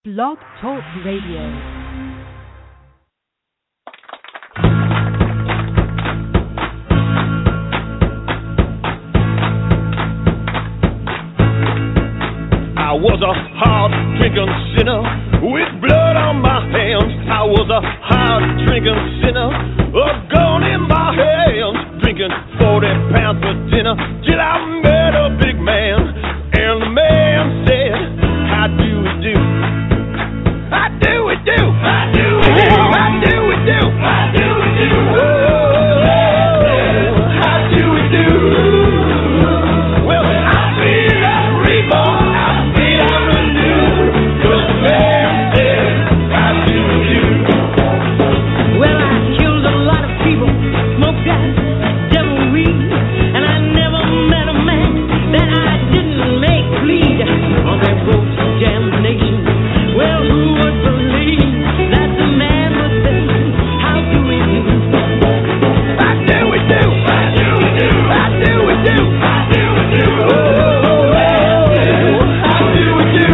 Blog Talk Radio. I was a hard-drinking sinner with blood on my hands. I was a hard-drinking sinner, a gun in my hands, drinking 40 pounds for dinner till I met a big man. And the man said, how do we do? How do we do? How do we do? How do we do? How do we do? How do we do? Well, I feel like reborn. I feel I'm renewed. 'Cause the man said, how do we do? Well, I killed a lot of people, smoked that devil weed, and I never met a man that I didn't make bleed on that road to damnation. Well, who would believe that the man would say, how do we do? How do we do? How do we do? How do we do? How do we do? How do we do?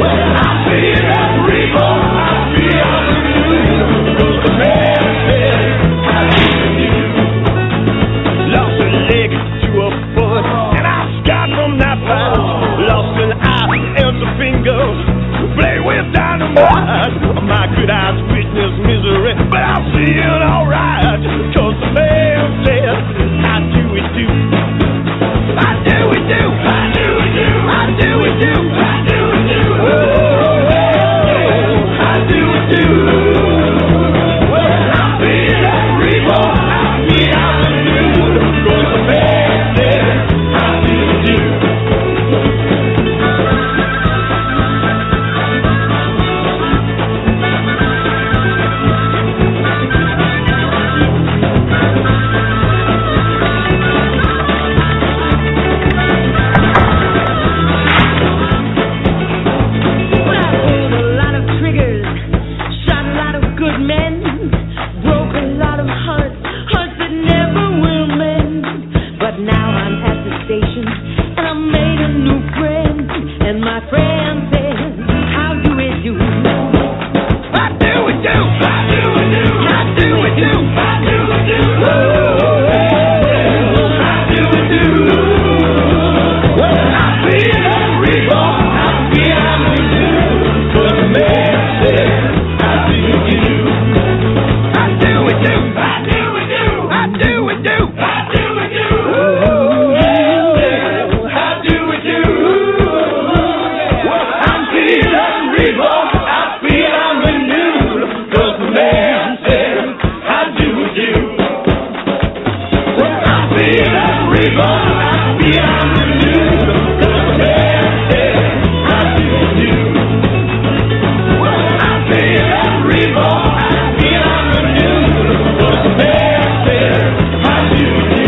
Well, I feel like reborn. I feel I'm renewed. 'Cause the man said, how do we do? Lost a leg to a foot, and I scarred from that fight. Lost an eye and some fingers, play with dynamite. My good eyes witness misery, but I'm feeling alright. 'Cause the man said, how do we do? How do we do? How do we do? How do we do? How do we do? How do we do? Well, I feel like reborn. I feel I'm renewed. 'Cause the man said, how do we do? Well, I pulled a lot of triggers, shot a lot of good men, broke a lot of hearts, hearts that never will mend. But now I'm at the station, and I made a new friend, and my friend says, how do we do? How do we do? How do we do? How do we do? How do we do? How do we do? Well, I feel like reborn. I feel I'm renewed. 'Cause the man said, how do we do? How do we do? How do we do? How do we do? How do we do? How do we do? Well, I'm feeling reborn. I feel I'm renewed. 'Cause the man said, how do we do? Well, I'm feeling reborn. I feel I'm renewed. 'Cause the man said, how do we do? Well, I'm feeling reborn. I feel I'm renewed. 'Cause the man said, how do we do?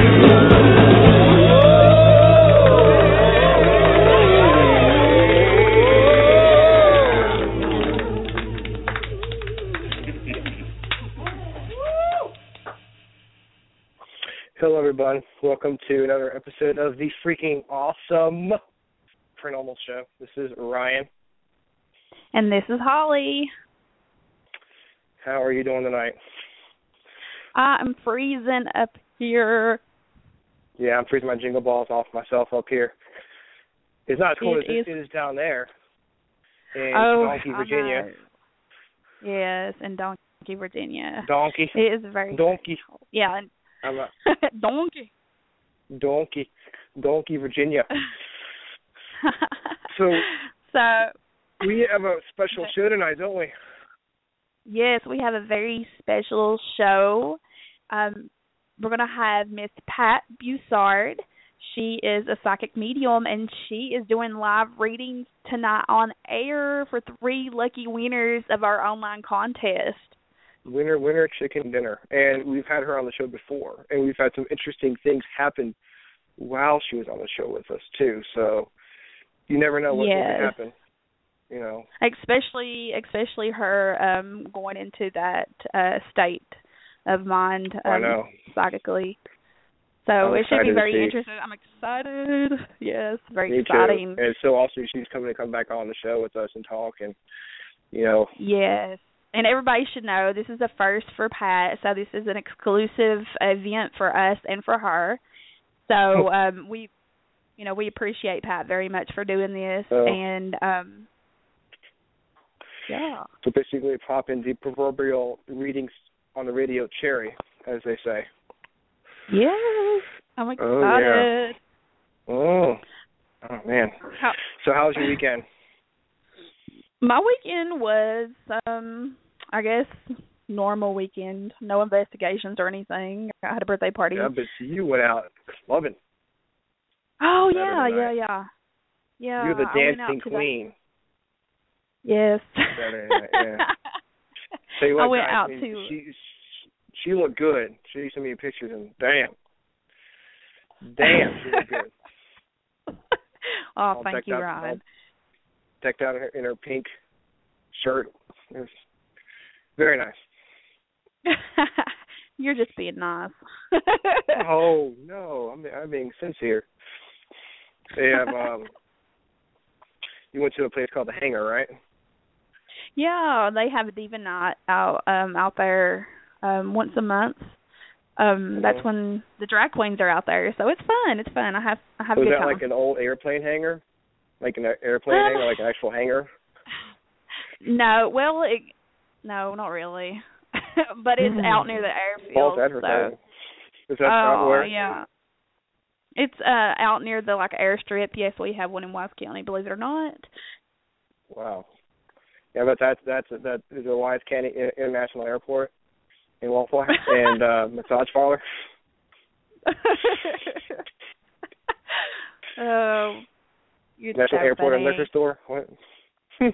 Hello, everybody. Welcome to another episode of the Freaking Awesome Paranormal Show. This is Ryan. And this is Holly. How are you doing tonight? I'm freezing up here. Yeah, I'm freezing my jingle balls off myself up here. It's not as cold as it is down there in Donkey, Virginia. Yes, in Donkey, Virginia. Donkey. It is very Donkey. cold. Yeah. I'm a Donkey. Donkey, Virginia. So we have a special show tonight, don't we? Yes, we have a very special show. We're going to have Miss Pat Bussard. She is a psychic medium, and she is doing live readings tonight on air for 3 lucky winners of our online contest. Winner, chicken dinner. And we've had her on the show before, and we've had some interesting things happen while she was on the show with us, too. So you never know what can happen, you know. Especially her going into that state of mind I know. psychically. So it should be very interesting. I'm excited. Yes, very exciting. Too. And so also she's coming to come back on the show with us and talk, and you know. Yes. And everybody should know this is a first for Pat, so this is an exclusive event for us and for her. So we appreciate Pat very much for doing this, and yeah. So basically, popping the proverbial readings on the radio cherry, as they say. Yes, I'm excited. Oh man. So how was your weekend? My weekend was, I guess, normal weekend. No investigations or anything. I had a birthday party. Yeah, but you went out clubbing. Oh, yeah. You're the dancing queen. Yes. Yeah. So I went out to... She looked good. She sent me pictures, and damn, she looked good. Oh, thank you, Ryan. Decked out in her pink shirt. It was very nice. You're just being nice. Oh no, I'm being sincere. They have you went to a place called the Hangar, right? Yeah, they have a diva night out there once a month. That's when the drag queens are out there, so it's fun. I have a good time. Was that like an old airplane hangar? Like an airplane hangar, like an actual hangar? No, well, no, not really. But it's out near the airfield. False advertising. Is that out where? Yeah. It's out near the airstrip. Yes, we have one in Wise County, believe it or not. Wow. Yeah, but that is a Wise County International Airport in Wallflower and massage parlor. Oh. National Airport and Liquor Store? What? I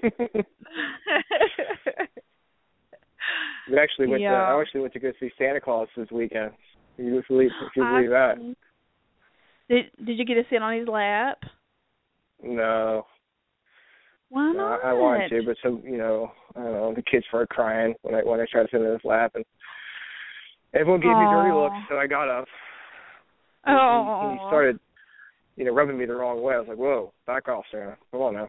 actually went to go see Santa Claus this weekend. Can you believe that? Did you get to sit on his lap? No. Why not? I wanted to, but some, I don't know, the kids started crying when I tried to sit in his lap, and everyone gave me dirty looks, so I got up. And he started, rubbing me the wrong way. I was like, whoa, back off, Santa. Come on now.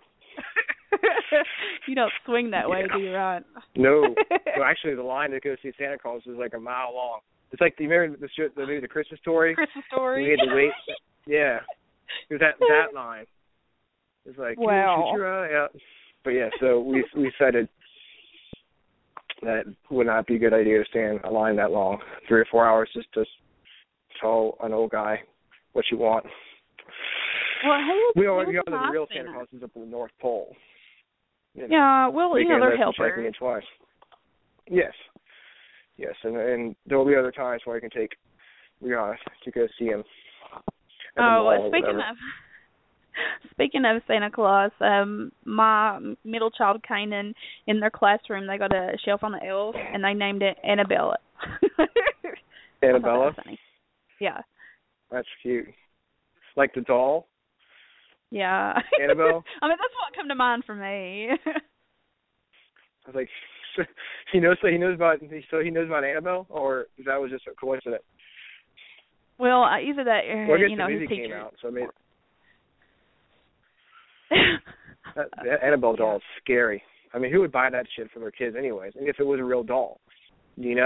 You don't swing that way, do you, Ron? No. Well, actually, the line to go see Santa Claus was like a mile long. It's like, do you remember the movie The Christmas Story? Christmas Story. We had to wait. Yeah. It was that line. It was like, wow. Shoot your eye out. But yeah, so we decided that would not be a good idea to stand a line that long, 3 or 4 hours just to tell an old guy what you want. Well, hey, we already got the real Santa Claus is up in the North Pole. Yeah, well, they're helpers. Checking in twice. Yes, and there will be other times where I can take Rihanna to go see him. Speaking of Santa Claus, my middle child Kanan, in their classroom, they got a shelf on the elf, and they named it Annabella. Annabella? Yeah. That's cute. Like the doll? Yeah. Annabelle? I mean, that's what come to mind for me. I was like, he knows about Annabelle, or that was just a coincidence? Well, either that, or the movie came out, so I mean, that Annabelle doll is scary. I mean, who would buy that shit for their kids, anyways? And if it was a real doll, I mean,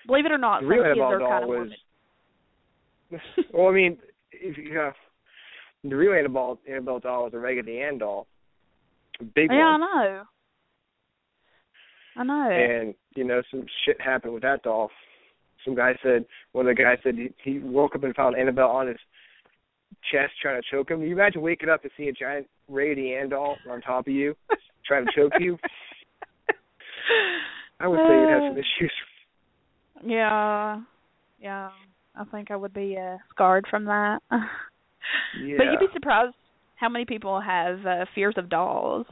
believe it or not, the real some kids Annabelle are kind doll of was. Well, I mean, the real Annabelle doll was a Raggedy Ann doll, a big one. Yeah, I know. And some shit happened with that doll. One of the guys said he woke up and found Annabelle on his chest trying to choke him. Can you imagine waking up and seeing a giant Raggedy Ann doll on top of you trying to choke you? I would say you'd have some issues. Yeah. I think I would be scarred from that. Yeah. But you'd be surprised how many people have fears of dolls.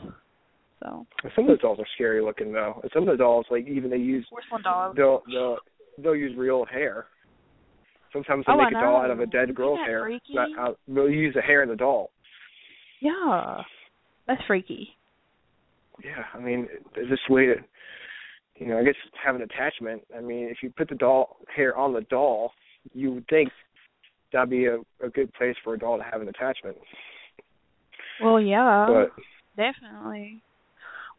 So some of the dolls are scary looking though. And some of the dolls, like even they use they'll use real hair. Sometimes they make a doll out of a dead girl's hair. They'll use the hair in the doll. Yeah, that's freaky. Yeah, I mean, there's this way to, I guess have an attachment. I mean, if you put the doll hair on the doll, you would think that'd be a good place for a doll to have an attachment. Well, yeah, but definitely.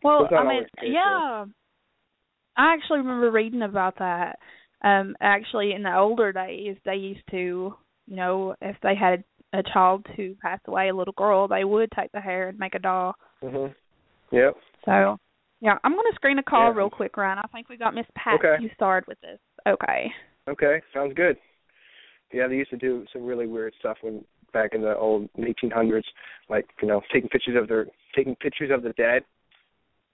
Well, I mean, yeah. I actually remember reading about that. Actually, in the older days, they used to, if they had a child who passed away, a little girl, they would take the hair and make a doll. Mhm. Yep. So, yeah, I'm going to screen a call real quick, Ryan. I think we got Miss Pat Bussard with us. Okay. Okay, sounds good. Yeah, they used to do some really weird stuff back in the old 1800s, like taking pictures of the dead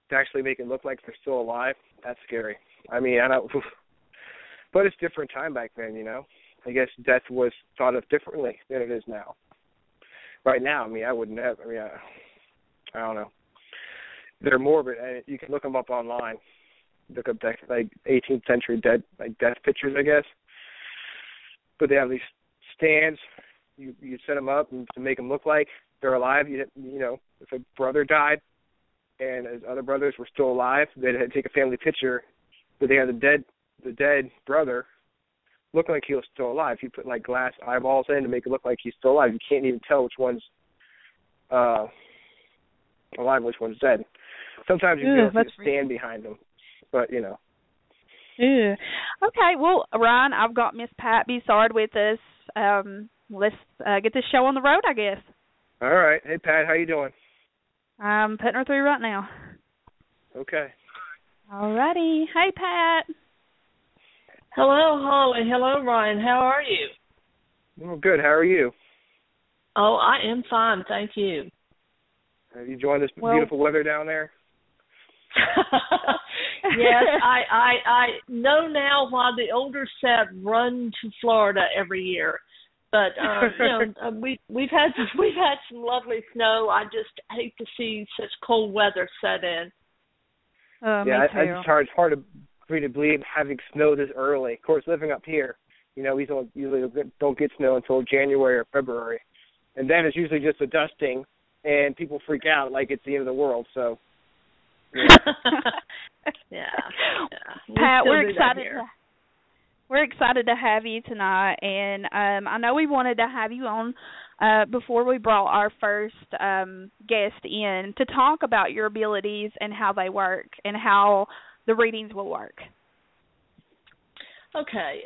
to actually make it look like they're still alive. That's scary. I mean, I don't, but it's a different time back then. I guess death was thought of differently than it is now. Right now, I mean, I wouldn't have. I mean, I don't know. They're morbid, and you can look them up online. Look up like 18th century death pictures, I guess. But they have these stands. You set them up and to make them look like they're alive. If a brother died and his other brothers were still alive, they'd take a family picture, but they had the dead brother looking like he was still alive. You put like glass eyeballs in to make it look like he's still alive. You can't even tell which one's alive and which one's dead. Sometimes you can stand behind them, but Yeah. Okay, well, Ryan, I've got Miss Pat Bussard with us. Let's get this show on the road, I guess. All right. Hey, Pat, how you doing? I'm putting her through right now. Okay. All righty. Hey, Pat. Hello, Holly. Hello, Ryan. How are you? Oh, good. How are you? Oh, I am fine. Thank you. Have you enjoying this beautiful weather down there? Yes, I know now why the older set run to Florida every year. But we've had some lovely snow. I just hate to see such cold weather set in. Me too. It's hard for me to believe having snow this early. Of course, living up here, we usually don't get snow until January or February, and then it's usually just a dusting, and people freak out like it's the end of the world. So. Yeah. Pat, we're excited. We're excited to have you tonight, and I know we wanted to have you on before we brought our first guest in to talk about your abilities and how they work and how the readings will work. Okay.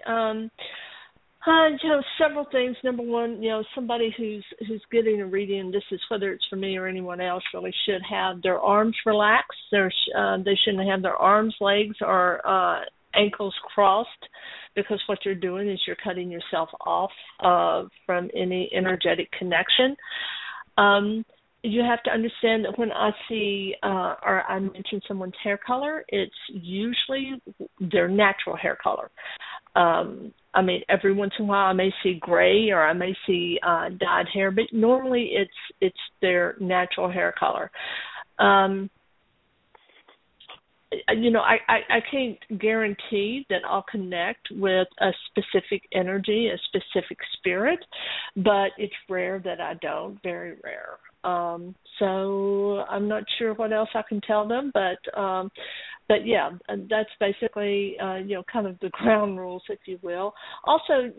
Several things. Number one, somebody who's getting a reading, this is whether it's for me or anyone else, really should have their arms relaxed. They shouldn't have their arms, legs, or ankles crossed, because what you're doing is you're cutting yourself off from any energetic connection. You have to understand that when I see or I mention someone's hair color, it's usually their natural hair color. I mean, every once in a while I may see gray or I may see dyed hair, but normally it's their natural hair color. I can't guarantee that I'll connect with a specific energy, a specific spirit, but it's rare that I don't, very rare. So I'm not sure what else I can tell them, but yeah, that's basically, kind of the ground rules, if you will. Also,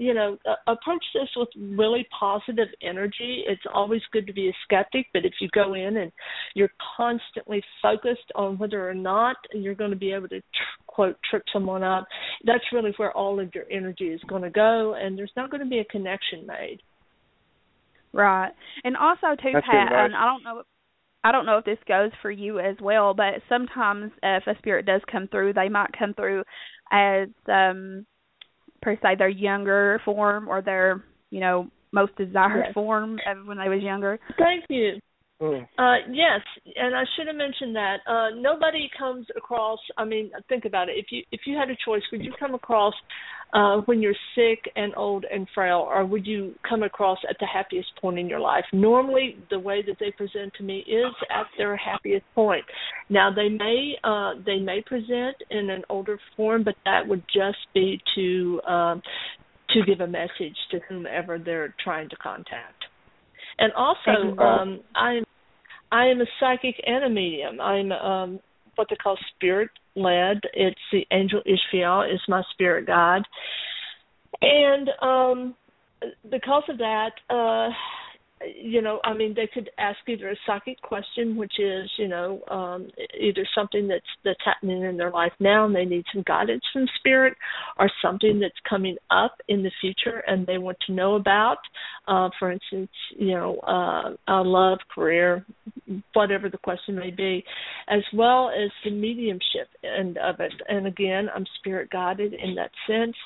approach this with really positive energy. It's always good to be a skeptic, but if you go in and you're constantly focused on whether or not you're going to be able to, quote, trip someone up, that's really where all of your energy is going to go, and there's not going to be a connection made. Right. And also, too, that's Pat, and I don't know if this goes for you as well, but sometimes if a spirit does come through, they might come through as, per se, their younger form or their, most desired form of when they was younger. Thank you. Yes, and I should have mentioned that. Nobody comes across, think about it. If you had a choice, would you come across when you're sick and old and frail, or would you come across at the happiest point in your life? Normally, the way that they present to me is at their happiest point. Now, they may present in an older form, but that would just be to give a message to whomever they're trying to contact. And also, I am a psychic and a medium. I'm what they call spirit-led. It's the angel Ishmael is my spirit guide. And because of that, they could ask either a psychic question, which is, either something that's happening in their life now and they need some guidance from spirit, or something that's coming up in the future and they want to know about. For instance, love, career, whatever the question may be, as well as the mediumship end of it. And again, I'm spirit guided in that sense.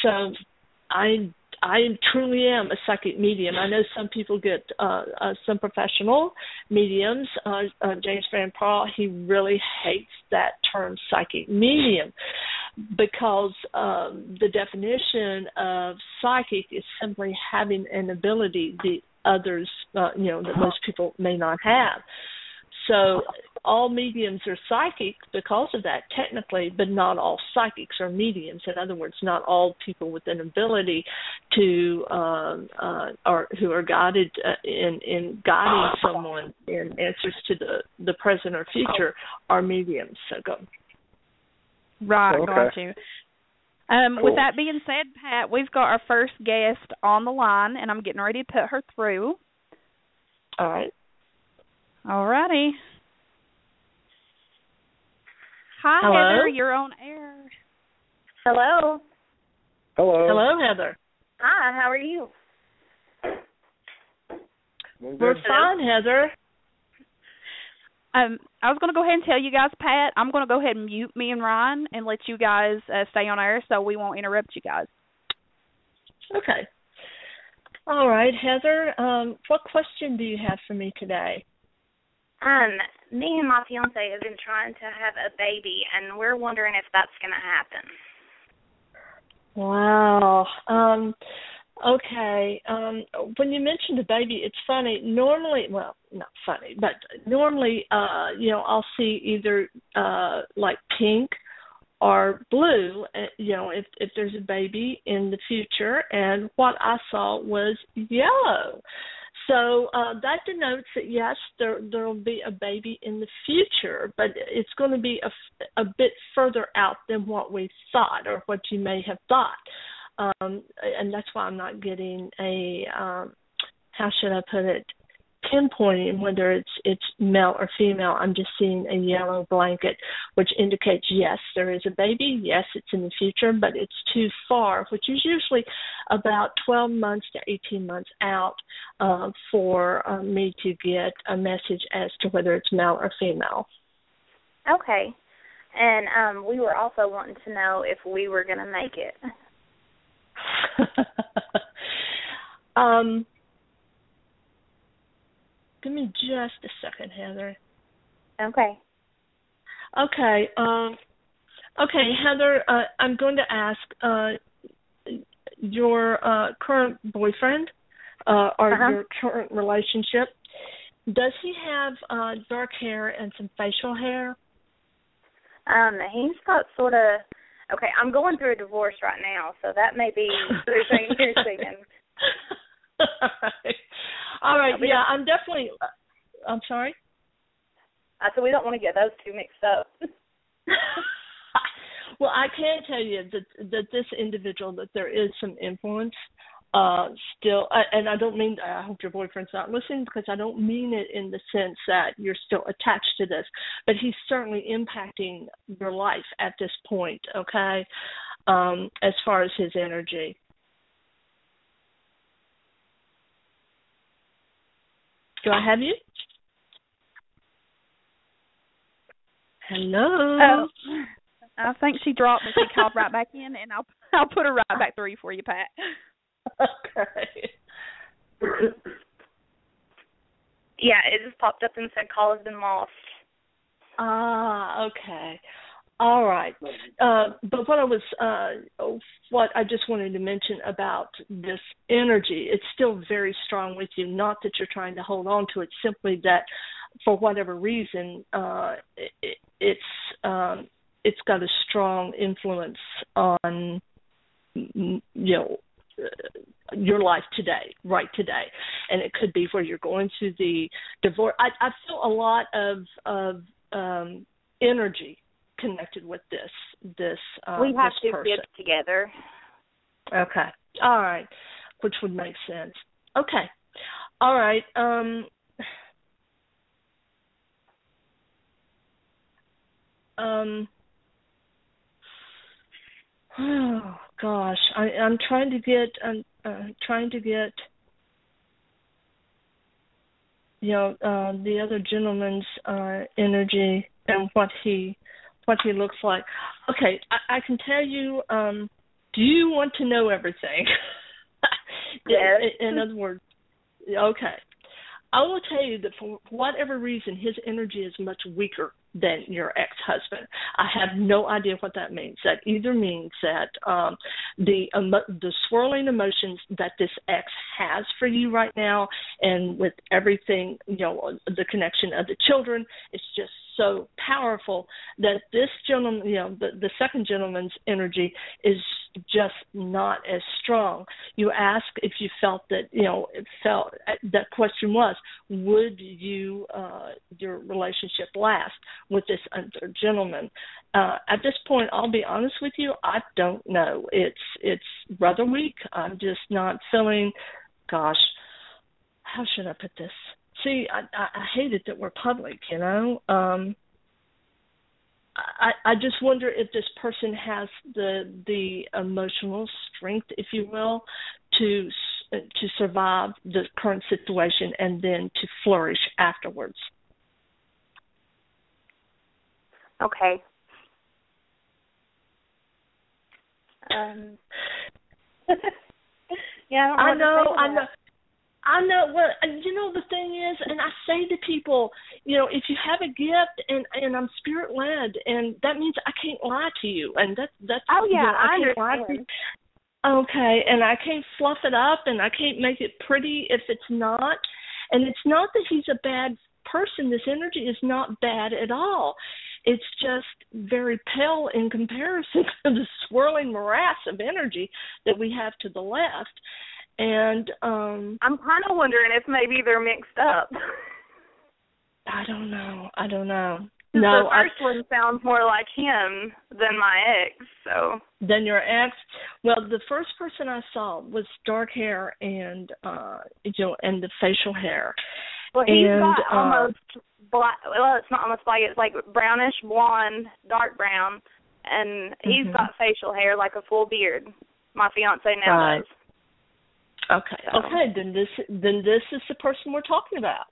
So I truly am a psychic medium. I know some people get some professional mediums. James Van Praagh, he really hates that term psychic medium because the definition of psychic is simply having an ability that others, that most people may not have. So all mediums are psychic because of that, technically, but not all psychics are mediums. In other words, not all people with an ability to or who are guided in guiding someone in answers to the present or future are mediums. So go. Right, Okay. got you. Cool. With that being said, Pat, we've got our first guest on the line, and I'm getting ready to put her through. All right. All righty. Hi, Hello? Heather. You're on air. Hello. Hello. Hello, Heather. Hi, how are you? We're fine, Heather. I was going to go ahead and tell you guys, Pat, I'm going to go ahead and mute me and Ryan and let you guys stay on air so we won't interrupt you guys. Okay. All right, Heather. What question do you have for me today? Me and my fiance have been trying to have a baby, and we're wondering if that's going to happen. Wow. Okay. When you mentioned a baby, it's funny. Normally, well, not funny, but normally, I'll see either like pink or blue, if there's a baby in the future. And what I saw was yellow. So that denotes that, yes, there will be a baby in the future, but it's going to be a bit further out than what we thought or what you may have thought. And that's why I'm not getting a, how should I put it, pinpointing whether it's male or female. I'm just seeing a yellow blanket, which indicates, yes, there is a baby. Yes, it's in the future, but it's too far, which is usually about 12 months to 18 months out for me to get a message as to whether it's male or female. Okay. And we were also wanting to know if we were going to make it. Give me just a second, Heather. Okay. Okay. Okay, Heather, I'm going to ask your current boyfriend or your current relationship, does he have dark hair and some facial hair? He's got sort of, okay, I'm going through a divorce right now, so that may be something you're seeing. All right, yeah, I'm definitely, I'm sorry? So we don't want to get those two mixed up. Well, I can tell you that this individual, that there is some influence still, and I don't mean, I hope your boyfriend's not listening, because I don't mean it in the sense that you're still attached to this, but he's certainly impacting your life at this point, okay, as far as his energy. Do I have you? Hello? Oh, I think she dropped and she called right back in, and I'll put her right back through for you, Pat. Okay. Yeah, it just popped up and said call has been lost. Ah, okay. All right. But what I just wanted to mention about this energy, it's still very strong with you. Not that you're trying to hold on to it, simply that for whatever reason, it's got a strong influence on, your life today, right today. And it could be where you're going through the divorce. I feel a lot of energy connected with this we have this 2 person. kids together. Okay. All right. Which would make sense. Okay. All right. Oh gosh, I'm trying to get the other gentleman's energy and what he looks like. Okay, I can tell you. Do you want to know everything? Yes. In other words, okay. I will tell you that for whatever reason, his energy is much weaker than your ex-husband. I have no idea what that means. That either means that the swirling emotions that this ex has for you right now, and with everything, the connection of the children, it's just so powerful that this gentleman, the second gentleman's energy is just not as strong. You ask if you felt that, that question was, would you, your relationship last with this other gentleman? At this point, I'll be honest with you, I don't know. It's rather weak. I'm just not feeling, gosh, how should I put this? See, I hate it that we're public, I just wonder if this person has the emotional strength, if you will, to survive the current situation and then to flourish afterwards. Okay. Yeah, I know. Well, the thing is, and I say to people, if you have a gift and I'm spirit led, and that means I can't lie to you, and that's oh yeah, I can't lie to you. Okay, and I can't fluff it up, and I can't make it pretty if it's not. And it's not that he's a bad person. This energy is not bad at all. It's just very pale in comparison to the swirling morass of energy that we have to the left. And I'm kind of wondering if maybe they're mixed up. I don't know. No, the first one sounds more like him than my ex. So than your ex. Well, the first person I saw was dark hair and and the facial hair. Well, he's got almost black. Well, it's not almost black. It's like brownish blonde, dark brown, and he's got facial hair like a full beard. My fiance now does. Okay. So. Okay. Then this is the person we're talking about.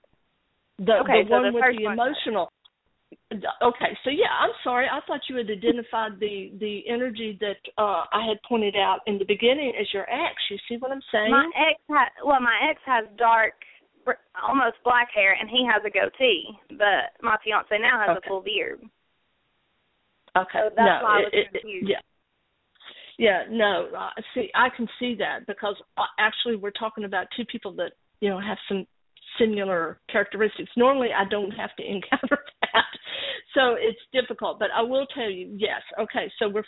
The one with the emotional. Okay. So yeah, I'm sorry. I thought you had identified the energy that I had pointed out in the beginning as your ex. You see what I'm saying? My ex has dark, almost black hair, and he has a goatee. But my fiance now has a full beard. Okay. So that's why I was confused. Yeah. Yeah, no, see, I can see that because actually we're talking about two people that, have some similar characteristics. Normally I don't have to encounter that, so it's difficult, but I will tell you, yes, okay, so we're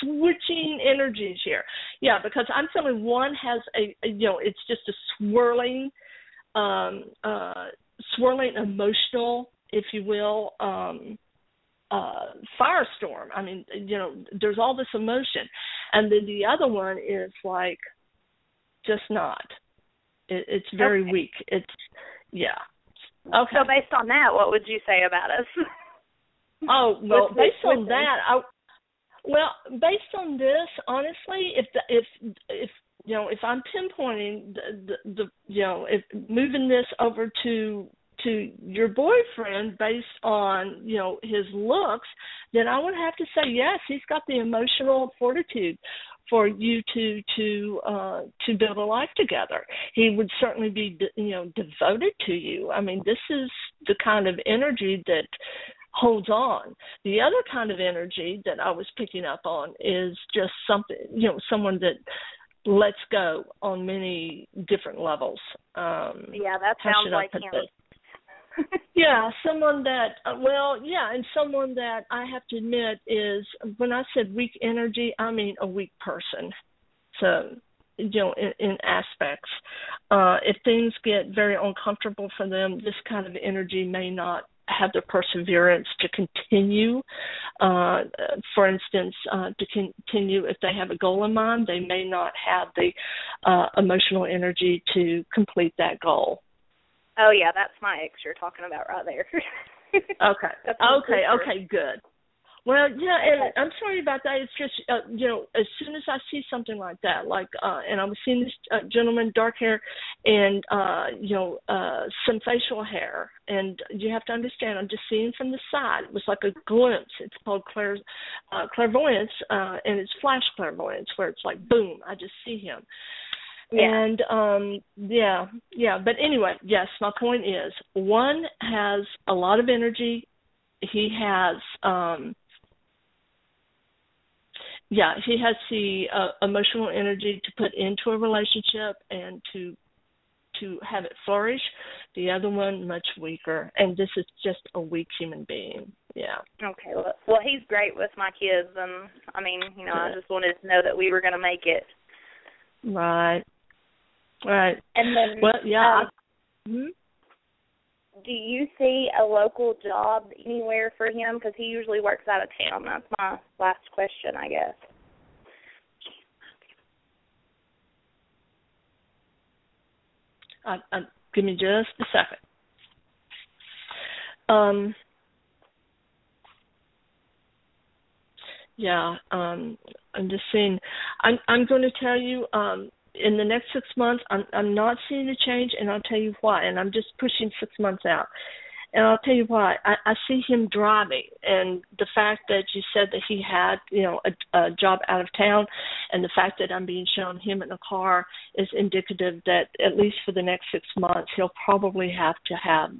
switching energies here. Yeah, because I'm feeling one has it's just a swirling emotional, if you will, firestorm. I mean, there's all this emotion, and then the other one is like just not. It's very weak. It's Okay. So based on that, what would you say about us? Oh well, based on that, based on this, honestly, if I'm pinpointing if moving this over to your boyfriend based on, his looks, then I would have to say, yes, he's got the emotional fortitude for you to build a life together. He would certainly be, devoted to you. I mean, this is the kind of energy that holds on. The other kind of energy that I was picking up on is just something, someone that lets go on many different levels. Yeah, that sounds like him. Yeah, someone that, and someone that I have to admit is, when I said weak energy, I mean a weak person. So, in aspects. If things get very uncomfortable for them, this kind of energy may not have the perseverance to continue. For instance, to continue if they have a goal in mind, they may not have the emotional energy to complete that goal. Oh, yeah, that's my ex you're talking about right there. Okay, good. Well, yeah, and I'm sorry about that. It's just, as soon as I see something like that, and I was seeing this gentleman, dark hair, and, some facial hair, and you have to understand, I'm just seeing from the side. It was like a glimpse. It's called clairvoyance, and it's flash clairvoyance, where it's like, boom, I just see him. Yeah. And, but anyway, yes, my point is, one has a lot of energy. He has, he has the emotional energy to put into a relationship and to have it flourish. The other one, much weaker, and this is just a weak human being. Yeah. Okay. Well, he's great with my kids, and I just wanted to know that we were going to make it. Right. And then, do you see a local job anywhere for him? Because he usually works out of town. That's my last question, I guess. Give me just a second. I'm just seeing. I'm going to tell you. In the next 6 months, I'm not seeing a change, and I'll tell you why. And I'm just pushing 6 months out. And I'll tell you why. I see him driving, and the fact that you said that he had, a job out of town, and the fact that I'm being shown him in a car is indicative that at least for the next 6 months, he'll probably have to have,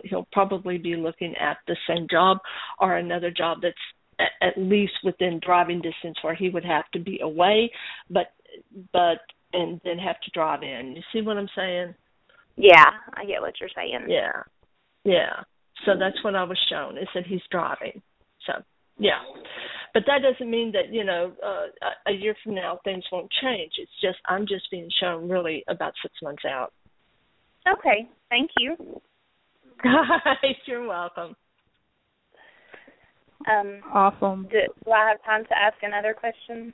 he'll probably be looking at the same job or another job that's at least within driving distance where he would have to be away, but and then have to drive in. You see what I'm saying? Yeah, I get what you're saying. Yeah. So that's what I was shown, is that he's driving. So, yeah. But that doesn't mean that, a year from now things won't change. It's just, I'm just being shown really about 6 months out. Okay. Thank you. You're welcome. Awesome. Do I have time to ask another question?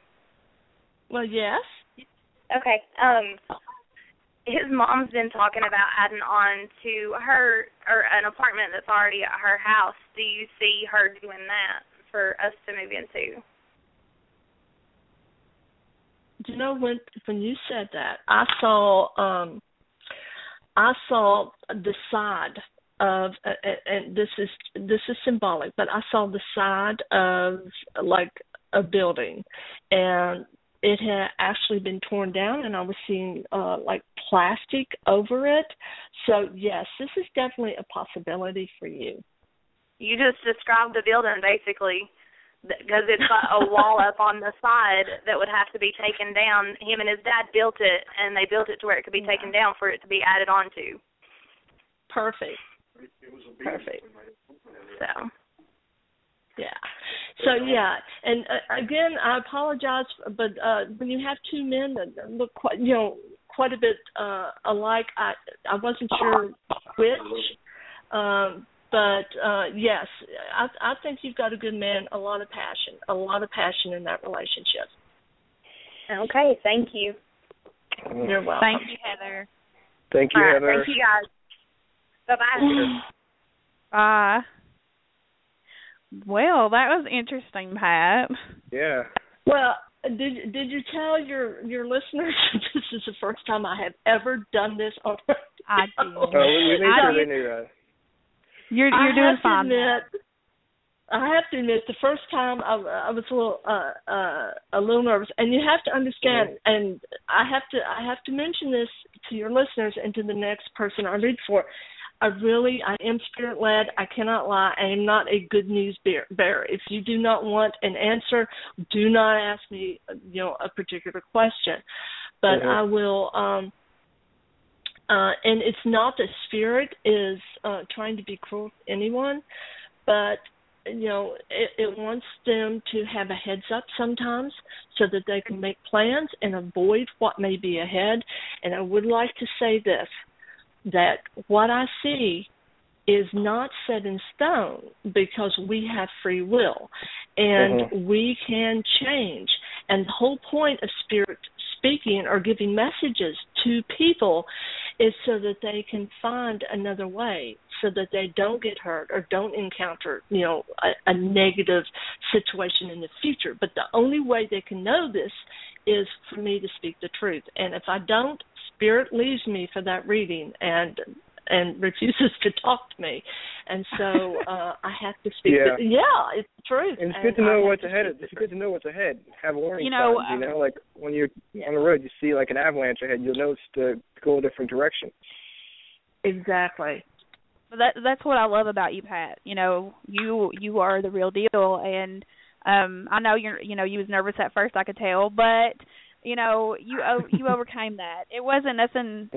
Well, yes. Okay. His mom's been talking about adding on to her, or an apartment that's already at her house. Do you see her doing that for us to move into? You know, when you said that, I saw the side of, and this is symbolic, but I saw the side of like a building, and it had actually been torn down, and I was seeing like plastic over it. So yes, this is definitely a possibility for you. You just described the building basically, because it's got a wall up on the side that would have to be taken down. Him and his dad built it, and they built it to where it could be taken down for it to be added on to. Perfect. So. Yeah. So, yeah, and again, I apologize, but when you have two men that look quite a bit alike, I wasn't sure which, but yes, I think you've got a good man, a lot of passion in that relationship. Okay, thank you. You're welcome. Thank you, Heather. Thank you, Heather. Thank you, guys. Bye-bye. Bye. Well, that was interesting, Pat. Yeah. Well, did you tell your listeners this is the first time I have ever done this on radio? I did. Oh, we made sure they knew that. You're doing fine. I have to admit, the first time I was a little nervous, and you have to understand, and I have to mention this to your listeners and to the next person I read for. I am spirit-led. I cannot lie. I am not a good news bearer. If you do not want an answer, do not ask me, a particular question. But I will, and it's not that spirit is trying to be cruel to anyone, but, it wants them to have a heads up sometimes so that they can make plans and avoid what may be ahead. And I would like to say this, that what I see is not set in stone because we have free will and we can change. And the whole point of spirit speaking or giving messages to people is so that they can find another way, so that they don't get hurt or don't encounter, a negative situation in the future. But the only way they can know this is for me to speak the truth. And if I don't, Spirit leaves me for that reading and refuses to talk to me. And so I have to speak. It's the truth. And it's good to know what's ahead. It's good to know what's ahead. Have warning signs. Like when you're on the road, you see like an avalanche ahead, you'll know to go a different direction. Exactly. That's what I love about you, Pat. You are the real deal, and I know you was nervous at first, I could tell, but you overcame that. It wasn't nothing,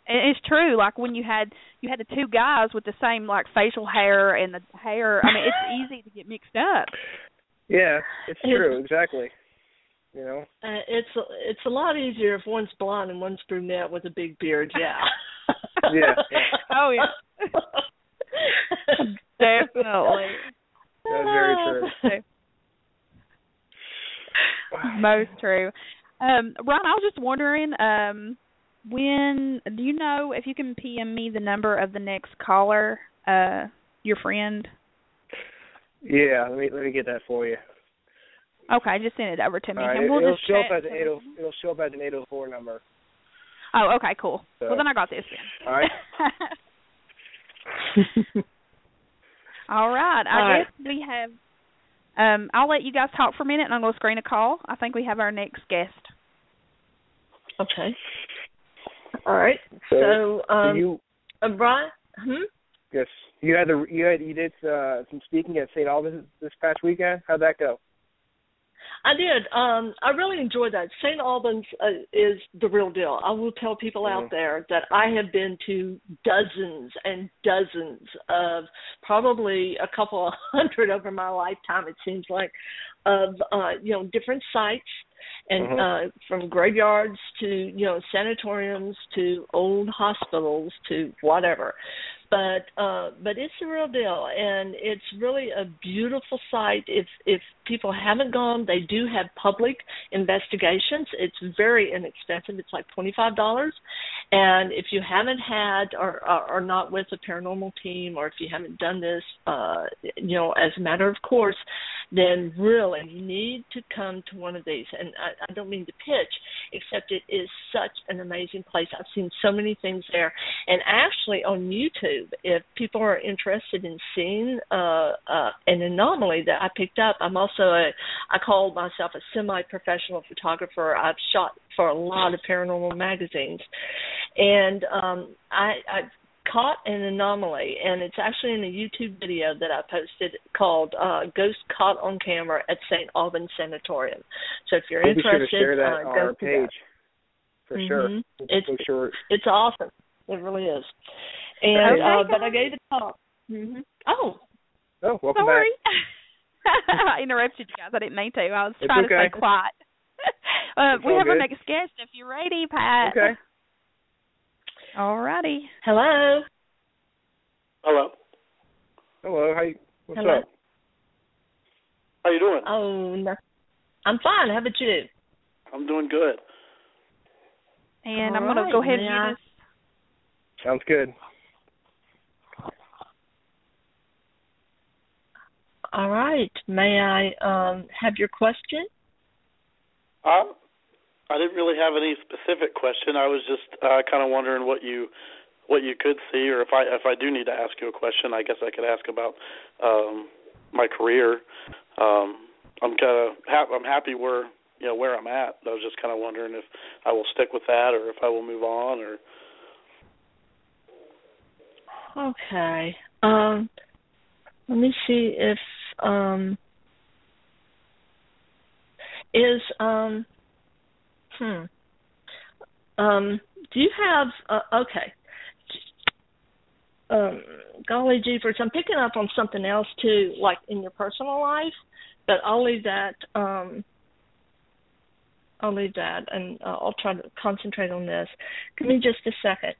It's true. Like when you had the two guys with the same like facial hair and the hair. I mean, it's easy to get mixed up. Yeah, it's true. Exactly. It's a lot easier if one's blonde and one's brunette with a big beard. Yeah. Yeah. Oh yeah. Definitely. That's very true. Most true. Ron, I was just wondering, when do you know if you can PM me the number of the next caller, your friend? Yeah, let me get that for you. Okay, just send it over to me. Right, and we'll it'll just show up as it'll show up as an 804 number. Oh, okay, cool. So, well, then I got this then. All right. All right. I guess we have. I'll let you guys talk for a minute, and I'm going to screen a call. I think we have our next guest. Okay. All right. So, Brian. Yes. You did some speaking at St. Albans this past weekend. How'd that go? I did. I really enjoyed that. St. Albans is the real deal. I will tell people out there that I have been to dozens and dozens of, probably a couple of hundred over my lifetime, it seems like, of different sites, and from graveyards to sanatoriums to old hospitals to whatever. But it's the real deal, and it's really a beautiful site. If people haven't gone, they do have public investigations. It's very inexpensive. It's like $25. And if you haven't had or are not with a paranormal team, or if you haven't done this, as a matter of course, then really you need to come to one of these. And I don't mean to pitch, except it is such an amazing place. I've seen so many things there. And actually on YouTube, if people are interested in seeing an anomaly that I picked up, I'm also I call myself a semi-professional photographer. I've shot for a lot of paranormal magazines. And I caught an anomaly, and it's actually in a YouTube video that I posted called Ghost Caught on Camera at St. Albans Sanatorium. So if you're interested, be sure to share that on our page. For sure. It's awesome. It really is. And but I gave it a talk. Oh, welcome Sorry. back. I interrupted you guys. I didn't mean to. I was trying to stay quiet. We have our next guest. If you're ready, Pat. Okay. All righty. Hello. Hello. Hello. What's up? How you doing? Oh, no. I'm fine. How about you? I'm doing good. And I'm going to go ahead and do this. Sounds good. All right. May I have your question? I didn't really have any specific question. I was just kind of wondering what you could see, or if I do need to ask you a question, I guess I could ask about my career. I'm happy where I'm at. I was just kind of wondering if I will stick with that, or if I will move on, or. Okay. Let me see if do you have okay. Golly jeepers, I'm picking up on something else too, like in your personal life, but I'll leave that and I'll try to concentrate on this. Give me just a second.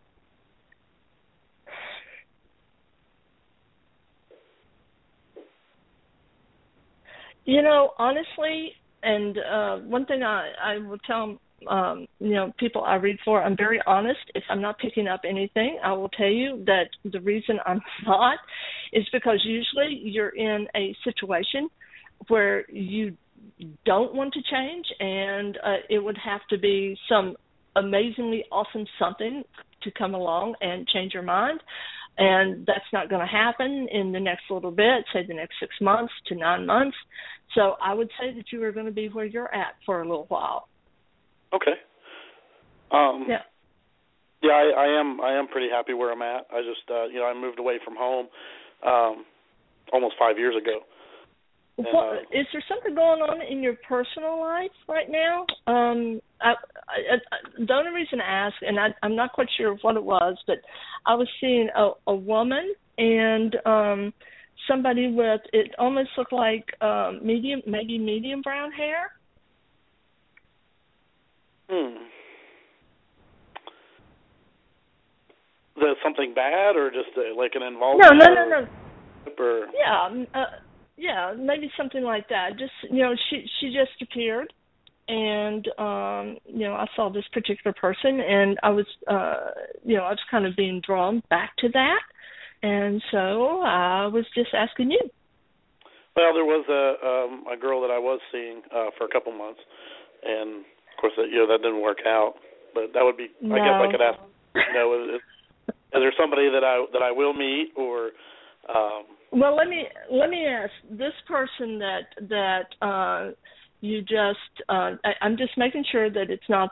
Honestly, and one thing I will tell people I read for, I'm very honest. If I'm not picking up anything, I will tell you that the reason I'm not is because usually you're in a situation where you don't want to change, and it would have to be some amazingly awesome something to come along and change your mind. And that's not going to happen in the next little bit, say the next 6 months to 9 months. So I would say that you are going to be where you're at for a little while. Okay. Yeah. Yeah, I am pretty happy where I'm at. I just I moved away from home almost 5 years ago. Well, is there something going on in your personal life right now? The only reason I ask, and I'm not quite sure what it was, but I was seeing a woman and somebody with, it almost looked like medium brown hair. Is that something bad or just like an involvement? No. Or... Yeah, maybe something like that. Just, she just appeared, and, I saw this particular person, and I was kind of being drawn back to that, and so I was just asking you. Well, there was a girl that I was seeing for a couple months, and, of course, that didn't work out, but that would be, no. I guess I could ask, is there somebody that I will meet, or... Well, let me ask this person that you just. I'm just making sure that it's not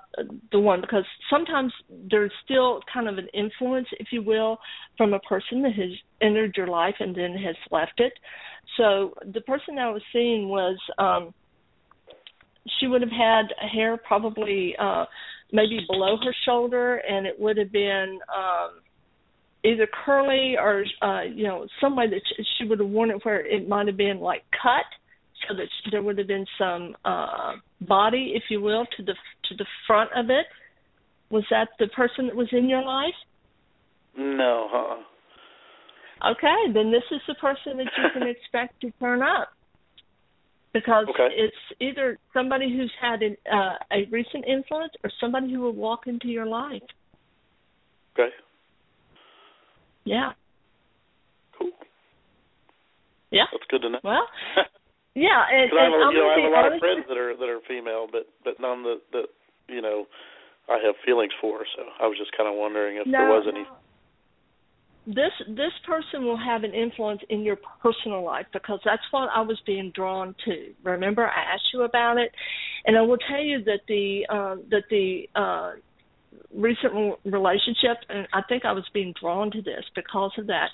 the one, because sometimes there's still kind of an influence, if you will, from a person that has entered your life and then has left it. So the person I was seeing was she would have had hair probably maybe below her shoulder, and it would have been. Either curly or, some way that she would have worn it where it might have been like cut, so that there would have been some body, if you will, to the front of it. Was that the person that was in your life? No. Okay, then this is the person that you can expect to turn up. Because it's either somebody who's had a recent influence or somebody who will walk into your life. Okay. Yeah. Cool. Yeah. That's good to know. Well, yeah, and I have a lot honest, of friends that are female, but none that I have feelings for. So I was just kind of wondering if there was any. This person will have an influence in your personal life, because that's what I was being drawn to. Remember, I asked you about it, and I will tell you that the recent relationship, and I think I was being drawn to this because of that.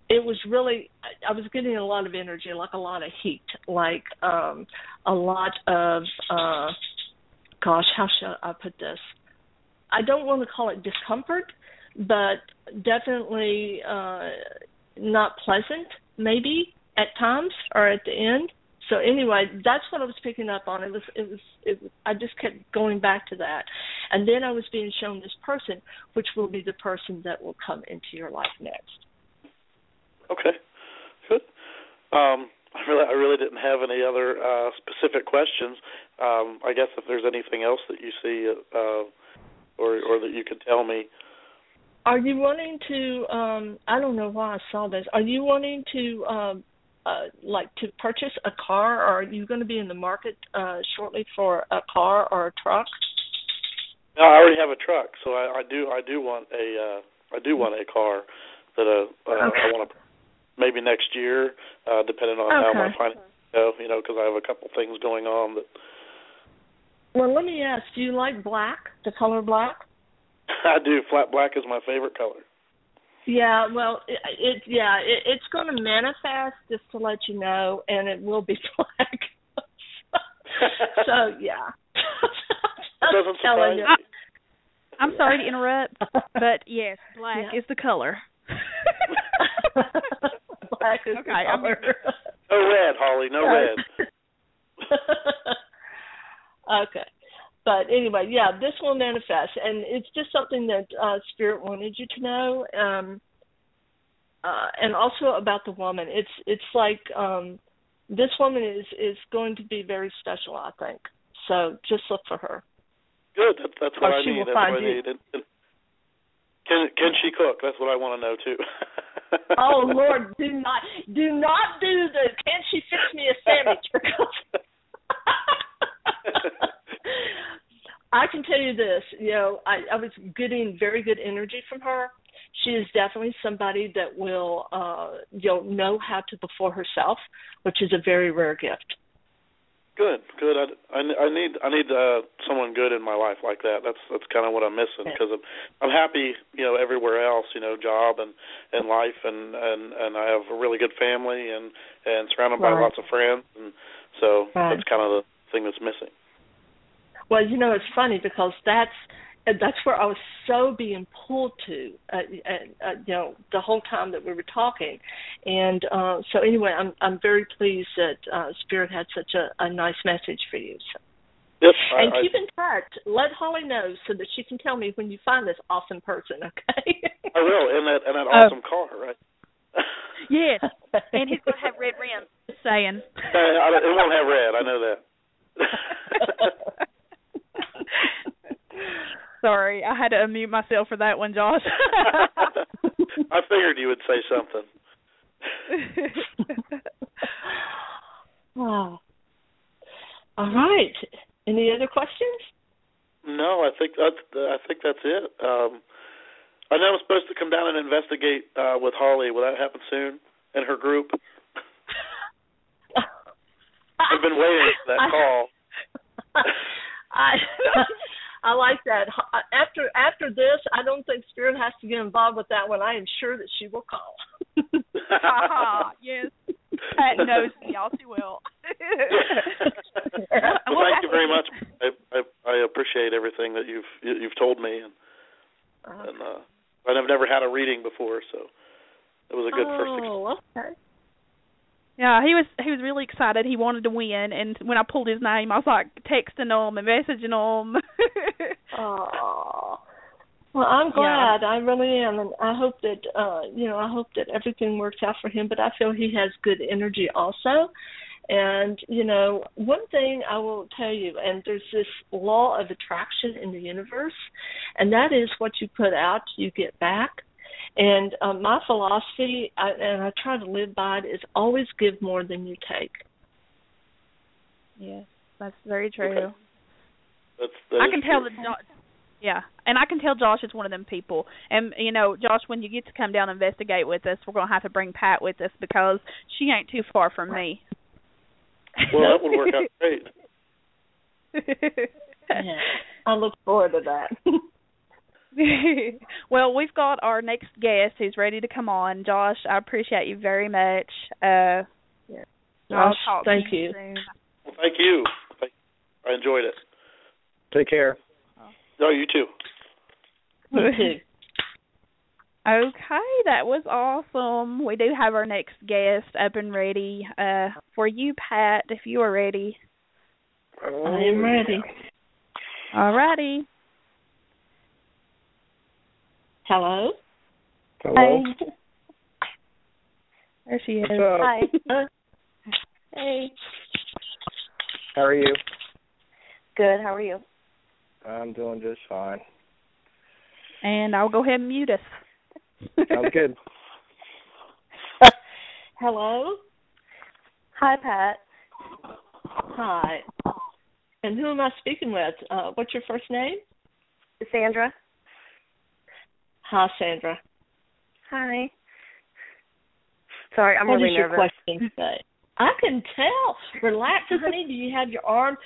It was really, I was getting a lot of energy, like a lot of heat, like a lot of, how should I put this? I don't want to call it discomfort, but definitely not pleasant, maybe at times or at the end. So anyway, that's what I was picking up on. It was. I just kept going back to that, and then I was being shown this person, which will be the person that will come into your life next. Okay, good. I really didn't have any other specific questions. I guess if there's anything else that you see, or that you could tell me. Are you wanting to? I don't know why I saw this. Are you wanting to? Like to purchase a car, or are you going to be in the market shortly for a car or a truck? No, I already have a truck, so I do want a car that I want to maybe next year, depending on how my finances go. Because I have a couple things going on that. Well, let me ask: do you like black? The color black? I do. Flat black is my favorite color. Yeah, well, it's going to manifest, just to let you know, and it will be black. So, yeah. Doesn't surprise me. I'm sorry to interrupt, but yes, black is the color. Black is the color. No red, Holly, no red. Okay. But anyway, yeah, this will manifest, and it's just something that Spirit wanted you to know. And also about the woman, it's like this woman is going to be very special, I think. So just look for her. Good. That's what I she need. Will That's find what I you. need. Can she cook? That's what I want to know too. Oh Lord, do not do the. Can she fix me a sandwich? I can tell you this. I was getting very good energy from her. She is definitely somebody that will, know how to before herself, which is a very rare gift. Good. I need someone good in my life like that. That's kind of what I'm missing, because I'm happy, everywhere else, job and life, and I have a really good family and surrounded by lots of friends, and so that's kind of the thing that's missing. Well, it's funny because that's where I was so being pulled to, the whole time that we were talking. And so anyway, I'm very pleased that Spirit had such a nice message for you. So. Yes, and keep in touch. Let Holly know so that she can tell me when you find this awesome person, okay? I will, and that awesome car, right? Yes, and he's going to have red rims, just saying. It won't have red, I know that. Sorry, I had to unmute myself for that one, Josh. I figured you would say something. Wow. All right. Any other questions? No, I think that's it. I know I'm supposed to come down and investigate with Holly. Will that happen soon in her group? I've been waiting for that call. I like that. After this, I don't think Spirit has to get involved with that one. I am sure that she will call. Yes. Pat knows me, y'all. She will. Well, thank you very much. I appreciate everything that you've told me, and I've never had a reading before, so it was a good first experience. Okay. Yeah, he was really excited. He wanted to win, and when I pulled his name, I was like texting him and messaging him. Oh, well, I'm glad. Yeah. I really am, and I hope that I hope that everything works out for him. But I feel he has good energy also. And one thing I will tell you, and there's this law of attraction in the universe, and that is what you put out, you get back. And my philosophy, and I try to live by it, is always give more than you take. Yes, that's very true. Okay. I can tell that. Yeah, and I can tell Josh is one of them people. And Josh, when you get to come down and investigate with us, we're gonna have to bring Pat with us because she ain't too far from me. Well, that would work out great. Yeah, I look forward to that. Well, we've got our next guest who's ready to come on. Josh, I appreciate you very much. Josh, thank you. Soon. Well, thank you. I enjoyed it. Take care. No, you too. You too. Okay, that was awesome. We do have our next guest up and ready. For you, Pat, if you are ready. I am ready. All righty. Hello? Hello? Hi. There she is. Hi. Hey. How are you? Good. How are you? I'm doing just fine. And I'll go ahead and mute us. Sounds good. Hello? Hi, Pat. Hi. And who am I speaking with? What's your first name? Sandra. Hi, Sandra. Hi. Sorry, I'm what really is your nervous. question today? I can tell. Relax, honey. Do you have your arm?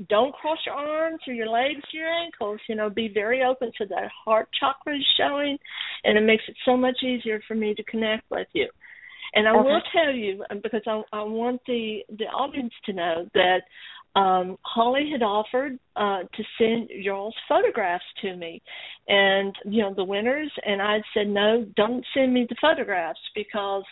Don't cross your arms or your legs or your ankles. Be very open so that heart chakra is showing, and it makes it so much easier for me to connect with you. And I will tell you, because I want the audience to know that Holly had offered to send y'all's photographs to me, and the winners, and I said no, don't send me the photographs because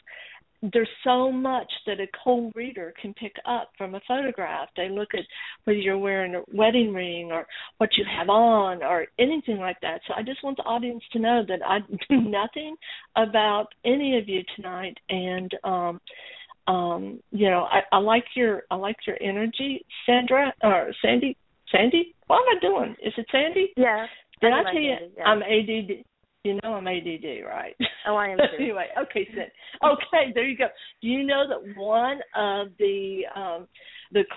there's so much that a cold reader can pick up from a photograph. They look at whether you're wearing a wedding ring or what you have on or anything like that. So I just want the audience to know that I do nothing about any of you tonight, and I like your energy, Sandra or Sandy. Sandy, what am I doing? Is it Sandy? Yeah. Did I tell you I'm ADD? You know I'm ADD, right? Oh, I am too. Anyway, okay, there you go. Do you know that one of the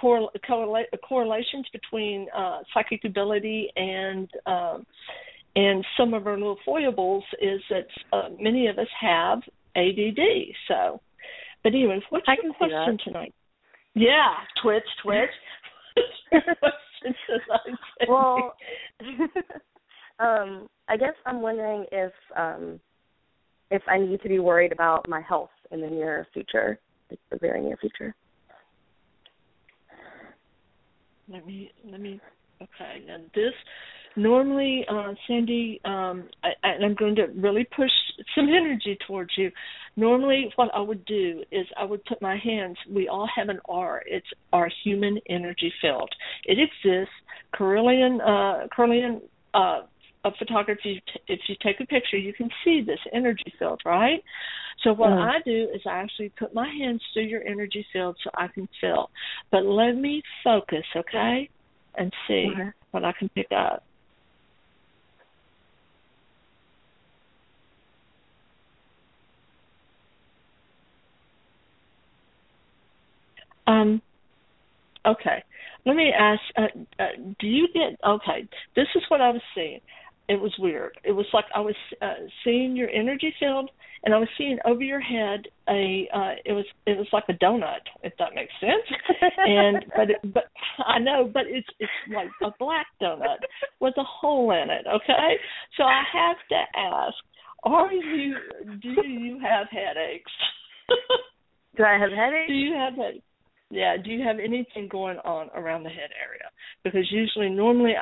correlations between psychic ability and some of our little foibles is that many of us have ADD. So, but anyway, what's your question tonight? Yeah, twitch. Well, I guess I'm wondering if I need to be worried about my health in the near future, like the very near future. Let me. Okay, now this normally, Sandy, and I'm going to really push some energy towards you. Normally, what I would do is I would put my hands. We all have an aura. It's our human energy field. It exists. Carillion photography. If you take a picture, you can see this energy field, right? So what I do is I actually put my hands through your energy field so I can feel. But let me focus, okay, and see what I can pick up. Okay. Let me ask, do you get, okay, this is what I was seeing. It was weird. It was like I was seeing your energy field, and I was seeing over your head it was like a donut, if that makes sense. But I know, but it's like a black donut with a hole in it. Okay, so I have to ask, do you have headaches? Do I have headaches? Do you have headaches? Yeah, do you have anything going on around the head area? Because normally,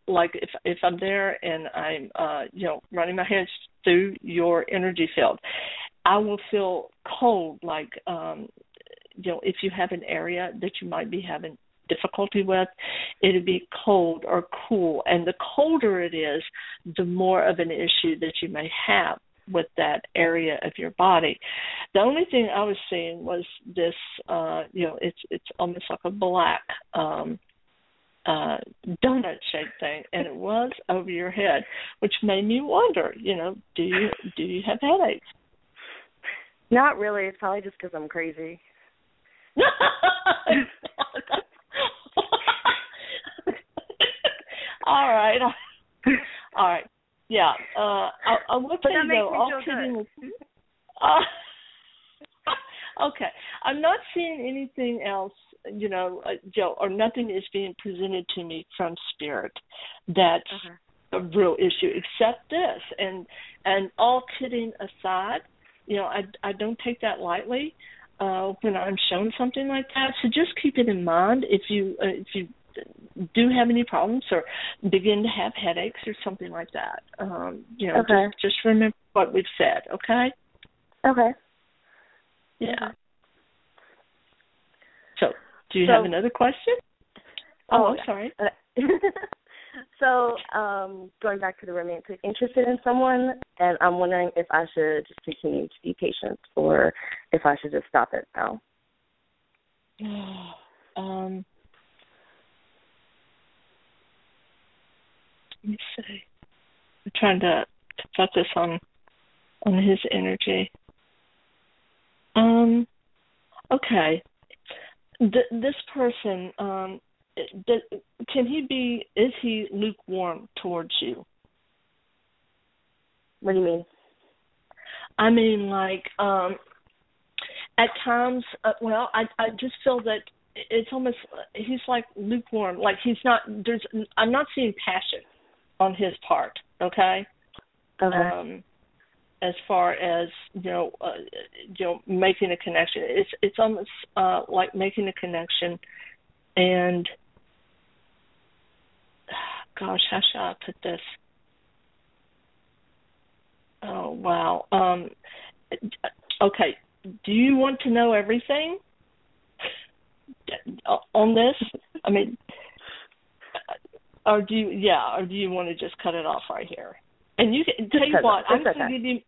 like if I'm there and I'm, running my hands through your energy field, I will feel cold. Like, if you have an area that you might be having difficulty with, it'd be cold or cool. And the colder it is, the more of an issue that you may have with that area of your body. The only thing I was seeing was this, it's almost like a black donut-shaped thing, and it was over your head, which made me wonder, do you have headaches? Not really. It's probably just because I'm crazy. All right. Yeah, I will tell you though, all kidding. Okay, I'm not seeing anything else, or nothing is being presented to me from spirit that's a real issue, except this. And all kidding aside, I don't take that lightly when I'm shown something like that. So just keep it in mind if you do have any problems or begin to have headaches or something like that. Just remember what we've said, okay? Okay. Yeah. So, do you have another question? I'm sorry. So, going back to the romantic, interested in someone, and I'm wondering if I should just continue to be patient or if I should just stop it now. Let me see. I'm trying to focus on his energy. Okay. This person, is he lukewarm towards you? What do you mean? I mean, like, at times, I just feel that it's almost, he's like lukewarm. Like I'm not seeing passion on his part, okay? Okay. As far as making a connection, it's almost like making a connection, and gosh, how shall I put this? Oh wow. Okay. Do you want to know everything on this? I mean. Or do you want to just cut it off right here? And you can tell you what, I'm going to give you.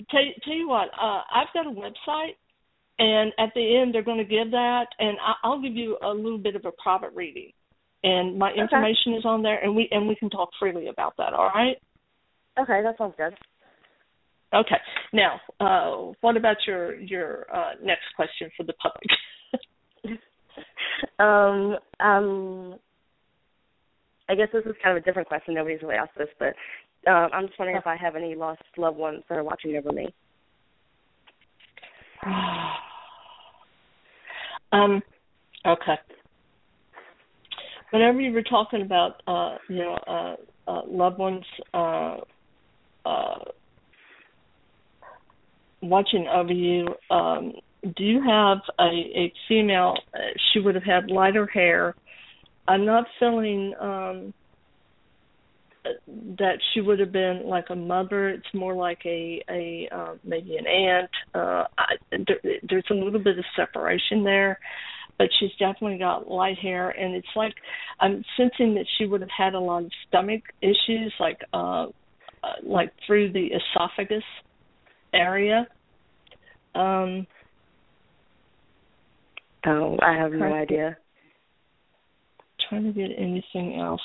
Tell you what, I've got a website, And at the end, they're going to give that, and I'll give you a little bit of a private reading. And my information is on there, and we can talk freely about that, all right? Okay, that sounds good. Okay. Now, what about your next question for the public? I guess this is kind of a different question. Nobody's really asked this, but I'm just wondering if I have any lost loved ones that are watching over me. Okay. Whenever you were talking about, loved ones watching over you, do you have a female? She would have had lighter hair. I'm not feeling that she would have been like a mother. It's more like a maybe an aunt. There's a little bit of separation there, but she's definitely got light hair, and it's like I'm sensing that she would have had a lot of stomach issues, like through the esophagus area. I have no idea. Trying to get anything else.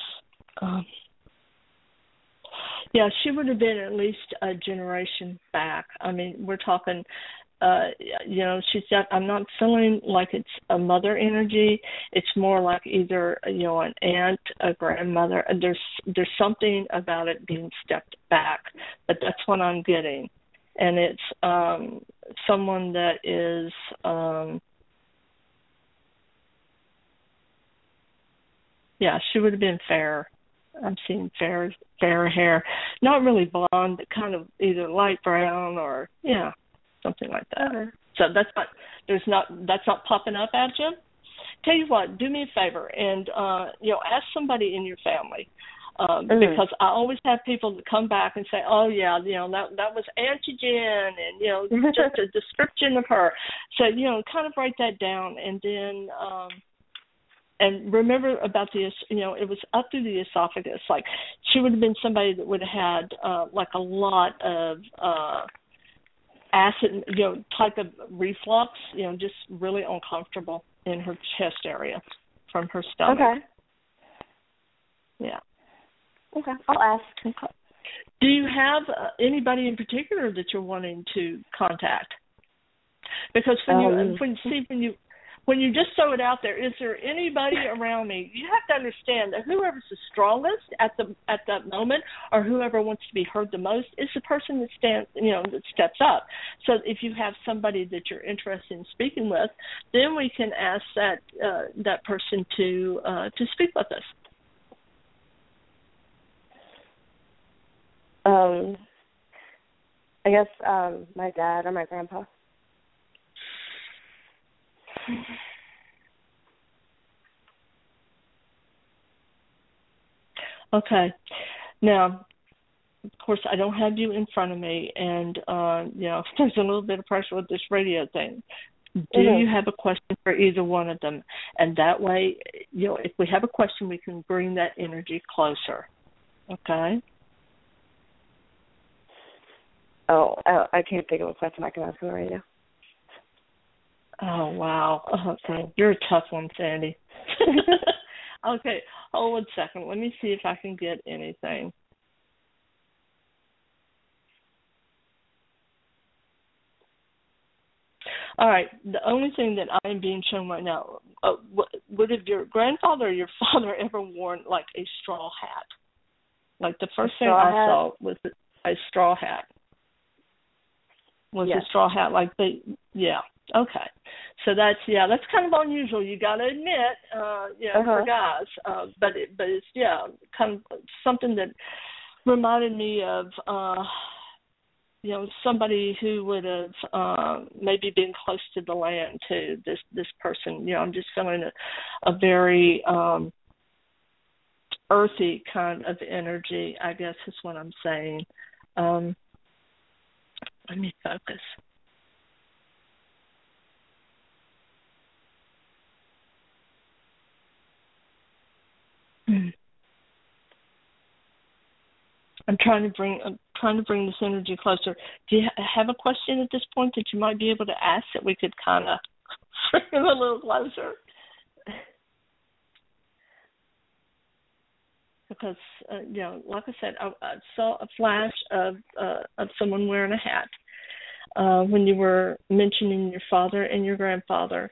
Yeah, she would have been at least a generation back. I mean, we're talking, she's got, I'm not feeling like it's a mother energy. It's more like either, an aunt, a grandmother. There's something about it being stepped back, but that's what I'm getting. And it's someone that is, she would have been fair. I'm seeing fair hair, not really blonde, but kind of either light brown or something like that. Okay. So that's not popping up at you. Tell you what, do me a favor and ask somebody in your family. Because I always have people that come back and say, oh, yeah, that was Auntie Jen, and, just a description of her. So, kind of write that down, and then and remember about it was up through the esophagus. Like, she would have been somebody that would have had, like, a lot of acid, type of reflux, just really uncomfortable in her chest area from her stomach. Okay. Yeah. Okay, I'll ask. Okay. Do you have anybody in particular that you're wanting to contact? Because when you just throw it out there, is there anybody around me? You have to understand that whoever's the strongest at that moment, or whoever wants to be heard the most, is the person that steps up. So if you have somebody that you're interested in speaking with, then we can ask that person to speak with us. I guess my dad or my grandpa. Okay. Now, of course, I don't have you in front of me, and there's a little bit of pressure with this radio thing. Do you have a question for either one of them? And that way, if we have a question, we can bring that energy closer. Okay? Oh, I can't think of a question I can ask him right now. Oh, wow. Okay. You're a tough one, Sandy. Okay, hold 1 second. Let me see if I can get anything. All right, the only thing that I am being shown right now, would have your grandfather or your father ever worn, like, a straw hat? Like, the first thing I saw was a straw hat. Was a straw hat like okay. So that's kind of unusual. You got to admit, for guys, but it's kind of something that reminded me of somebody who would have maybe been close to the land to this person. I'm just feeling a very earthy kind of energy, I guess is what I'm saying. Let me focus. I'm trying to trying to bring this energy closer. Do you have a question at this point that you might be able to ask that we could kind of bring it a little closer? Because, like I said, I saw a flash of someone wearing a hat when you were mentioning your father and your grandfather.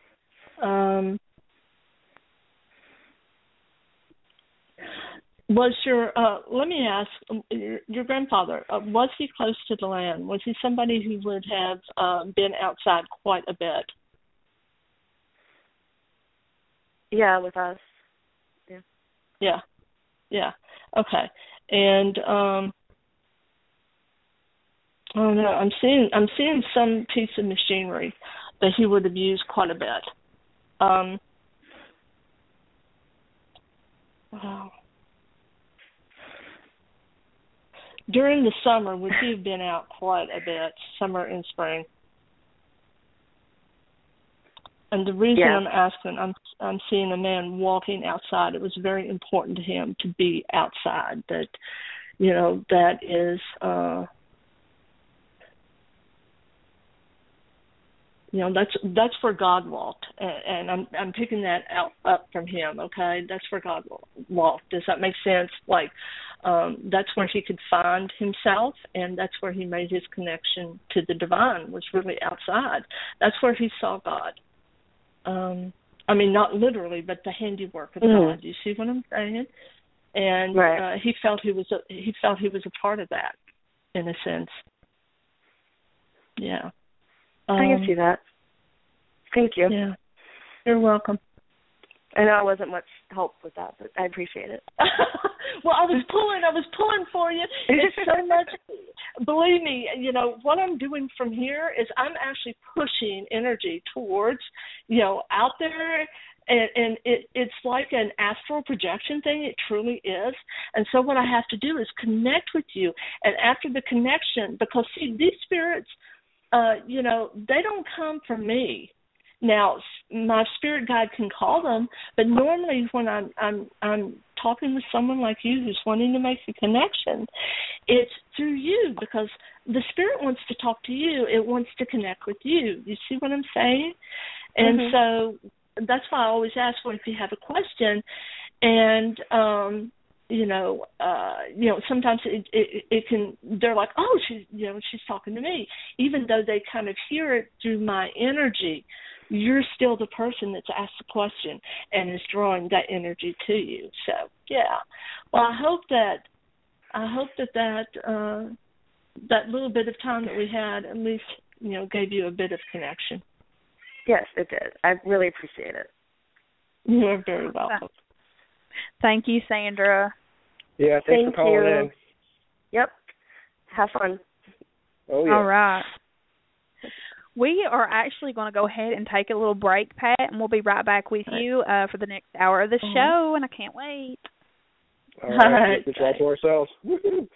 Was let me ask, your grandfather, was he close to the land? Was he somebody who would have been outside quite a bit? Yeah, with us. Yeah. Yeah. Okay. And oh no, I'm seeing some piece of machinery that he would have used quite a bit. Wow. During the summer, would he have been out quite a bit, summer and spring? And the reason I'm asking, I'm seeing a man walking outside. It was very important to him to be outside. That, that is, that's where God walked, and I'm picking that up from him. Okay, that's where God walked. Does that make sense? Like, that's where he could find himself, and that's where he made his connection to the divine. Was really outside. That's where he saw God. I mean, not literally, but the handiwork of God. Do you see what I'm saying? And he felt he was a part of that, in a sense. Yeah. I can see that. Thank you. Yeah. You're welcome. I know I wasn't much help with that, but I appreciate it. Well, I was pulling for you. It's so much. Believe me, what I'm doing from here is I'm actually pushing energy towards, out there, and it's like an astral projection thing. It truly is. And so what I have to do is connect with you. And after the connection, because, see, these spirits, they don't come from me. Now, my spirit guide can call them, but normally when I'm talking with someone like you who's wanting to make a connection, it's through you, because the spirit wants to talk to you. It wants to connect with you. You see what I'm saying? And so that's why I always ask, well, if you have a question, and sometimes it can, they're like, oh, she's talking to me, even though they kind of hear it through my energy. You're still the person that's asked the question and is drawing that energy to you. So, yeah. Well, I hope that little bit of time that we had at least, gave you a bit of connection. Yes, it did. I really appreciate it. You're very welcome. Thank you, Sandra. Yeah, thanks for calling in. Yep. Have fun. Oh, yeah. All right. We are actually going to go ahead and take a little break, Pat, and we'll be right back with you for the next hour of the show, and I can't wait. All right. Let's try to ourselves. Woo-hoo.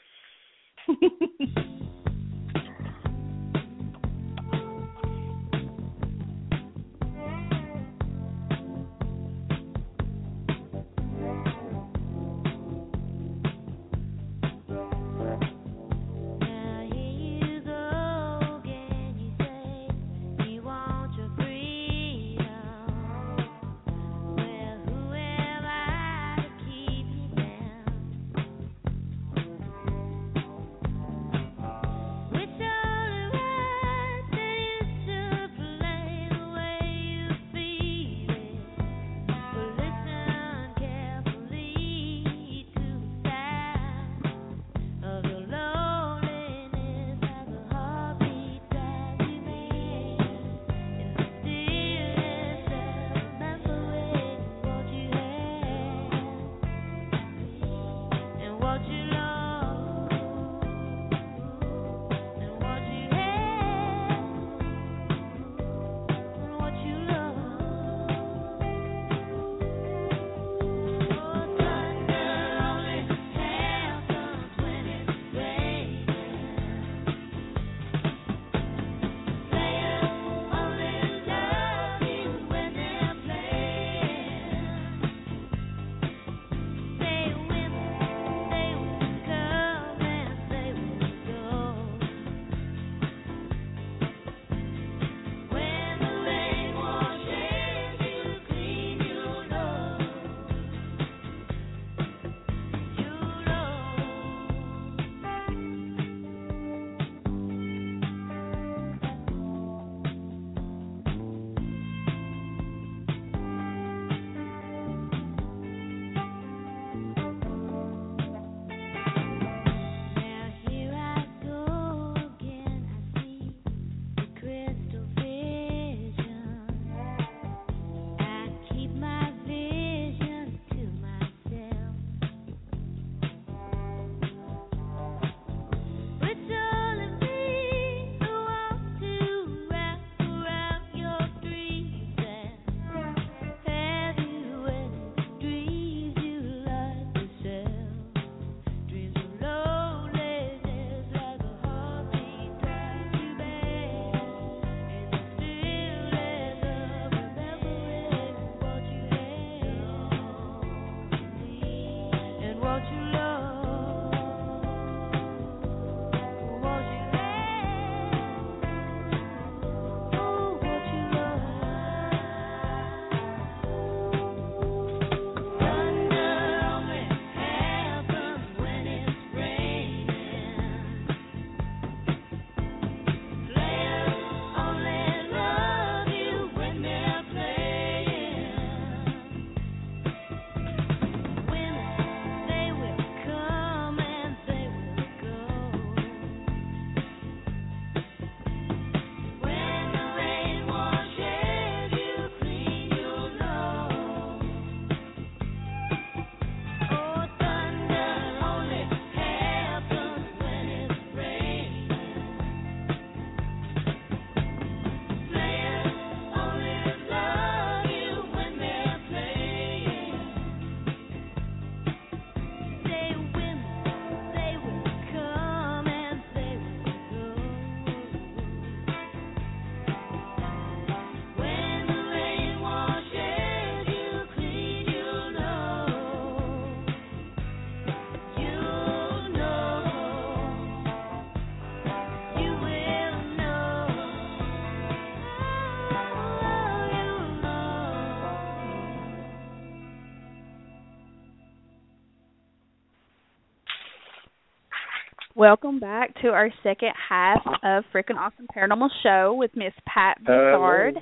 Welcome back to our second half of Freakin Awesome Paranormal Show with Miss Pat Bussard.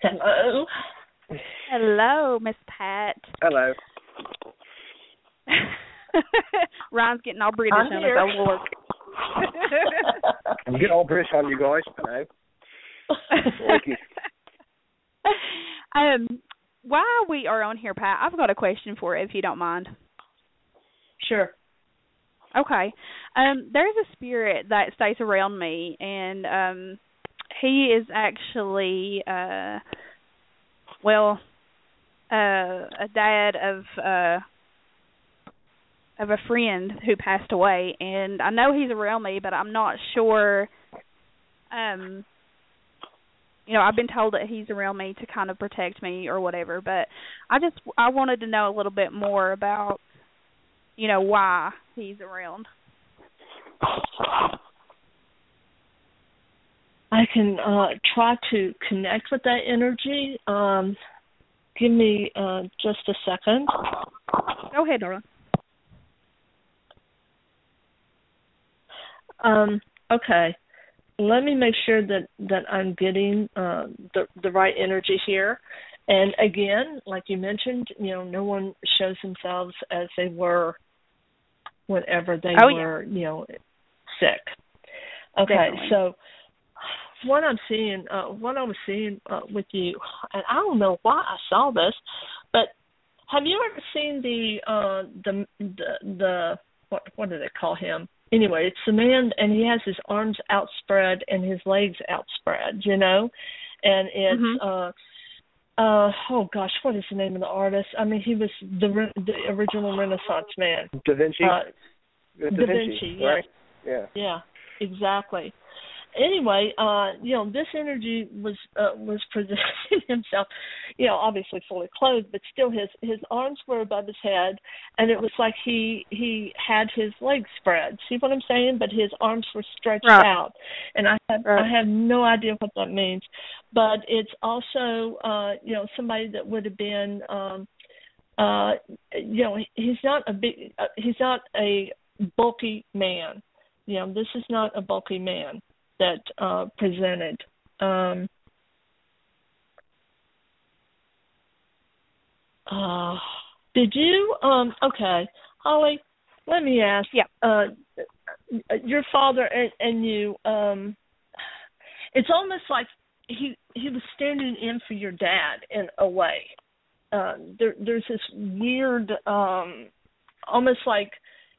Hello. Hello, Miss Pat. Hello. Ryan's getting all British on us. Oh, Lord. I'm getting all British on you guys. Hello. Thank you. While we are on here, Pat, I've got a question for you, if you don't mind. Sure. Okay. There's a spirit that stays around me, and he is actually, a dad of a friend who passed away, and I know he's around me, but I'm not sure. I've been told that he's around me to kind of protect me or whatever, but I wanted to know a little bit more about, why he's around. I can try to connect with that energy. Give me just a second. Go ahead, Dora. Okay. Let me make sure that I'm getting the right energy here. And again, like you mentioned, no one shows themselves as they were whenever they were, sick. Okay, definitely. So what I was seeing with you, and I don't know why I saw this, but have you ever seen the what do they call him? Anyway, it's the man, and he has his arms outspread and his legs outspread, and it's oh gosh, what is the name of the artist? I mean, he was the original Renaissance man. Da Vinci. Da Vinci, right? Yeah, exactly. Anyway, this energy was presenting himself, obviously fully clothed, but still his arms were above his head, and it was like he had his legs spread. See what I'm saying? But his arms were stretched out, and I have no idea what that means. But it's also somebody that would have been he's not a bulky man. This is not a bulky man that presented. Did you? Okay, Holly. Let me ask. Yeah. Your father and you. It's almost like he was standing in for your dad in a way. There's this weird, almost like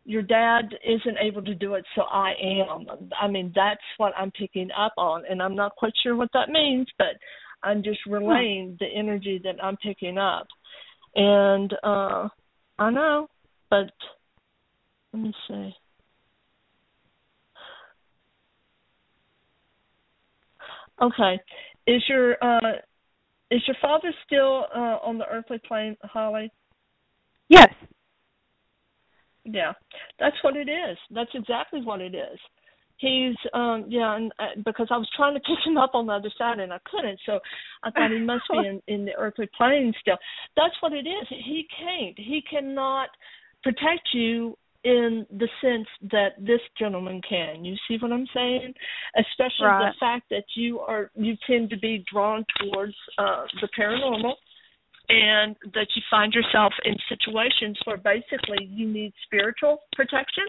your dad isn't able to do it, so I am. I mean, that's what I'm picking up on, and I'm not quite sure what that means, but I'm just relaying the energy that I'm picking up. And I know, but let me see. Okay, is your father still on the earthly plane, Holly? Yes. Yeah, that's what it is. That's exactly what it is. He's, and because I was trying to pick him up on the other side and I couldn't, so I thought he must be in the earthly plane still. That's what it is. He cannot protect you in the sense that this gentleman can. You see what I'm saying? Especially the fact that you tend to be drawn towards the paranormal, and that you find yourself in situations where basically you need spiritual protection.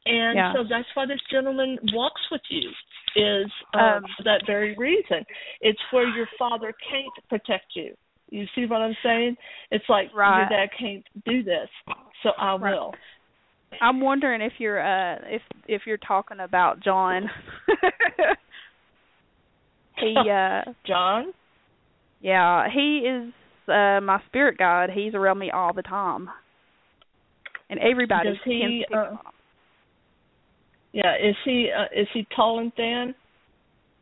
And so that's why this gentleman walks with you, is for that very reason. It's where your father can't protect you. You see what I'm saying? It's like your dad can't do this, so I will. I'm wondering if you're if you're talking about John. John? Yeah, he is my spirit guide. He's around me all the time, and everybody tends to pick him up. Yeah, is he tall and thin?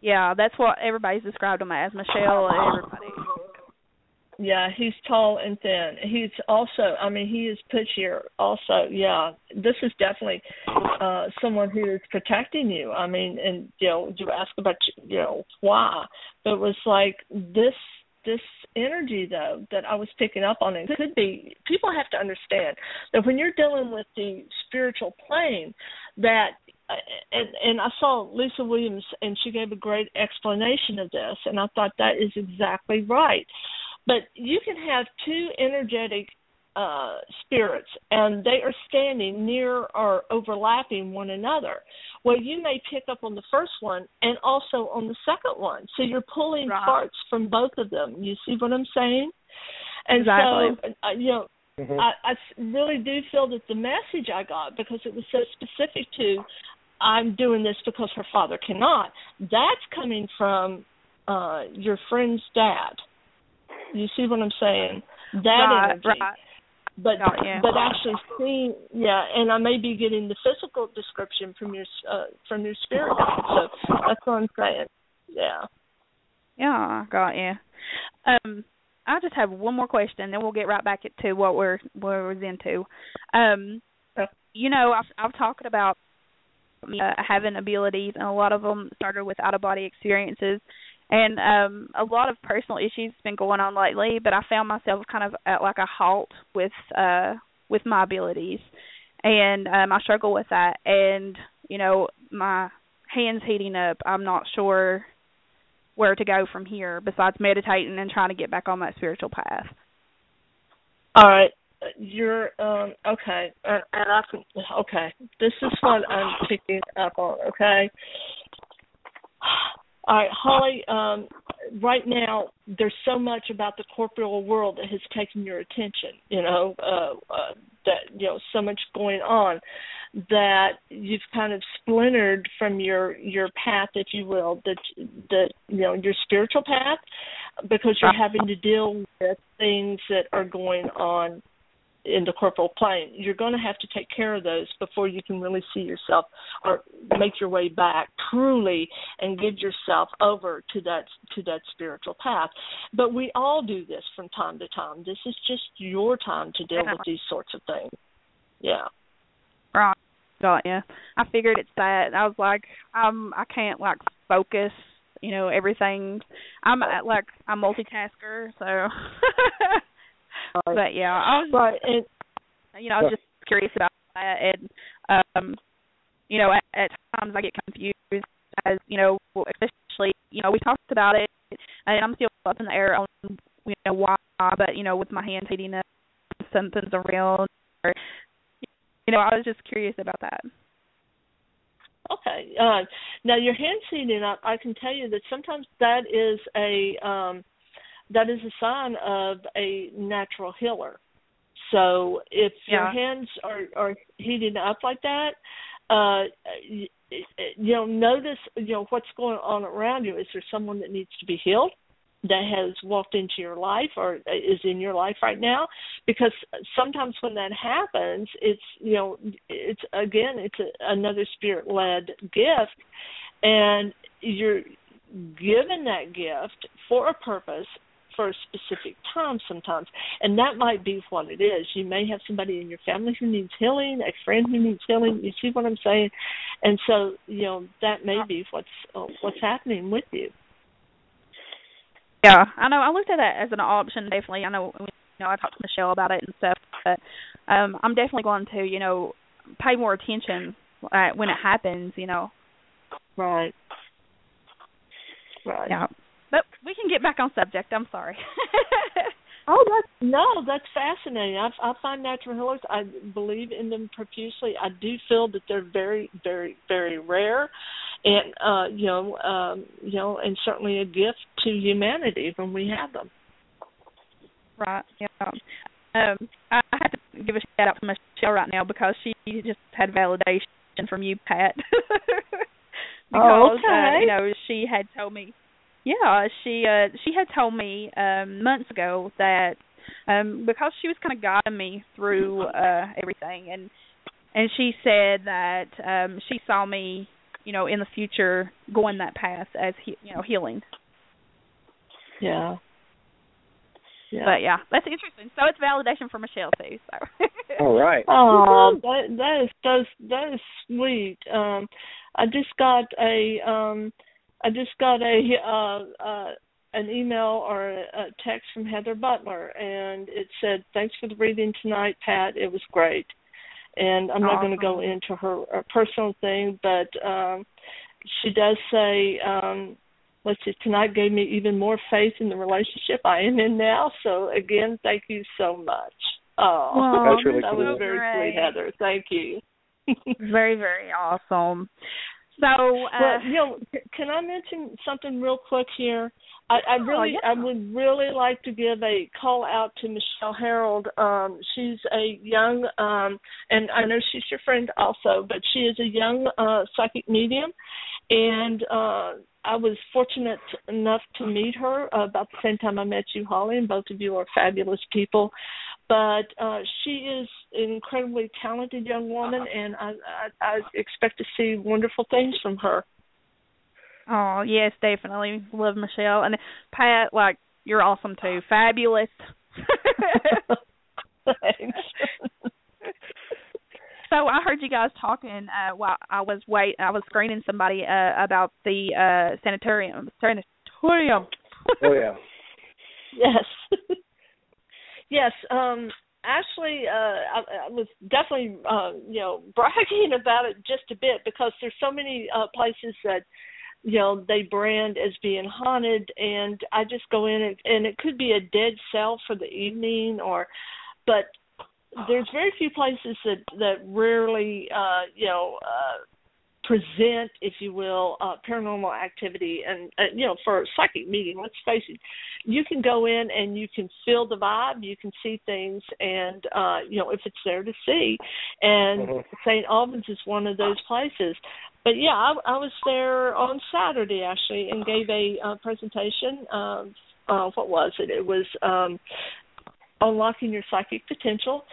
Yeah, that's what everybody's described him as. Michelle and everybody. Yeah, he's tall and thin. He's also, he is pushier also. Yeah, this is definitely someone who is protecting you. And, you ask about, why. But it was like this this energy, though, that I was picking up on, it could be, people have to understand that when you're dealing with the spiritual plane, that, and I saw Lisa Williams, and she gave a great explanation of this, and I thought that is exactly right. But you can have two energetic spirits, and they are standing near or overlapping one another. Well, you may pick up on the first one and also on the second one. So you're pulling parts from both of them. You see what I'm saying? And exactly. So, I really do feel that the message I got, because it was so specific to, I'm doing this because her father cannot, that's coming from your friend's dad. You see what I'm saying? That energy. Right. But actually seeing, and I may be getting the physical description from your spirit guide. So that's what I'm saying. Yeah. Yeah, got you. I just have one more question, then we'll get right back to what we're into. I've talked about having abilities, and a lot of them started with out-of-body experiences. And a lot of personal issues been going on lately, but I found myself kind of at like a halt with my abilities, and I struggle with that. And my hands heating up. I'm not sure where to go from here besides meditating and trying to get back on that spiritual path. All right, you're okay, and I can This is what I'm picking up on. Okay. All right, Holly, right now there's so much about the corporeal world that has taken your attention, so much going on that you've kind of splintered from your path, if you will, your spiritual path, because you're having to deal with things that are going on in the corporal plane. You're going to have to take care of those before you can really see yourself or make your way back truly and give yourself over to that spiritual path. But we all do this from time to time. This is just your time to deal with these sorts of things. Yeah. Right. Got you. I figured it's that. I was like, I can't focus. Everything. I'm multitasker, so. But yeah, I was I was just curious about that, and at times I get confused, as especially we talked about it, and I'm still up in the air on why, but with my hands heating up, something's around, or I was just curious about that. Okay, now your hands heating up, I can tell you that sometimes that is a sign of a natural healer. So if your hands are heating up like that, notice, what's going on around you. Is there someone that needs to be healed that has walked into your life or is in your life right now? Because sometimes when that happens, it's another spirit-led gift, and you're given that gift for a purpose, for a specific time sometimes, and that might be what it is. You may have somebody in your family who needs healing, a friend who needs healing. You see what I'm saying? And so that may be what's happening with you. Yeah, I know. I looked at that as an option. Definitely, I know. I talked to Michelle about it and stuff. But I'm definitely going to pay more attention when it happens. Right. Yeah. But we can get back on subject. I'm sorry. That's fascinating. I find natural healers. I believe in them profusely. I do feel that they're very, very, very rare, and and certainly a gift to humanity when we have them. Right. Yeah. I have to give a shout out to Michelle right now because she just had validation from you, Pat. Because she had told me. Yeah, she had told me months ago that because she was kind of guiding me through everything, and she said that she saw me, in the future going that path as healing. Yeah. Yeah. But yeah, that's interesting. So it's validation for Michelle too. So. All right. Oh, that is sweet. I just got a an email or a text from Heather Butler, and it said, "Thanks for the reading tonight, Pat. It was great." And I'm not going to go into her personal thing, but she does say, let's see, tonight gave me even more faith in the relationship I am in now. So, again, thank you so much. Oh, that's really that cool. was very sweet, Heather. Thank you. Very, very awesome. So, can I mention something real quick here? I would really like to give a call out to Michelle Herald. She's a young, and I know she's your friend also, but she is a young psychic medium, and I was fortunate enough to meet her about the same time I met you, Holly, and both of you are fabulous people. But she is an incredibly talented young woman, and I expect to see wonderful things from her. Oh, yes, definitely. Love Michelle. And Pat, like, you're awesome too. Fabulous. Thanks. So I heard you guys talking while I was screening somebody about the sanitarium. Oh, yeah. Yes. Yes. Actually, I was definitely, bragging about it just a bit because there's so many places that, they brand as being haunted, and I just go in and it could be a dead cell for the evening, but there's very few places that rarely, present, if you will, paranormal activity. And, for a psychic medium, let's face it, you can go in and you can feel the vibe, you can see things, and, if it's there to see. And St. Albans is one of those places. But, yeah, I was there on Saturday, actually, and gave a presentation. What was it? It was Unlocking Your Psychic Potential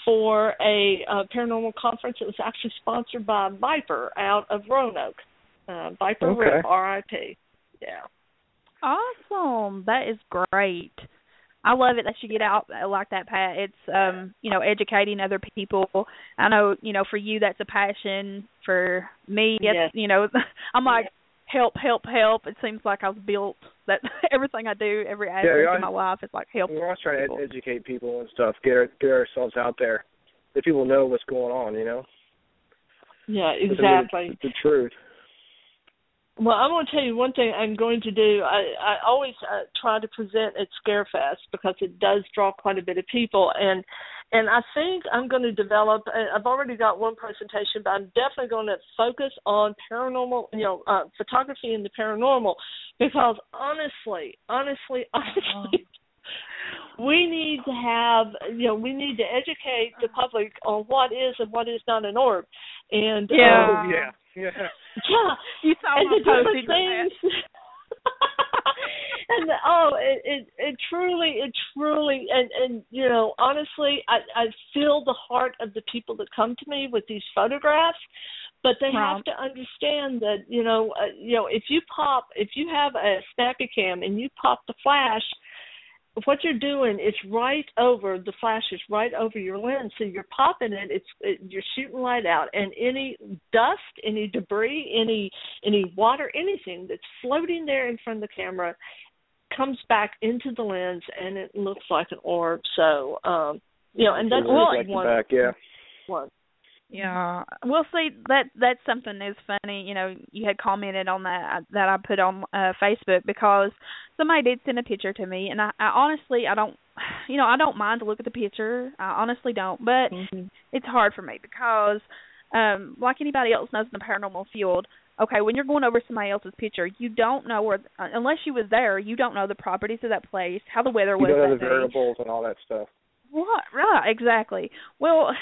for a paranormal conference that was actually sponsored by Viper out of Roanoke. Viper with RIP. Yeah. Awesome. That is great. I love it that you get out like that, Pat. It's, educating other people. I know, for you that's a passion. For me, it's, I'm like, help. It seems like I was built that everything I do, every aspect of my life is like help. We're always trying to educate people and stuff, get ourselves out there, let people know what's going on, Yeah, exactly. It's the truth. Well, I'm going to tell you one thing I'm going to do. I always try to present at Scarefest because it does draw quite a bit of people, and I think I'm going to develop. I've already got one presentation, but I'm definitely going to focus on paranormal, photography and the paranormal, because honestly, we need to have, we need to educate the public on what is and what is not an orb, and yeah. You saw and my the different things. And it truly, and honestly, I feel the heart of the people that come to me with these photographs, but they have to understand that if you have a snappy cam and you pop the flash, what you're doing is the flash is right over your lens, so you're popping it. You're shooting light out, and any dust, any debris, any water, anything that's floating there in front of the camera comes back into the lens, and it looks like an orb. So, and that's one. Yeah. Well, see, that's something that's funny. You had commented on that I put on Facebook, because somebody did send a picture to me, and I honestly, I don't mind to look at the picture. I honestly don't, but it's hard for me because, like anybody else knows in the paranormal field, okay, when you're going over somebody else's picture, you don't know unless you was there, you don't know the properties of that place, how the weather was. You don't know the variables and all that stuff. What? Right, exactly. Well,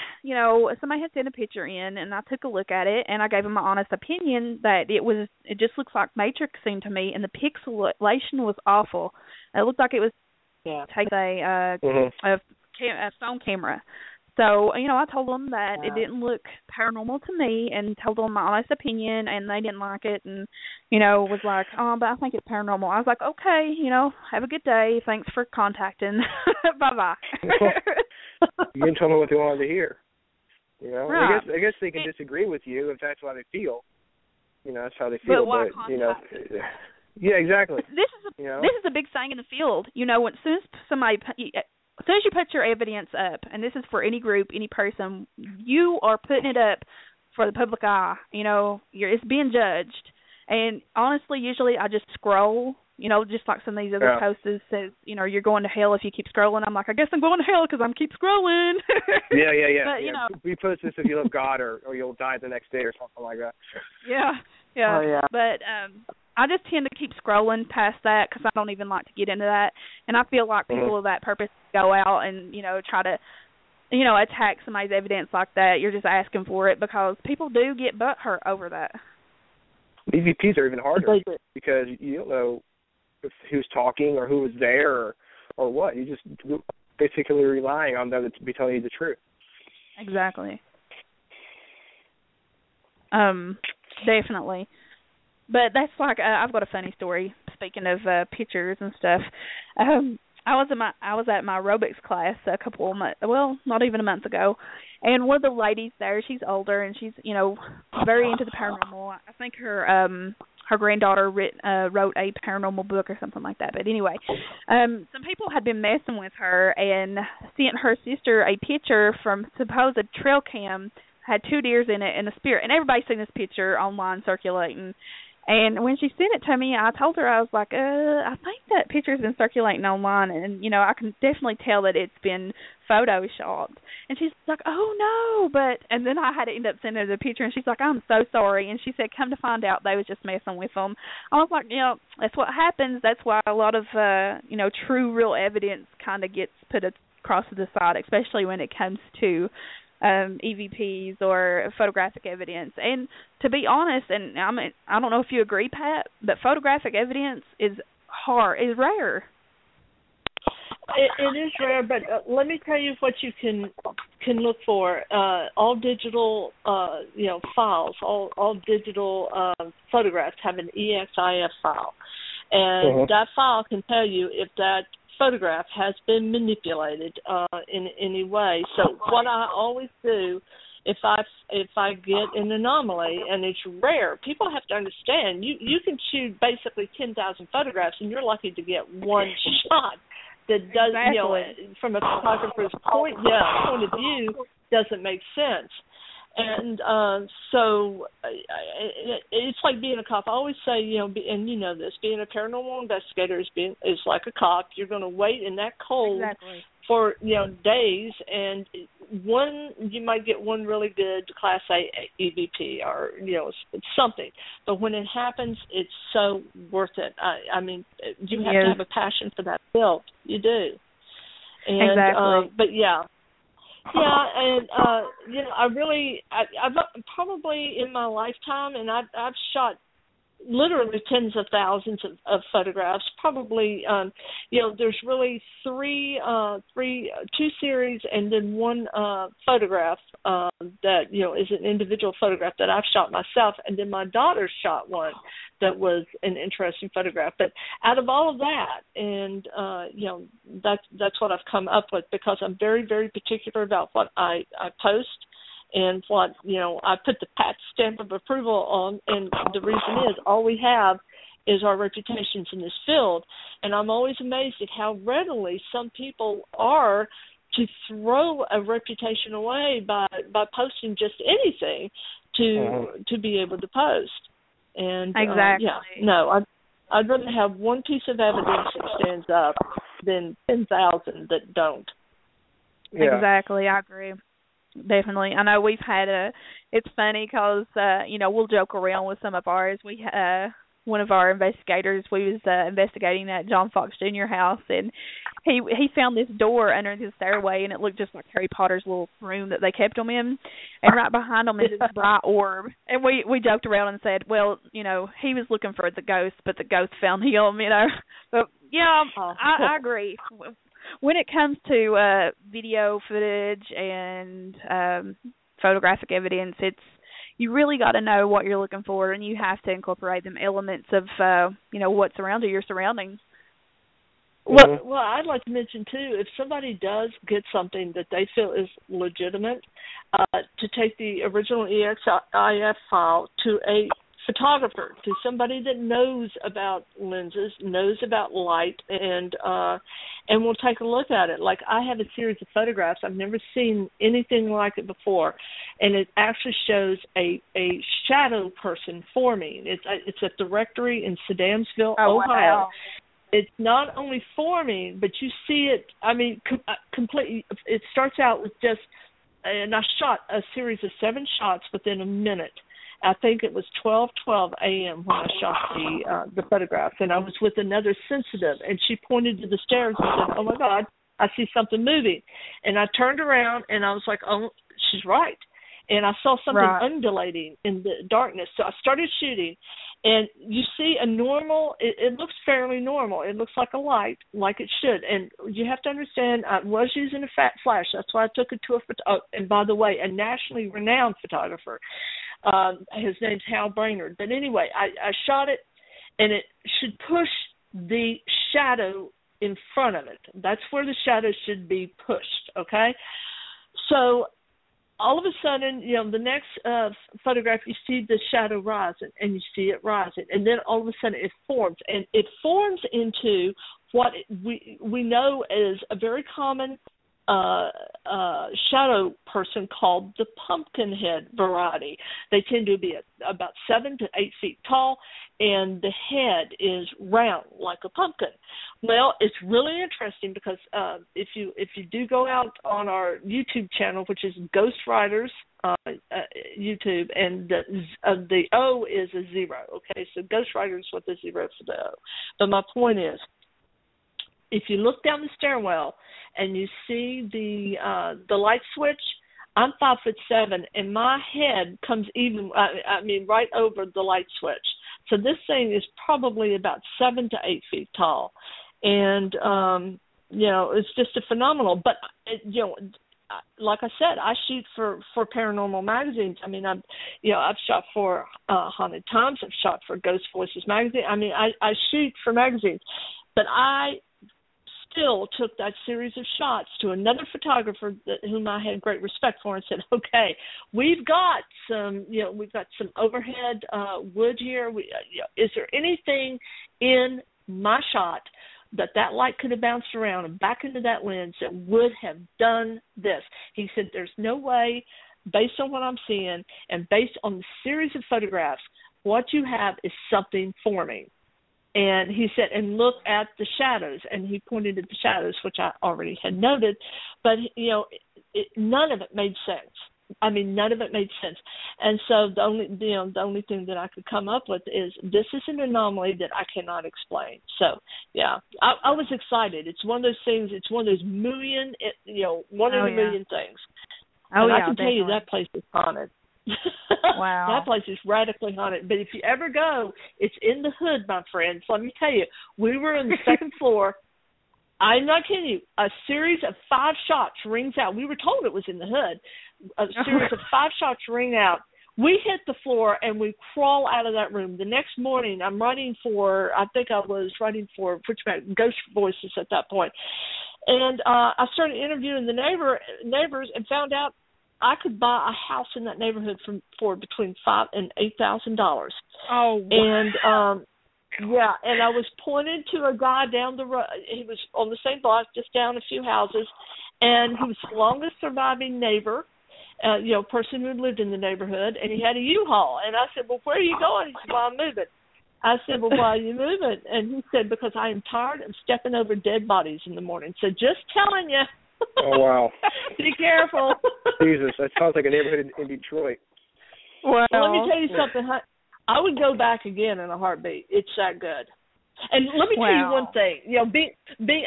somebody had sent a picture in, and I took a look at it, and I gave them my honest opinion that it just looks like Matrixing to me, and the pixelation was awful. It looked like it was taken a phone camera. So, I told them that it didn't look paranormal to me, and told them my honest opinion, and they didn't like it, and, was like, but I think it's paranormal. I was like, okay, have a good day. Thanks for contacting. Bye-bye. You can tell them what they wanted to hear. Right. I guess they can disagree with you if that's how they feel. That's how they feel. But why Yeah, exactly. This is a big thing in the field. You know, as soon as you put your evidence up, and this is for any group, any person, you are putting it up for the public eye. You know, it's being judged. And honestly, usually I just scroll. You know, just like some of these other posts says, you know, you're going to hell if you keep scrolling. I'm like, I guess I'm going to hell because I'm keep scrolling. Yeah. But, you know, we post this if you love God or you'll die the next day or something like that. Yeah. Oh, yeah. But I just tend to keep scrolling past that because I don't even like to get into that. And I feel like people of that purpose go out and, you know, try to, you know, attack somebody's evidence like that. You're just asking for it because people do get butthurt over that. EVPs are even harder because you don't know who's talking or who was there or what. You just basically relying on them to be telling you the truth. Exactly. Definitely. But that's like I've got a funny story. Speaking of pictures and stuff, I was at my aerobics class a couple of months, well, not even a month ago, and one of the ladies there, she's older and she's, you know, very into the paranormal. I think her granddaughter wrote a paranormal book or something like that. But anyway, some people had been messing with her and sent her sister a picture from supposed trail cam, had 2 deers in it and a spirit, and everybody's seen this picture online circulating. And when she sent it to me, I told her, I was like, I think that picture's been circulating online, and, you know, I can definitely tell that it's been photoshopped. And she's like, oh, no, and then I had to end up sending her the picture, and she's like, I'm so sorry. And she said, come to find out, they was just messing with them. I was like, you know, that's what happens. That's why a lot of, you know, true, real evidence kind of gets put across to the side, especially when it comes to EVPs or photographic evidence. And to be honest, and I don't know if you agree, Pat, but photographic evidence is rare. It is rare, but let me tell you what you can look for. All digital, you know, files, all digital photographs have an EXIF file, and that file can tell you if that photograph has been manipulated in any way. So what I always do, if I get an anomaly, and it's rare, people have to understand, you can shoot basically 10,000 photographs and you're lucky to get one shot that does, you know, from a photographer's point of view, doesn't make sense. And so it's like being a cop. I always say, you know, and you know this, being a paranormal investigator is like a cop. You're going to wait in that cold for, you know, days, and you might get one really good Class A EVP or, you know, something. But when it happens, it's so worth it. I mean, you have to have a passion for that field. You do. And, but yeah. Yeah, and you know, I've probably in my lifetime, and I've shot literally tens of thousands of photographs. Probably, you know, there's really two series, and then one photograph that, you know, is an individual photograph that I've shot myself, and then my daughter shot one that was an interesting photograph. But out of all of that, and you know, that's what I've come up with, because I'm very, very particular about what I post. And what, you know, I put the Pat stamp of approval on, and the reason is all we have is our reputations in this field. And I'm always amazed at how readily some people are to throw a reputation away by posting just anything to be able to post. And I'd rather have one piece of evidence that stands up than 10,000 that don't. Yeah. Exactly, I agree. Definitely. I know we've had it's funny because, you know, we'll joke around with some of ours. We one of our investigators, we was investigating that John Fox Jr. house, and he found this door under his stairway, and it looked just like Harry Potter's little room that they kept him in, and right behind him is this bright orb. And we joked around and said, well, you know, he was looking for the ghost, but the ghost found him, you know. But, yeah, I agree. When it comes to video footage and photographic evidence, you really got to know what you're looking for, and you have to incorporate them elements of you know, what's around your surroundings. Well, I'd like to mention too, if somebody does get something that they feel is legitimate, to take the original EXIF file to a photographer, to somebody that knows about lenses, knows about light, and we'll take a look at it. Like, I have a series of photographs. I've never seen anything like it before, and it actually shows a shadow person forming. It's at the Rectory in Sedamsville, Ohio. Wow. It's not only forming, but you see it, I mean, completely. It starts out with just, and I shot a series of 7 shots within a minute. I think it was 12:12 a.m. when I shot the photographs, and I was with another sensitive, and she pointed to the stairs and said, "Oh my God, I see something moving." And I turned around, and I was like, "Oh, she's right." And I saw something undulating in the darkness, so I started shooting. And you see a normal, it looks fairly normal. It looks like a light, like it should. And you have to understand, I was using a fat flash. That's why I took it to and by the way, a nationally renowned photographer. His name's Hal Brainerd. But anyway, I shot it, and it should push the shadow in front of it. That's where the shadow should be pushed, okay? So all of a sudden, the next photograph, you see the shadow rising, and you see it rising, and then all of a sudden it forms, and it forms into what we know is a very common shadow person called the pumpkin head variety. They tend to be about 7 to 8 feet tall, and the head is round like a pumpkin. Well, it's really interesting because if you do go out on our YouTube channel, which is Ghost Riders YouTube, and the O is a 0. Okay, so Ghost Riders with a 0 for the O. But my point is, if you look down the stairwell and you see the light switch, I'm 5'7", and my head comes right over the light switch. So this thing is probably about 7 to 8 feet tall, and it's just a phenomenal. But like I said, I shoot for paranormal magazines. I mean, I've shot for Haunted Times. I've shot for Ghost Voices magazine. I mean, I shoot for magazines, but I still took that series of shots to another photographer whom I had great respect for, and said, "Okay, we've got some overhead wood here. Is there anything in my shot that light could have bounced around and back into that lens that would have done this?" He said, "There's no way, based on what I'm seeing and based on the series of photographs, what you have is something forming." And he said, "And look at the shadows." And he pointed at the shadows, which I already had noted. But, none of it made sense. I mean, none of it made sense. And so the only thing that I could come up with is this is an anomaly that I cannot explain. So, yeah, I was excited. It's one of those things. It's one of those million, one in a million things. Oh, and yeah, I can tell you that place is haunted. Wow. That place is radically haunted. But if you ever go, it's in the hood, my friends. Let me tell you, we were on the second floor. I'm not kidding you. A series of 5 shots rings out. We were told it was in the hood. A series of 5 shots ring out. We hit the floor and we crawl out of that room. The next morning, I was writing for Ghost Voices at that point. And I started interviewing the neighbors and found out I could buy a house in that neighborhood for between $5,000 and $8,000. Oh, wow. And and I was pointed to a guy down the road. He was on the same block, just down a few houses, and he was the longest surviving neighbor, person who lived in the neighborhood, and he had a U-Haul. And I said, "Well, where are you going?" He said, "Well, I'm moving." I said, "Well, why are you moving?" And he said, "Because I am tired of stepping over dead bodies in the morning." So just telling you. Oh, wow. Be careful. Jesus, that sounds like a neighborhood in Detroit. Well, let me tell you something. I would go back again in a heartbeat. It's that good. And let me tell you one thing.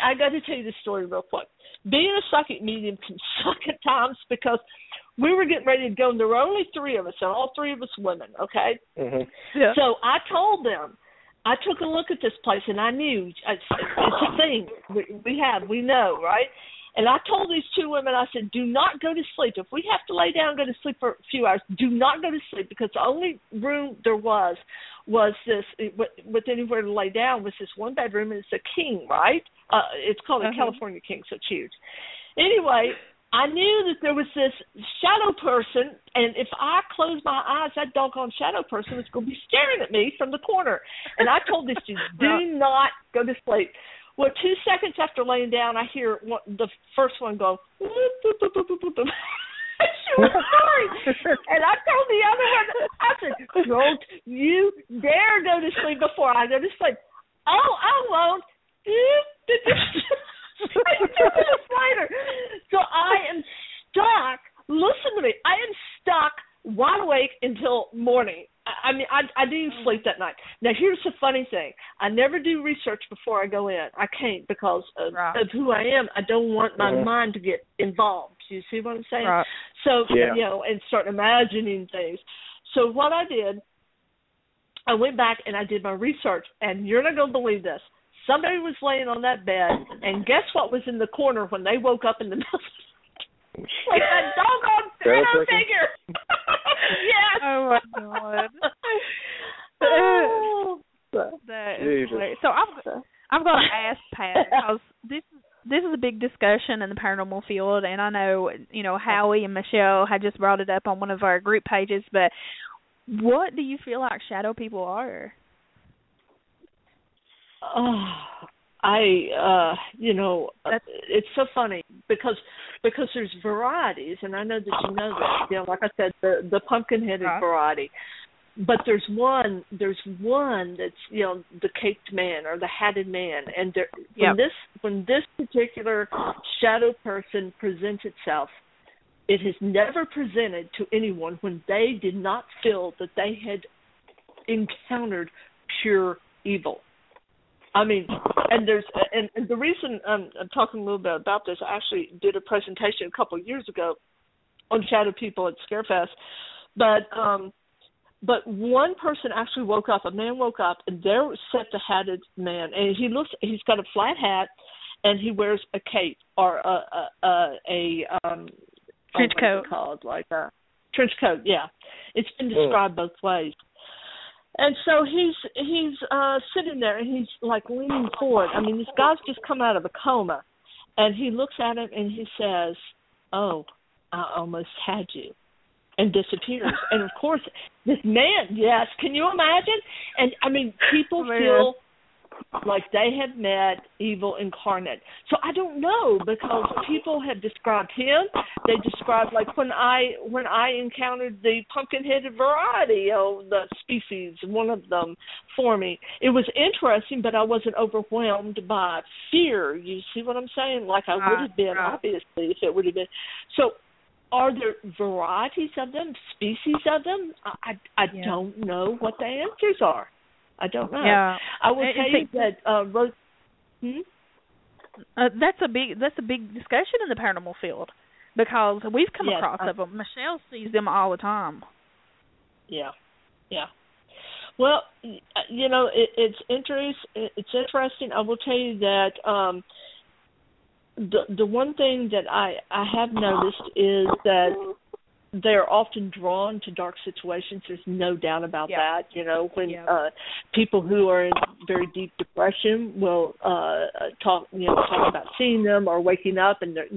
I got to tell you this story real quick. Being a psychic medium can suck at times because we were getting ready to go, and there were only 3 of us, and all 3 of us women, okay? Mm-hmm. Yeah. So I told them, I took a look at this place, and I knew it's a thing we know, right? And I told these 2 women, I said, "Do not go to sleep. If we have to lay down and go to sleep for a few hours, do not go to sleep, because the only room there was this, with anywhere to lay down, was this 1 bedroom, and it's a king, right? It's called a California king, so it's huge." Anyway, I knew that there was this shadow person, and if I closed my eyes, that doggone shadow person was going to be staring at me from the corner. And I told this dude, do not go to sleep. Well, 2 seconds after laying down, I hear the first one go, boop, boop, boop, boop, boop, boop. She was sorry. And I told the other one, I said, don't you dare go to sleep before I go to sleep. Oh, I won't. 2 minutes later. So I am stuck. Listen to me. I am stuck wide awake until morning. I mean, I do sleep that night. Now, here's the funny thing. I never do research before I go in. I can't because of who I am. I don't want my mind to get involved. You see what I'm saying? Right. So, and start imagining things. So what I did, I went back and I did my research, and you're not going to believe this. Somebody was laying on that bed, and guess what was in the corner when they woke up in the middle of the night? Like that doggone shadow figure. Yes. Oh, my God. That is hilarious. So I'm going to ask Pat, because this is a big discussion in the paranormal field, and I know, Howie and Michelle had just brought it up on one of our group pages, but what do you feel like shadow people are? It's so funny because there's varieties, and I know that you know that. Like I said, the pumpkin-headed variety. But there's one that's the caked man or the hatted man, and when this particular shadow person presents itself, it has never presented to anyone when they did not feel that they had encountered pure evil. I mean, and the reason I'm talking a little bit about this, I actually did a presentation a couple of years ago on shadow people at Scarefest, but one person actually woke up. A man woke up, and there sat the hatted man, and he's got a flat hat, and he wears a cape or a trench coat. Trench coat. Yeah, it's been described both ways. And so he's sitting there, and he's like leaning forward. I mean, this guy's just come out of a coma, and he looks at him and he says, "Oh, I almost had you," and disappears. And of course, this man, yes, can you imagine? And I mean, people feel like they have met evil incarnate. So I don't know, because people have described him. They described, like, when I encountered the pumpkin-headed variety, the species, one of them for me. It was interesting, but I wasn't overwhelmed by fear. You see what I'm saying? Like I would have been, obviously, if it would have been. So are there varieties of them, species of them? I don't know what the answers are. I don't know. Yeah. I will tell you that that's a big discussion in the paranormal field, because we've come across of them. Michelle sees them all the time. Yeah. Well, it's interesting. I will tell you that the one thing that I have noticed is that they're often drawn to dark situations. There's no doubt about that. When people who are in very deep depression will talk about seeing them or waking up, and they're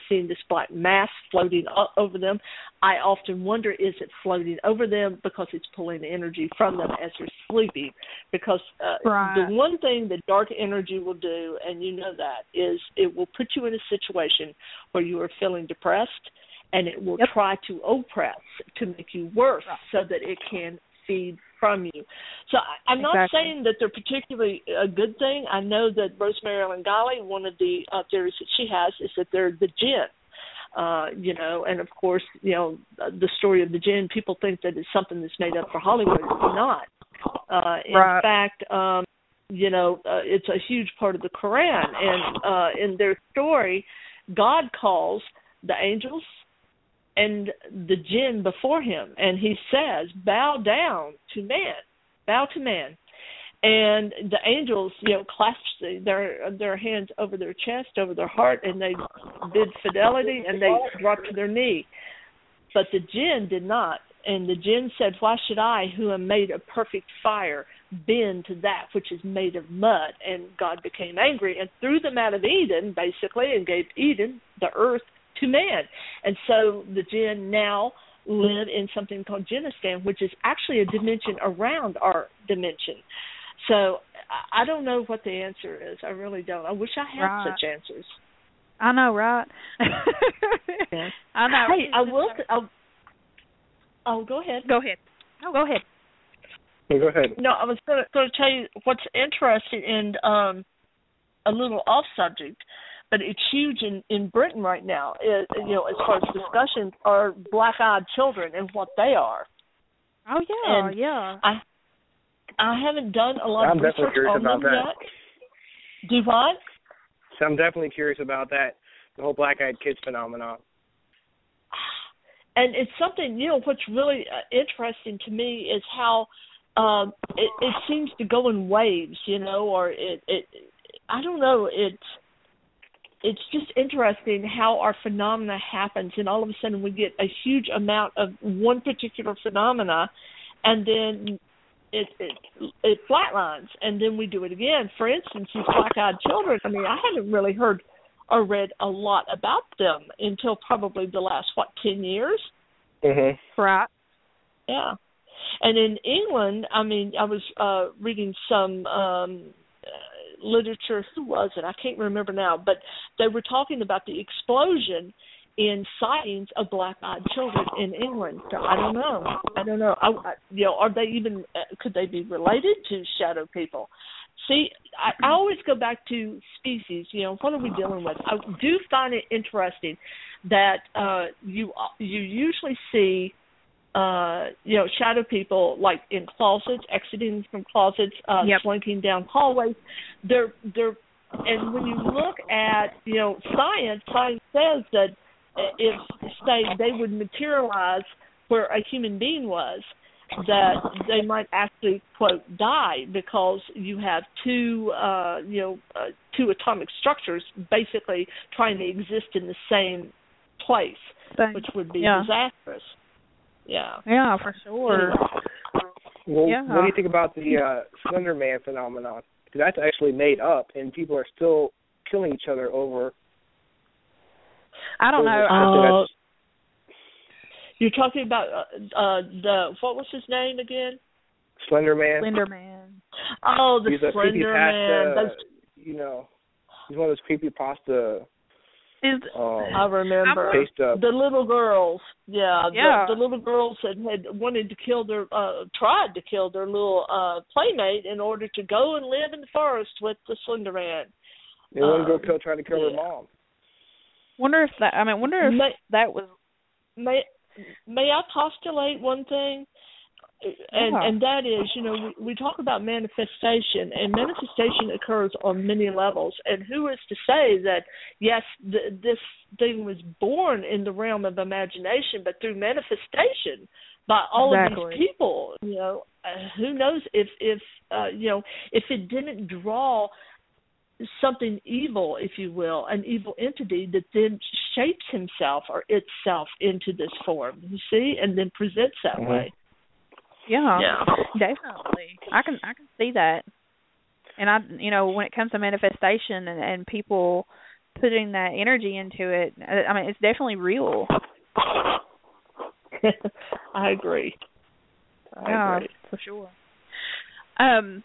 seeing this black mass floating over them. I often wonder, is it floating over them because it's pulling energy from them as they're sleeping? Because the one thing that dark energy will do, and you know that, is it will put you in a situation where you are feeling depressed, and it will try to oppress to make you worse so that it can feed from you. So I'm not saying that they're particularly a good thing. I know that Rosemary Ellen Gulley, one of the theories that she has is that they're the jinn. And of course, the story of the jinn, people think that it's something that's made up for Hollywood. It's not. In fact, it's a huge part of the Quran. And in their story, God calls the angels and the jinn before him, and he says, bow down to man. And the angels, clasp their hands over their chest, over their heart, and they bid fidelity, and they drop to their knee. But the jinn did not. And the jinn said, why should I, who am made of perfect fire, bend to that which is made of mud? And God became angry and threw them out of Eden, basically, and gave Eden, the earth, to man. And so the jinn now live in something called Jinnistan, which is actually a dimension around our dimension. So I don't know what the answer is. I really don't. I wish I had such answers. I know, right? Yeah. I know. Hey, I will. Go ahead. Go ahead. No, go ahead. Go ahead. No, I was going to tell you what's interesting in a little off subject, but it's huge in Britain right now. Is, as far as discussions are black-eyed children and what they are. Oh yeah, and yeah. I haven't done a lot I'm of research on them yet. Do what? So I'm definitely curious about that, the whole black-eyed kids phenomenon. And it's something, what's really interesting to me is how it seems to go in waves, or it I don't know, it's just interesting how our phenomena happens, and all of a sudden we get a huge amount of one particular phenomena, and then it flatlines, and then we do it again. For instance, these black-eyed children, I mean, I haven't really heard or read a lot about them until probably the last, 10 years? Mm-hmm. Right. Yeah. And in England, I mean, I was reading some literature. Who was it? I can't remember now. But they were talking about the explosion in sightings of black-eyed children in England. So I don't know. Are they even? Could they be related to shadow people? See, I always go back to species. What are we dealing with? I do find it interesting that you usually see shadow people like in closets, exiting from closets, slinking down hallways. They're and when you look at science says that if say they would materialize where a human being was, that they might actually, quote, die because you have two atomic structures basically trying to exist in the same place, which would be disastrous. Yeah. Yeah, for sure. Well, what do you think about the Slender Man phenomenon? Because that's actually made up, and people are still killing each other over. I don't know. You're talking about what was his name again? Slender Man. Slender Man. Oh, the Slender Man. He's one of those creepypasta. I remember the little girls. Yeah. The little girls that had wanted to kill tried to kill their little playmate in order to go and live in the forest with the Slender Man. One girl trying to kill her mom. Wonder if that was. May I postulate one thing? And that is, we talk about manifestation, and manifestation occurs on many levels. And who is to say that, yes, this thing was born in the realm of imagination, but through manifestation by all of these people, who knows if it didn't draw something evil, if you will, an evil entity that then shapes himself or itself into this form, you see, and then presents that way. Yeah, definitely. I can see that. And when it comes to manifestation and people putting that energy into it, I mean, it's definitely real. I agree. I agree. For sure. On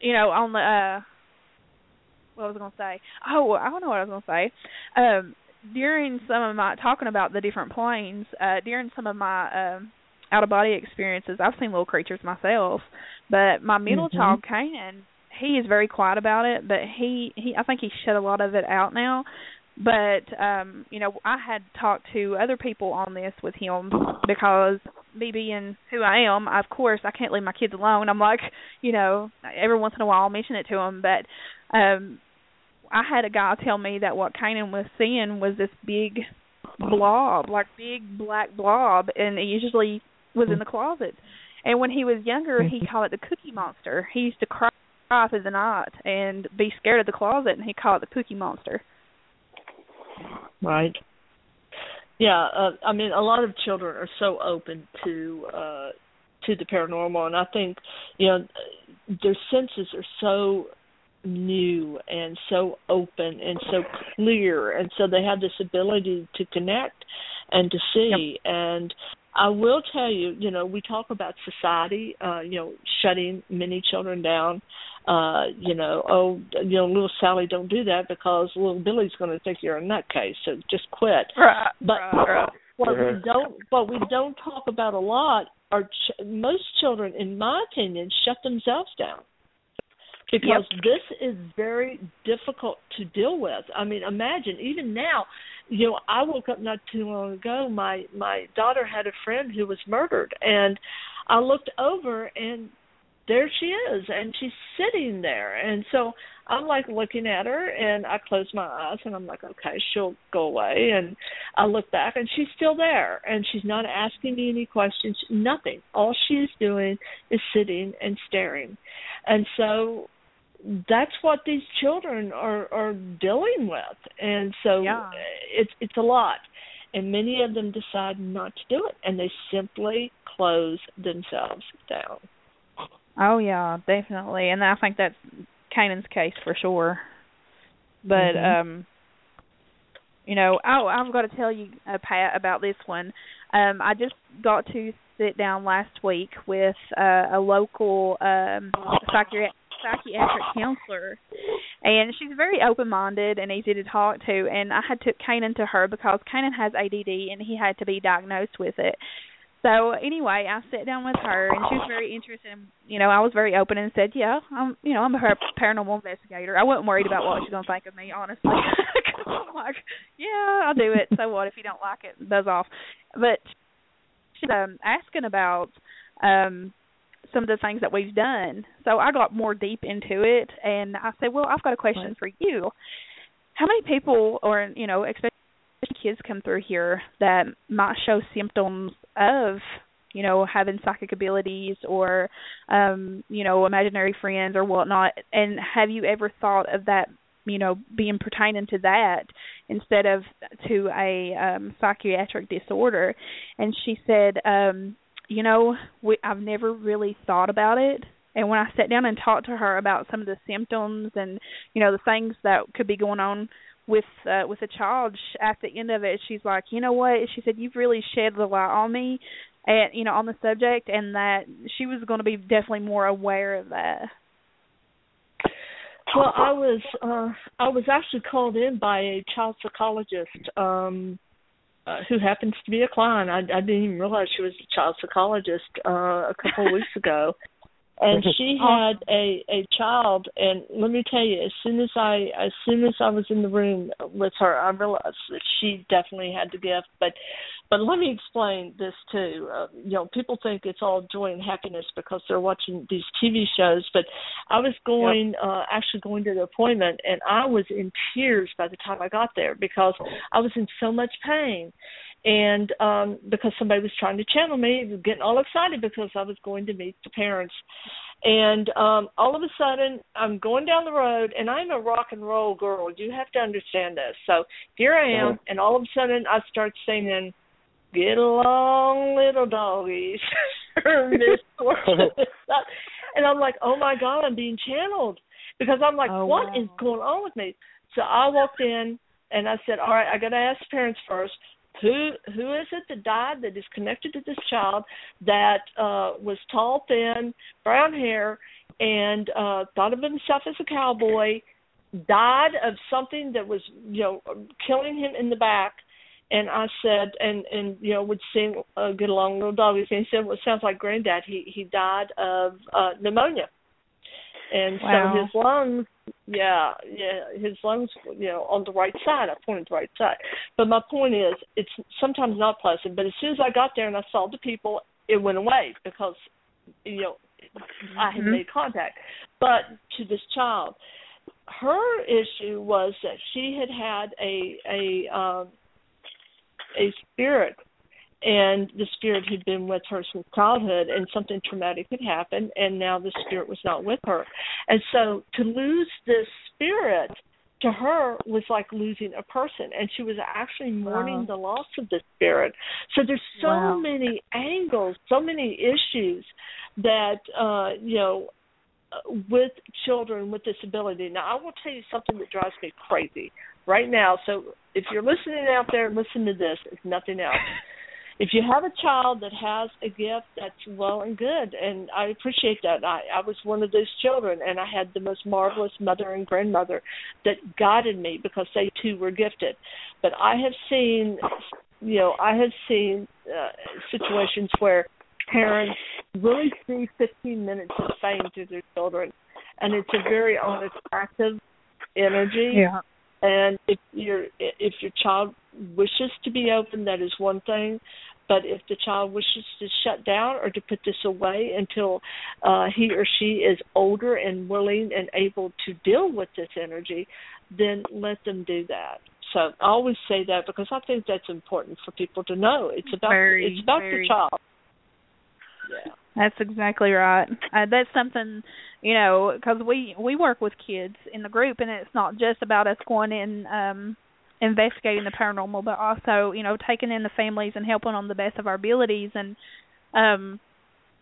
the what was I going to say? Oh, I don't know what I was going to say. During some of my talking about the different planes, during some of my out-of-body experiences, I've seen little creatures myself, but my middle child, Kanan, he is very quiet about it, but I think he shut a lot of it out now. But, I had talked to other people on this with him because me being who I am, of course, I can't leave my kids alone. I'm like, every once in a while I'll mention it to them, but I had a guy tell me that what Kanan was seeing was this big blob, like big black blob, and it usually was in the closet. And when he was younger, he called it the Cookie Monster. He used to cry through the night and be scared of the closet, and he called it the Cookie Monster. Right. Yeah, I mean, a lot of children are so open to the paranormal, and I think, their senses are so new and so open and so clear, and so they have this ability to connect and to see. Yep. And I will tell you, we talk about society, shutting many children down. Little Sally, don't do that because little Billy's going to think you're a nutcase, so just quit. Right. What we don't talk about a lot are most children, in my opinion, shut themselves down. Because this is very difficult to deal with. I mean, imagine, even now, I woke up not too long ago. My daughter had a friend who was murdered, and I looked over, and there she is, and she's sitting there. And so I'm, like, looking at her, and I close my eyes, and I'm like, okay, she'll go away. And I look back, and she's still there, and she's not asking me any questions, nothing. All she's doing is sitting and staring. And so that's what these children are dealing with, and so it's a lot, and many of them decide not to do it, and they simply close themselves down. Oh yeah, definitely, and I think that's Kanan's case for sure. But I've got to tell you, Pat, about this one. I just got to sit down last week with a local psychiatric counselor, and she's very open-minded and easy to talk to, and I had took Kanan to her because Kanan has ADD and he had to be diagnosed with it. So anyway, I sat down with her, and she was very interested in, I was very open and said, I'm a paranormal investigator. I wasn't worried about what she's going to think of me, honestly. I'm like, I'll do it. So what if you don't like it? Buzz off. But she's asking about some of the things that we've done. So I got more deep into it, and I said, well, I've got a question for you. How many people, or, especially kids come through here that might show symptoms of, having psychic abilities or, imaginary friends or whatnot, and have you ever thought of that, being pertaining to that instead of to a psychiatric disorder? And she said, I've never really thought about it. And when I sat down and talked to her about some of the symptoms and, the things that could be going on with a child, at the end of it, she's like, you know what? She said, you've really shed the light on me, and, on the subject, and that she was going to be definitely more aware of that. Well, I was actually called in by a child psychologist who happens to be a client. I didn't even realize she was a child psychologist a couple of weeks ago. And she had a child, and let me tell you, as soon as I was in the room with her, I realized that she definitely had the gift. But let me explain this too. People think it's all joy and happiness because they're watching these TV shows. But I was actually going to the appointment, and I was in tears by the time I got there because I was in so much pain. And because somebody was trying to channel me, getting all excited because I was going to meet the parents. And all of a sudden, I'm going down the road, and I'm a rock and roll girl. You have to understand this. So here I am, and all of a sudden, I start singing, "Get along, little doggies." And I'm like, oh, my God, I'm being channeled. Because I'm like, what is going on with me? So I walked in, and I said, all right, I got to ask the parents first. Who is it that died that is connected to this child that was tall, thin, brown hair, and thought of himself as a cowboy, died of something that was, killing him in the back? And I said, and would sing "Get Along, Little Doggies." And he said, well, it sounds like Granddad. He died of pneumonia. And so his lungs, his lungs, on the right side. I pointed to the right side. But my point is, it's sometimes not pleasant. But as soon as I got there and I saw the people, it went away because, I had made contact. But to this child, her issue was that she had a spirit. And the spirit had been with her since childhood, and something traumatic had happened, and now the spirit was not with her. And so to lose this spirit to her was like losing a person, and she was actually mourning the loss of the spirit. So there's so many angles, so many issues that, with children with disability. Now, I will tell you something that drives me crazy right now. So if you're listening out there, listen to this, if nothing else. If you have a child that has a gift, that's well and good, and I appreciate that. I was one of those children, and I had the most marvelous mother and grandmother that guided me because they, too, were gifted. But I have seen, situations where parents really see 15 minutes of fame to their children, and it's a very unattractive energy. Yeah. And if your child wishes to be open, that is one thing. But if the child wishes to shut down or to put this away until he or she is older and willing and able to deal with this energy, then let them do that. So I always say that because I think that's important for people to know. It's about the child. Yeah. That's exactly right. That's something, because we work with kids in the group, and it's not just about us going in investigating the paranormal, but also, taking in the families and helping on the best of our abilities and,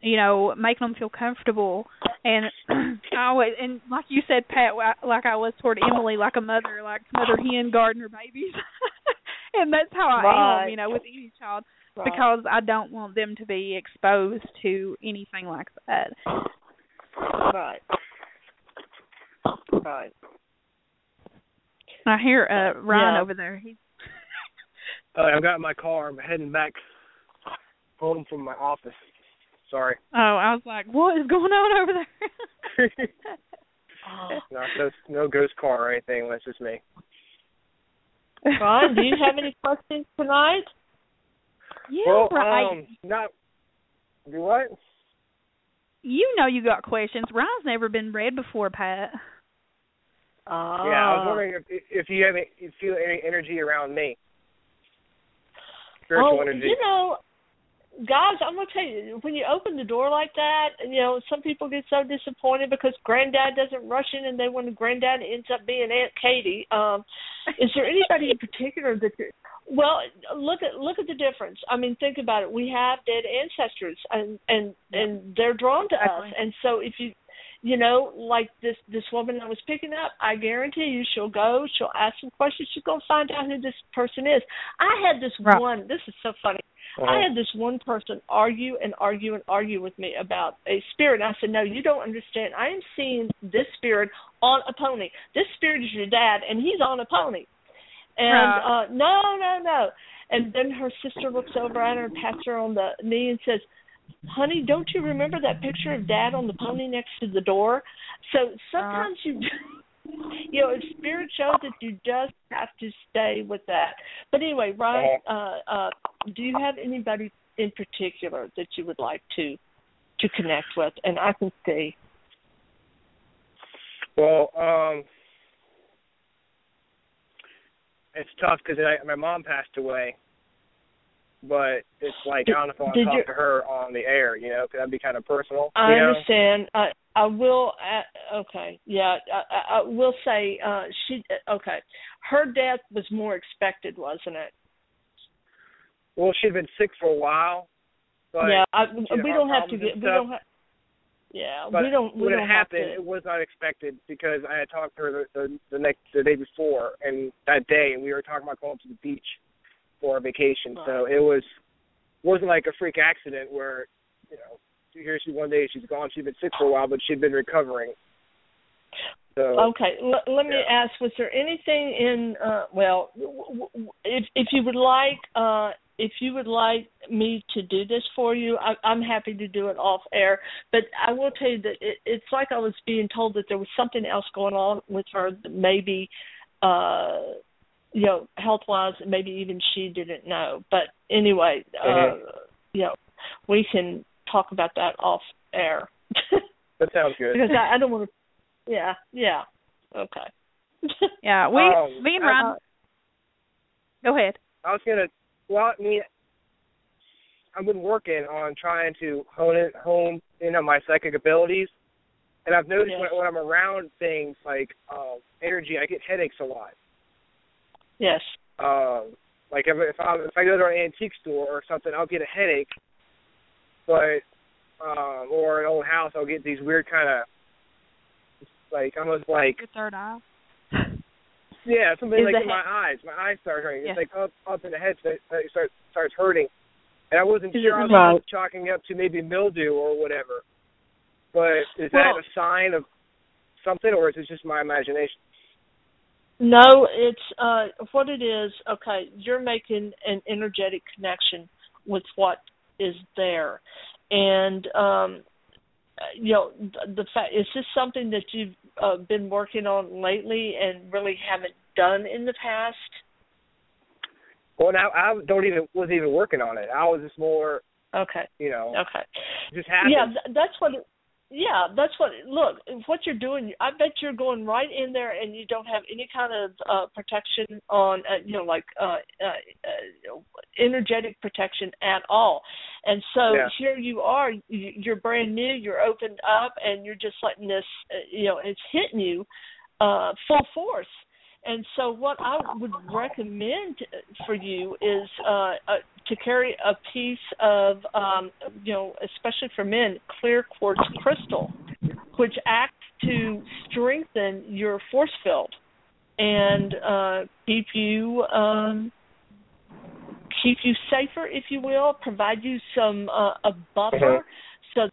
making them feel comfortable. And and like you said, Pat, like I was toward Emily, like a mother, like mother hen guarding her babies. And that's how I am, with any child. Right. Because I don't want them to be exposed to anything like that. Right. Right. I hear Ryan over there. I've got my car. I'm heading back home from my office. Sorry. Oh, I was like, what is going on over there? No ghost car or anything. That's just me. Ryan, do you have any questions tonight? Yeah, right. Not. Do what? You got questions. Ryan's never been read before, Pat. Yeah, I was wondering if you feel any energy around me. Spiritual energy. Guys, I'm going to tell you, when you open the door like that, some people get so disappointed because Granddad doesn't rush in and then when Granddad ends up being Aunt Katie. Is there anybody in particular that well, look at the difference. I mean, think about it. We have dead ancestors and they're drawn to us. And so if like this woman I was picking up, I guarantee you she'll ask some questions, she's going to find out who this person is. I had this one, this is so funny. I had this one person argue with me about a spirit. And I said, no, you don't understand. I am seeing this spirit on a pony. This spirit is your dad, and he's on a pony. And no. And then her sister looks over at her and pats her on the knee and says, honey, don't you remember that picture of Dad on the pony next to the door? So sometimes if spirit shows that you just have to stay with that. But anyway, Ryan, do you have anybody in particular that you would like to connect with? And I can see. Well, it's tough because my mom passed away. But it's like, I don't know if I want to talk to her on the air, because that'd be kind of personal. I understand. I will, okay, yeah, I will say, her death was more expected, wasn't it? Well, she'd been sick for a while. But, we don't have to get, we don't have, but we don't when it happened, have to. it was not expected because I had talked to her the day before, and that day, and we were talking about going to the beach for a vacation. Right. So it wasn't like a freak accident where, here's she one day, she's gone, she'd been sick for a while, but she'd been recovering. So, okay, let me ask, was there anything in, if you would like me to do this for you, I'm happy to do it off air, but I will tell you that it's like I was being told that there was something else going on with her that maybe, health-wise, maybe even she didn't know. But anyway, we can talk about that off air. That sounds good. Because I don't want to. Yeah. Okay. Yeah, me and Ron. Go ahead. I was gonna. Well, I've been working on trying to hone in on my psychic abilities, and I've noticed when I'm around things like energy, I get headaches a lot. Yes. Like if I go to an antique store or something, I'll get a headache. But or an old house, I'll get these weird kind of like almost like your third eye. Yeah, something Is like the in my eyes. My eyes start hurting. Yeah. It's like up in the head, so it starts hurting. And I wasn't Is sure. it I was chalking up to maybe mildew or whatever. But is that a sign of something, or is it just my imagination? No, it's what it is. Okay, you're making an energetic connection with what is there, and the fact, is this something that you've been working on lately and really haven't done in the past? Well, now I wasn't even working on it. I was just more, okay, just happened. Yeah, that's what. That's what. Look, what you're doing, I bet you're going right in there, and you don't have any kind of protection on, energetic protection at all. And so here you are. You're brand new. You're opened up, and you're just letting this. It's hitting you full force. And so what I would recommend for you is to carry a piece of, especially for men, clear quartz crystal, which acts to strengthen your force field and keep you safer, if you will, provide you some a buffer so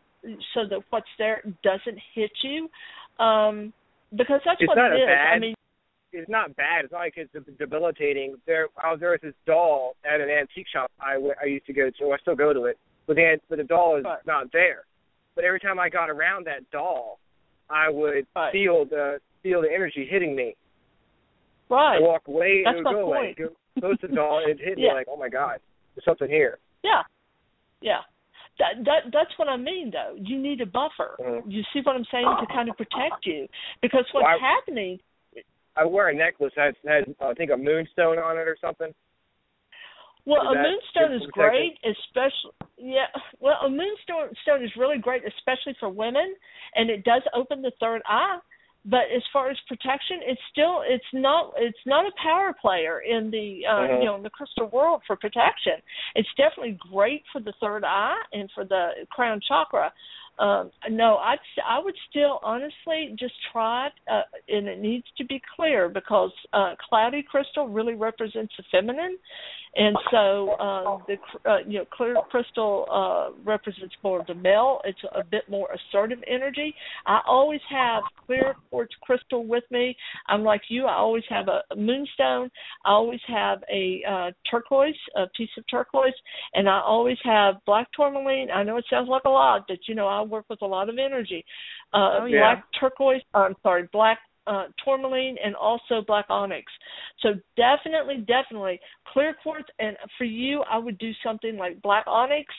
that what's there doesn't hit you, because that's what it is. I mean. It's not bad. It's not like it's debilitating. I was there with this doll at an antique shop I used to go to. I still go to it, but the doll is not there. But every time I got around that doll, I would feel the energy hitting me. Right. I walk away and it would go away. Go close to the doll and it hit me like, oh my God, there's something here. Yeah. Yeah. That's what I mean, though. You need a buffer. Mm-hmm. You see what I'm saying, to kind of protect you, because what's happening. I wear a necklace that has I think, a moonstone on it or something. Well, a moonstone is great, especially Well, a moonstone is really great, especially for women, and it does open the third eye. But as far as protection, it's not a power player in the in the crystal world for protection. It's definitely great for the third eye and for the crown chakra. No, I would still honestly just try it, and it needs to be clear, because cloudy crystal really represents the feminine, and so the clear crystal represents more of the male. It's a bit more assertive energy. I always have clear quartz crystal with me. I'm like you. I always have a moonstone. I always have a turquoise, a piece of turquoise, and I always have black tourmaline. I know it sounds like a lot, but I work with a lot of energy. Black turquoise, black tourmaline, and also black onyx. So definitely clear quartz. And for you, I would do something like black onyx,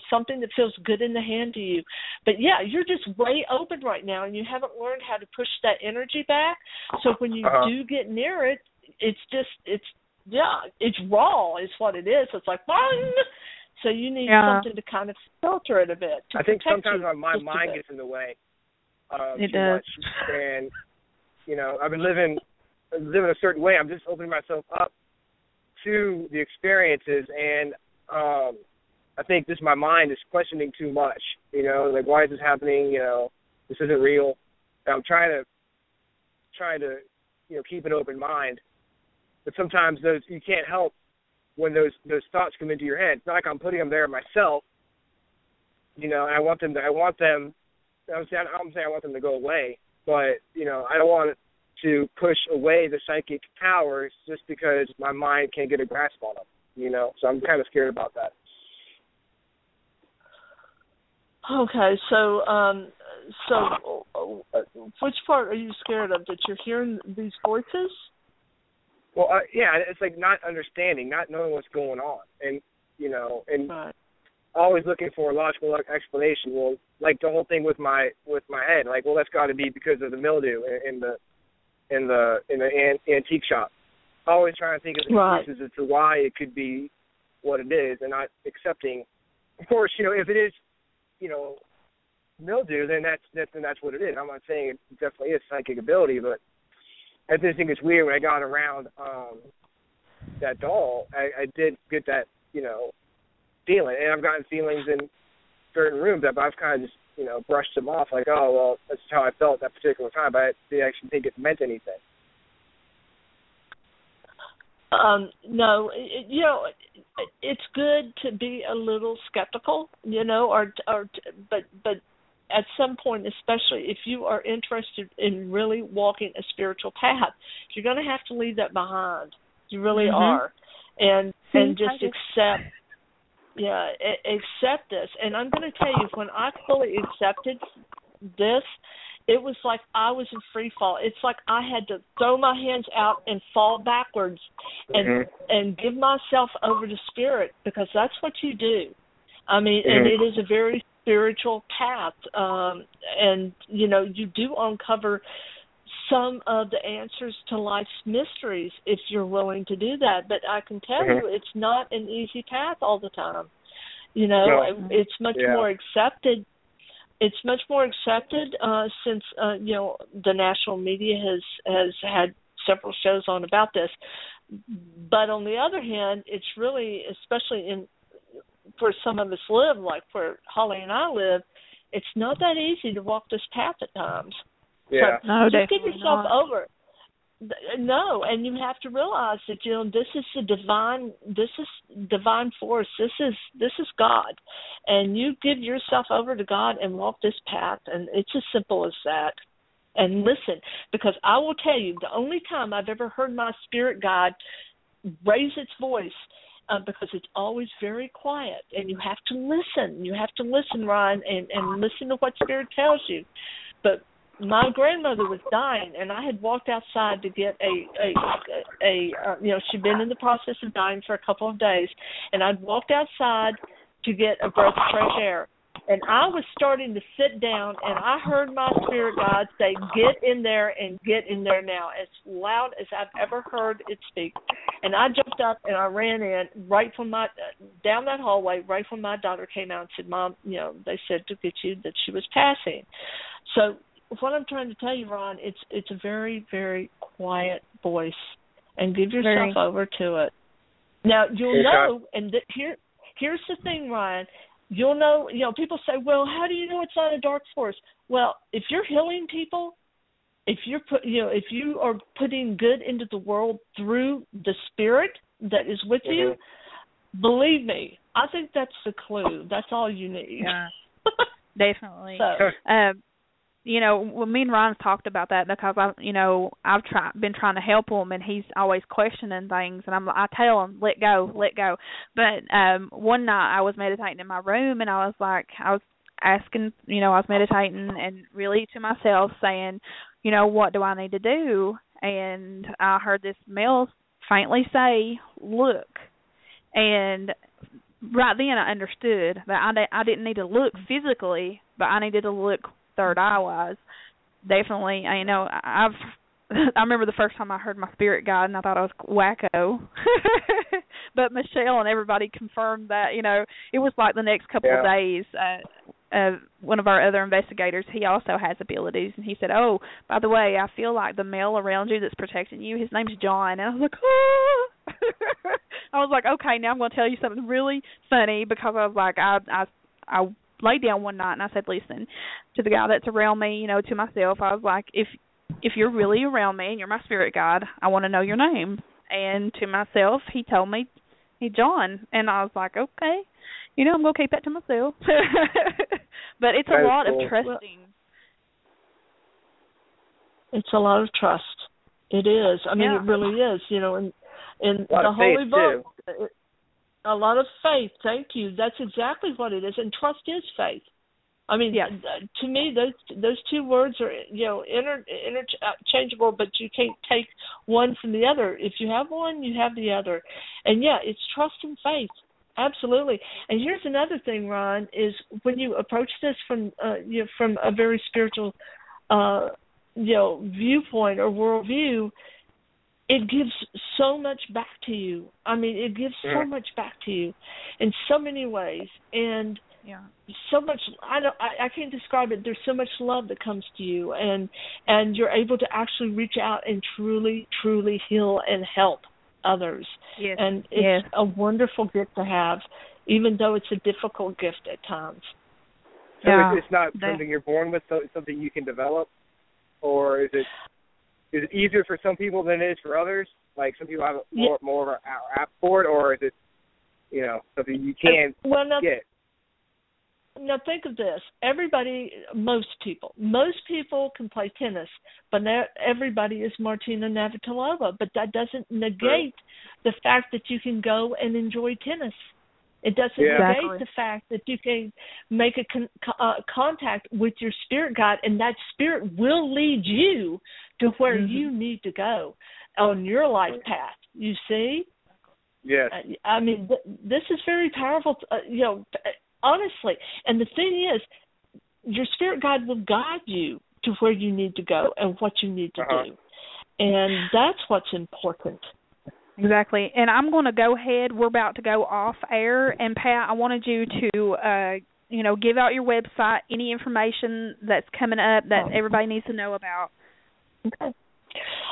something that feels good in the hand to you. But you're just way open right now, and you haven't learned how to push that energy back. So when you do get near it, it's raw is what it is. It's like, bang! So you need something to kind of filter it a bit. I think sometimes my mind gets in the way it too does. much. And, I've been living a certain way. I'm just opening myself up to the experiences. And I think just my mind is questioning too much. Like, why is this happening? This isn't real. And I'm trying to keep an open mind. But sometimes you can't help when those thoughts come into your head. It's not like I'm putting them there myself, and I want them to go away, but, I don't want to push away the psychic powers just because my mind can't get a grasp on them, so I'm kind of scared about that. Okay, so which part are you scared of, that you're hearing these voices? Well, it's like not understanding, not knowing what's going on, and always looking for a logical explanation. Well, like the whole thing with my head, like, well, that's got to be because of the mildew in the antique shop. Always trying to think of excuses as to why it could be what it is, and not accepting. Of course, if it is, mildew, then that's what it is. I'm not saying it definitely is psychic ability, but I just think it's weird when I got around that doll. I did get that, feeling, and I've gotten feelings in certain rooms that I've kind of just brushed them off like, oh, well, that's how I felt at that particular time, but I didn't actually think it meant anything. No, it's good to be a little skeptical, but at some point, especially if you are interested in really walking a spiritual path, you're going to have to leave that behind. You really are, and just accept this. And I'm going to tell you, when I fully accepted this, it was like I was in free fall. It's like I had to throw my hands out and fall backwards and give myself over to spirit, because that's what you do. I mean, and it is a very spiritual path. And, you do uncover some of the answers to life's mysteries if you're willing to do that. But I can tell you it's not an easy path all the time. It's much more accepted. It's much more accepted since the national media has had several shows on about this. But on the other hand, it's really, especially where some of us live, like where Holly and I live, it's not that easy to walk this path at times. Yeah. So no, just get yourself over it. No, and you have to realize that this is divine force. This is God, and you give yourself over to God and walk this path, and it's as simple as that. And listen, because I will tell you, the only time I've ever heard my spirit guide raise its voice, because it's always very quiet, and you have to listen. You have to listen, Ryan, and listen to what spirit tells you. But my grandmother was dying, and I had walked outside to get she'd been in the process of dying for a couple of days, and I'd walked outside to get a breath of fresh air. And I was starting to sit down, and I heard my spirit guide say, "Get in there and get in there now," as loud as I've ever heard it speak. And I jumped up and I ran in down that hallway right when my daughter came out and said, "Mom, they said to get you that she was passing." So what I'm trying to tell you, Ron, it's a very, very quiet voice, and give yourself over to it. Now you'll know, and here's the thing, Ryan. You'll know. People say, "Well, how do you know it's not a dark force?" Well, if you're healing people, if you are putting good into the world through the spirit that is with you, believe me, I think that's the clue. That's all you need. Yeah, definitely. So, when me and Ron talked about that, because I've been trying to help him, and he's always questioning things, and I tell him, let go. But one night I was meditating in my room, and I was asking, I was meditating and really to myself saying, what do I need to do? And I heard this male faintly say, "Look." And right then I understood that I didn't need to look physically, but I needed to look third eye wise. Definitely. I remember the first time I heard my spirit guide, and I thought I was wacko. But Michelle and everybody confirmed that. It was like the next couple of days. One of our other investigators, he also has abilities, and he said, "Oh, by the way, I feel like the male around you that's protecting you, his name's John." And I was like, "Oh." I was like, "Okay, now I'm going to tell you something really funny," because I was like, I laid down one night and I said, "Listen," to the guy that's around me, to myself, I was like, if you're really around me and you're my spirit guide, I want to know your name. And to myself, he told me, "Hey, John." And I was like, okay, I'm going to keep that to myself. But it's a lot of trusting. It's a lot of trust. It is. I mean, it really is. In the Holy Book, a lot of faith. Thank you. That's exactly what it is. And trust is faith. I mean, to me, those two words are interchangeable, but you can't take one from the other. If you have one, you have the other. And it's trust and faith. Absolutely. And here's another thing, Ron, is when you approach this from a very spiritual viewpoint or worldview, it gives so much back to you. I mean, it gives so much back to you in so many ways, and so much. I can't describe it. There's so much love that comes to you, and you're able to actually reach out and truly, truly heal and help others. Yes. And it's a wonderful gift to have, even though it's a difficult gift at times. So it's not something you're born with, so it's something you can develop? Or is it easier for some people than it is for others? Like some people have more of an app for it, or is it, something you can get? Now think of this. Most people can play tennis, but everybody is Martina Navratilova. But that doesn't negate the fact that you can go and enjoy tennis. It doesn't negate the fact that you can make a contact with your spirit guide, and that spirit will lead you to where you need to go on your life path. You see? Yes. I mean, this is very powerful, honestly. And the thing is, your spirit guide will guide you to where you need to go and what you need to do. And that's what's important. Exactly. And I'm going to go ahead. We're about to go off air. And, Pat, I wanted you to, give out your website, any information that's coming up that everybody needs to know about. Okay.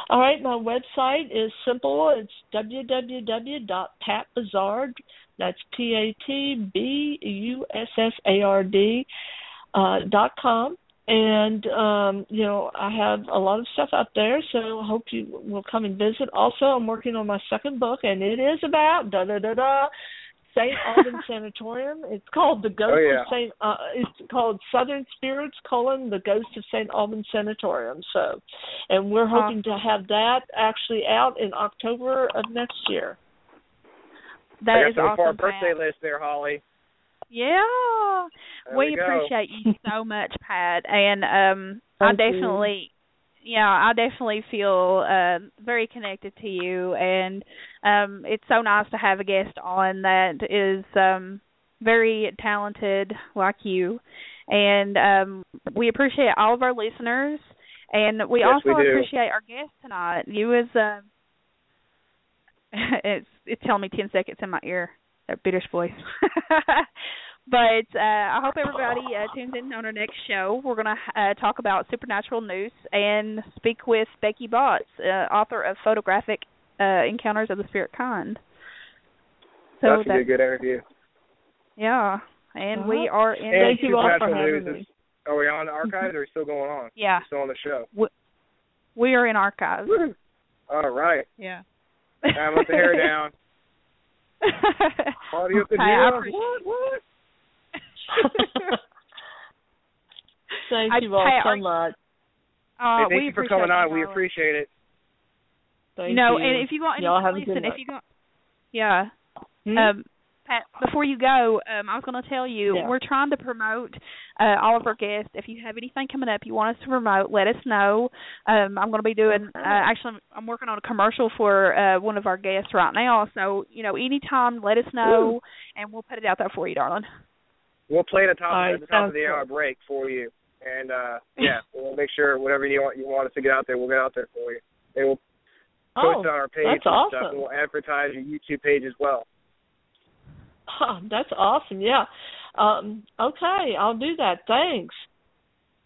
All right. My website is simple. It's www.patbussard. That's PatBussard.com. And, I have a lot of stuff up there, so I hope you will come and visit. Also, I'm working on my second book, and it is about St. Alban Sanatorium. It's called The Ghost of St. It's called Southern Spirits, The Ghost of St. Alban Sanatorium. So, and we're hoping to have that actually out in October of next year. That is awesome. For our birthday list there, Holly. Yeah, we appreciate you so much, Pat, and I definitely feel very connected to you, and it's so nice to have a guest on that is very talented like you, and we appreciate all of our listeners, and we also appreciate our guest tonight. You was it's telling me 10 seconds in my ear. That British voice. But I hope everybody tunes in on our next show. We're going to talk about supernatural news and speak with Becky Botts, author of Photographic Encounters of the Spirit Kind. So that should be a good interview. Yeah, and we are in. Thank you all for having me. Are we on the archives or are we still going on? Yeah. We're still on the show. We are in archives. Woo. All right. Yeah. Time let the hair down. Party up in here. What? Thank you all so much. Hey, thank you for coming on. We appreciate it. Thank you. And if you want, Pat, before you go, I was going to tell you, we're trying to promote all of our guests. If you have anything coming up you want us to promote, let us know. I'm going to be doing, actually, I'm working on a commercial for one of our guests right now. So, anytime, let us know, and we'll put it out there for you, darling. We'll play at the top of the hour break for you. And, we'll make sure whatever you want us to get out there, we'll get out there for you. And we'll post it on our page and stuff, and we'll advertise your YouTube page as well. Oh, that's awesome, yeah. Okay, I'll do that. Thanks.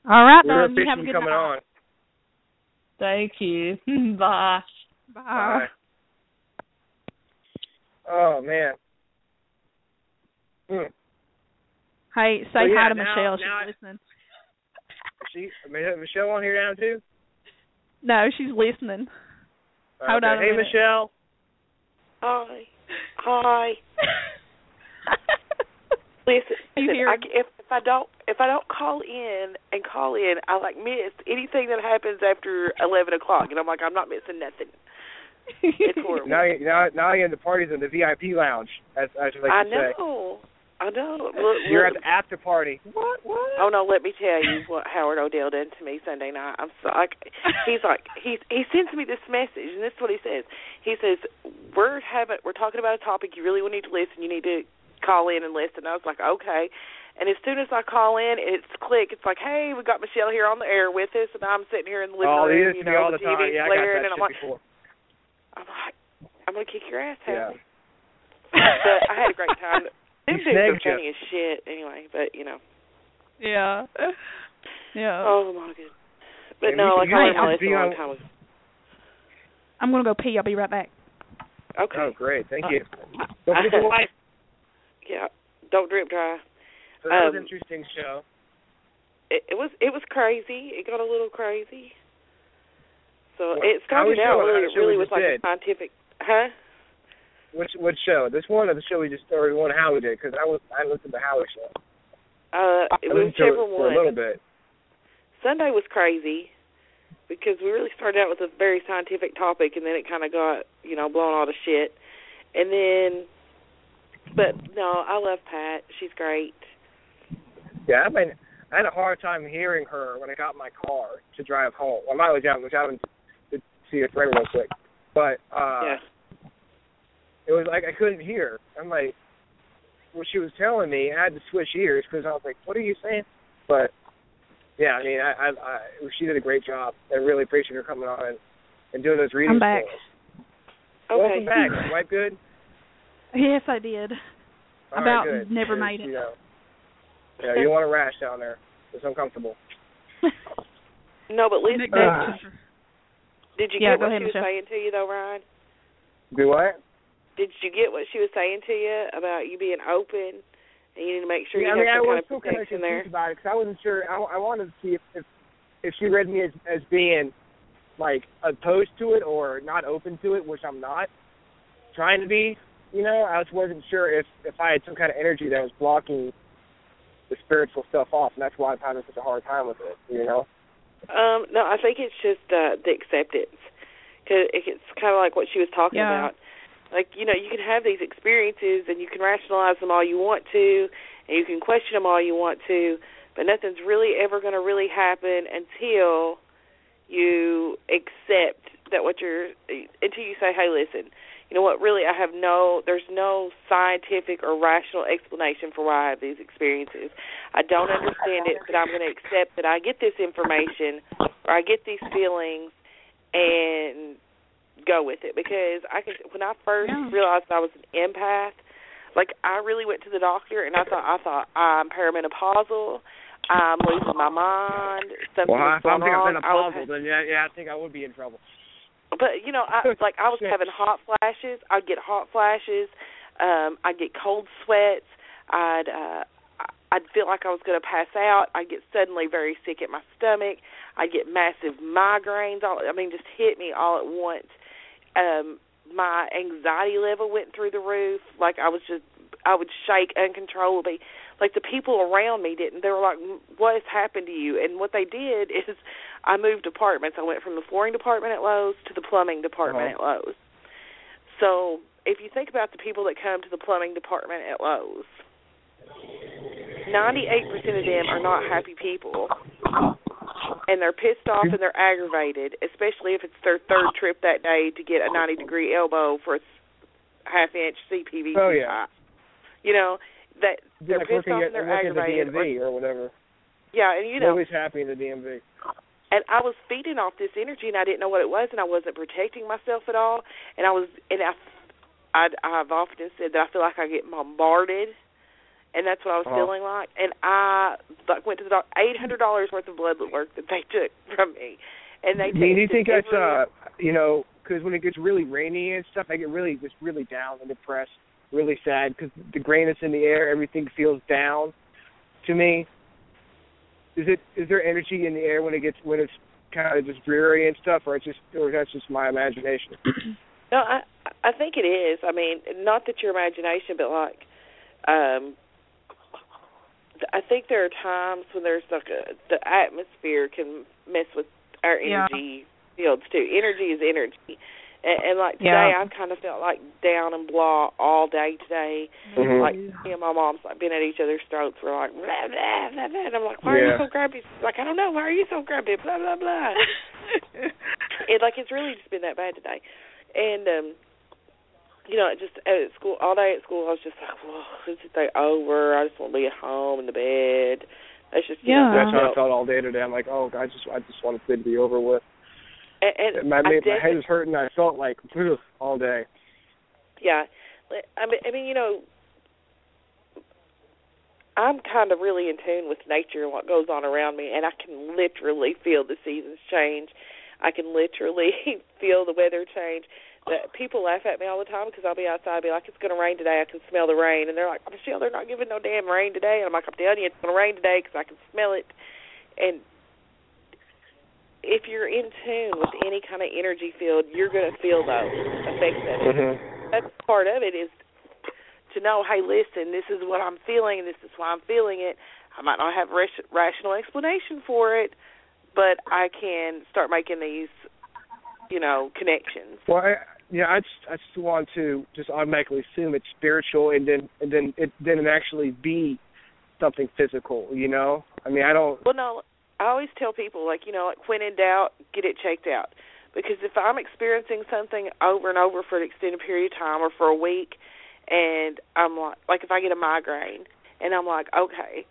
All right, We're you have a good coming night. on. Thank you. Bye. Bye. Oh, man. Hey, say hi to Michelle. She's listening. Michelle on here now, too? No, she's listening. Okay. Hold on. Hey, Michelle. Hi. Listen, if I don't call in, I miss anything that happens after 11 o'clock, and I'm not missing nothing. It's horrible. now you're in the parties in the VIP lounge, as I should like to say. I know. You're at the after party. What? Oh no, let me tell you what Howard Odell did to me Sunday night. He sends me this message, and this is what he says. He says, we're talking about a topic you really need to listen. You need to call in and listen. I was like, okay. And as soon as I call in, it's like, hey, we got Michelle here on the air with us, and I'm sitting here in the living room, all the TV's time. blaring, and before. I'm like, I'm gonna kick your ass, Howard. Yeah. But I had a great time. Them dudes are funny as shit, anyway. But Yeah. Yeah. Oh my goodness. But no, I learned a long time ago. I'm gonna go pee. I'll be right back. Okay. Oh, great. Thank you. Yeah. Don't drip dry. So that was an interesting show. it was crazy. It got a little crazy. So it started out really with like a scientific, huh? Which show? This one or the show we just started? The one Howie did? Because I listened to the Howie show. It was whichever one. For a little bit. Sunday was crazy because we really started out with a very scientific topic, and then it kind of got blown all to shit. And then, but no, I love Pat. She's great. Yeah, I had a hard time hearing her when I got in my car to drive home. I'm not driving to see her friend real quick, but it was like I couldn't hear. I'm like, what she was telling me, I had to switch ears because I was like, what are you saying? But yeah, I mean, I she did a great job. I really appreciate her coming on and doing those readings. I'm back. Okay. Welcome back. Is wife good? Yes, I did. All About right, good. never made it. Yeah, you don't want a rash down there. It's uncomfortable. No, but listen, did you get what she was saying to you, though, Ryan? Do what? Did you get what she was saying to you about you being open and you need to make sure you have some kind of protection there? About it because I wasn't sure. I wanted to see if she read me as being like opposed to it or not open to it, which I'm not trying to be. I just wasn't sure if I had some kind of energy that was blocking the spiritual stuff off, and that's why I'm having such a hard time with it. No, I think it's just the acceptance, because it's kind of like what she was talking about. Like, you can have these experiences and you can rationalize them all you want to, and you can question them all you want to, but nothing's really ever going to really happen until you accept that until you say, hey, listen, you know what, really there's no scientific or rational explanation for why I have these experiences. I don't understand it, but I'm going to accept that I get this information or I get these feelings and go with it. Because when I first realized I was an empath, like I really went to the doctor and I thought I'm perimenopausal, I'm losing my mind, something was going on. Then I think I would be in trouble. But I was having hot flashes. I'd get hot flashes. I'd get cold sweats. I'd feel like I was going to pass out. I'd get suddenly very sick at my stomach. I'd get massive migraines. Just hit me all at once. My anxiety level went through the roof. Like I would shake uncontrollably. Like the people around me didn't. They were like, what has happened to you? And what they did is I moved departments. I went from the flooring department at Lowe's to the plumbing department at Lowe's. So if you think about the people that come to the plumbing department at Lowe's, 98% of them are not happy people. And they're pissed off and they're aggravated, especially if it's their third trip that day to get a 90-degree elbow for a half-inch CPVC pipe. That they're pissed off and they're aggravated. The DMV or whatever. Yeah, and nobody's happy in the DMV. And I was feeding off this energy, and I didn't know what it was, and I wasn't protecting myself at all. And I've often said that I feel like I get bombarded, and that's what I was feeling like. And I went to the doctor, $800 worth of blood work that they took from me, and they. Do you think that's because when it gets really rainy and stuff, I get really down and depressed. Really sad because the grayness in the air, everything feels down to me. Is there energy in the air when it's kind of just dreary and stuff, or that's just my imagination? No, I think it is. I mean, not that your imagination, but like, I think there are times when there's like the atmosphere can mess with our energy fields too. Energy is energy. And like today, I've kind of felt like down and blah all day today. Mm-hmm. Like me and my mom's like been at each other's throats. We're like blah blah blah blah. And I'm like, why are you so grumpy? She's like, I don't know. Why are you so grumpy? Blah blah blah. It's really just been that bad today. And just at school all day at school, I was just like, whoa, this is day over. I just want to be at home in the bed. That's just that's how I felt all day today. I'm like, oh God, I just want it to be over with. And my head was hurting. I felt like all day. Yeah, I mean, I'm kind of really in tune with nature and what goes on around me, and I can literally feel the seasons change. I can literally feel the weather change. People laugh at me all the time because I'll be outside and be like, it's going to rain today. I can smell the rain. And they're like, Michelle, they're not giving no damn rain today. And I'm like, I'm telling you, it's going to rain today because I can smell it. and if you're in tune with any kind of energy field, you're going to feel those effects of it. Mm-hmm. That's part of it, is to know, hey, listen, this is what I'm feeling, and this is why I'm feeling it. I might not have a rational explanation for it, but I can start making these, connections. Well, I just want to just automatically assume it's spiritual, and then it actually be something physical. I mean, I don't. Well, no, I always tell people, like when in doubt, get it checked out. Because if I'm experiencing something over and over for an extended period of time or for a week, and I'm like if I get a migraine, and I'm like, okay,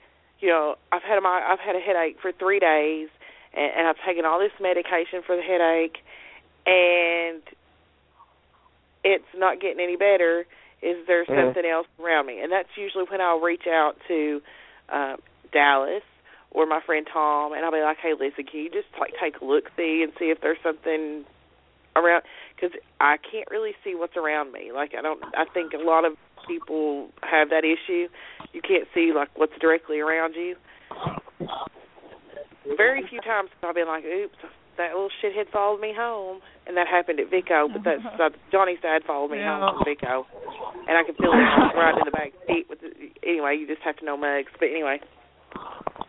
I've had a headache for 3 days, and I've taken all this medication for the headache, and it's not getting any better. Is there something else around me? And that's usually when I'll reach out to Dallas or my friend Tom, and I'll be like, hey, listen, can you just take a look-see and see if there's something around? Because I can't really see what's around me. I think a lot of people have that issue. You can't see, what's directly around you. Very few times have I been like, oops, that little shithead followed me home. And that happened at Vico, but that's Johnny's dad followed me home from Vico. And I can feel it right in the back seat. Anyway, you just have to know Mugs. But anyway.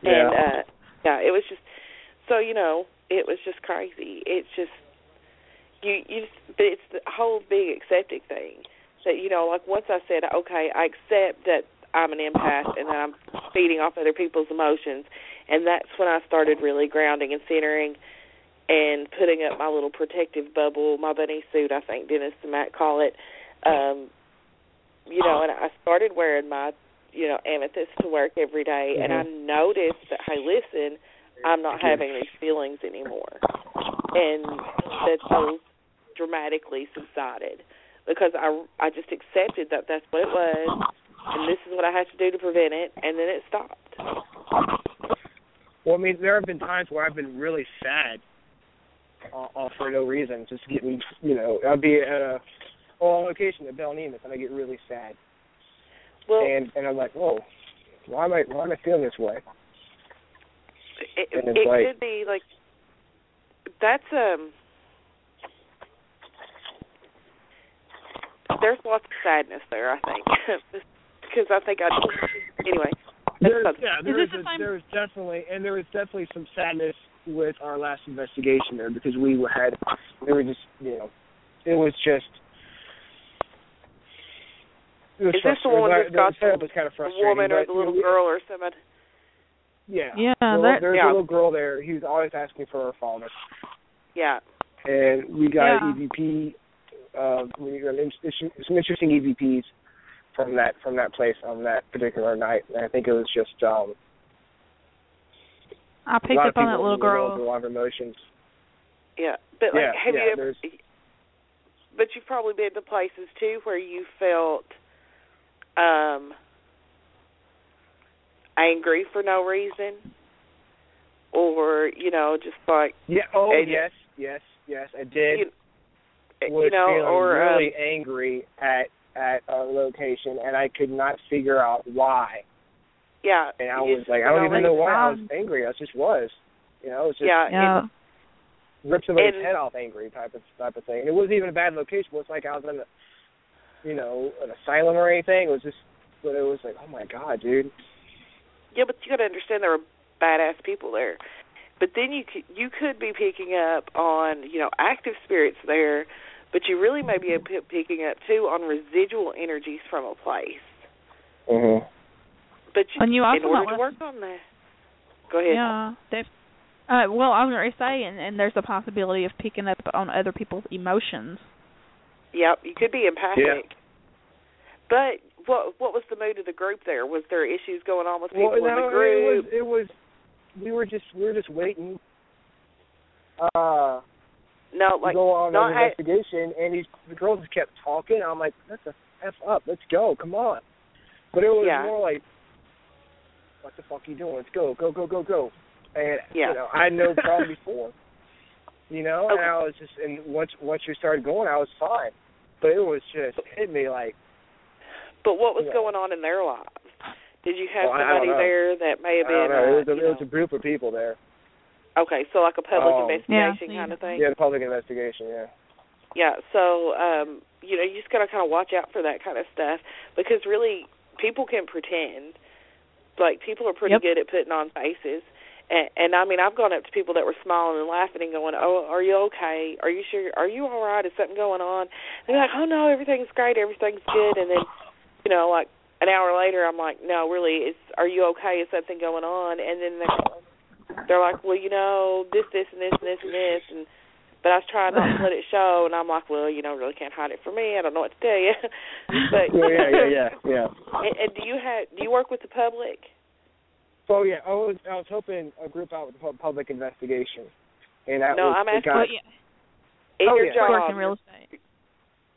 Yeah. And, it was just, so, it was just crazy. It's just, but it's the whole big accepting thing. That, once I said, okay, I accept that I'm an empath and that I'm feeding off other people's emotions, and that's when I started really grounding and centering and putting up my little protective bubble, my bunny suit, I think Dennis and Matt call it. And I started wearing my, amethyst to work every day, and I noticed that, hey, listen, I'm not having these feelings anymore. And that those dramatically subsided because I just accepted that that's what it was, and this is what I had to do to prevent it, and then it stopped. Well, I mean, there have been times where I've been really sad all for no reason, just getting, I'll be at on location at Bell Nemus, and I get really sad. Well, and I'm like, whoa, why am I feeling this way? It could be like that's there's lots of sadness there, I think, because I think anyway. There was definitely some sadness with our last investigation there because it was Is this the one that's got was kind of the woman or the little girl or somebody? Yeah. There's a little girl there. He was always asking for her father. Yeah. And we got EVP. We got some interesting EVPs from that place on that particular night. And I think it was just I picked up on that little girl. A lot of emotions. Yeah, but have you ever? But you've probably been to places too where you felt angry for no reason, or just like yes, I did. Was feeling really angry at a location, and I could not figure out why. Yeah, and I was like, I don't even know why I was angry. I just was, it was just rip somebody's head off angry type of thing. And it wasn't even a bad location. It was like I was in an asylum or anything. It was just, but it was like, oh my God, dude. Yeah, but you got to understand there were badass people there. But then you could be picking up on active spirits there, but you really may be picking up too on residual energies from a place. Mhm. But you also in order to work on that, go ahead. Yeah. Well, I was going to say, and there's a possibility of picking up on other people's emotions. Yep, you could be empathic. Yeah. But what was the mood of the group there? Was there issues going on with people in the group? It was. We were just waiting. To go on an investigation, and the girls just kept talking. I'm like, let's F up, let's go, come on. But it was more like, what the fuck are you doing? Let's go. And I had no problem before, and I was just, and once you started going, I was fine. But it was just hit me like. But what was going on in their lives? Did you have somebody there that may have been? It was a group of people there. Okay, so like a public investigation kind of thing? Yeah, the public investigation, yeah. Yeah, so, you just got to kind of watch out for that kind of stuff because really people can pretend. Like, people are pretty good at putting on faces. And I mean, I've gone up to people that were smiling and laughing and going, "Oh, are you okay? Are you sure? Are you all right? Is something going on?" And they're like, "Oh, no, everything's great. Everything's good." And then, like an hour later, I'm like, "No, really, are you okay? Is something going on?" And then they're like, "Well, this, and this, and this, and this." But I was trying not to let it show. And I'm like, "Well, really can't hide it from me. I don't know what to tell you." But yeah. And do you work with the public? Oh yeah, I was helping a group out with the public investigation, and that I'm asking. In your job, work in real estate.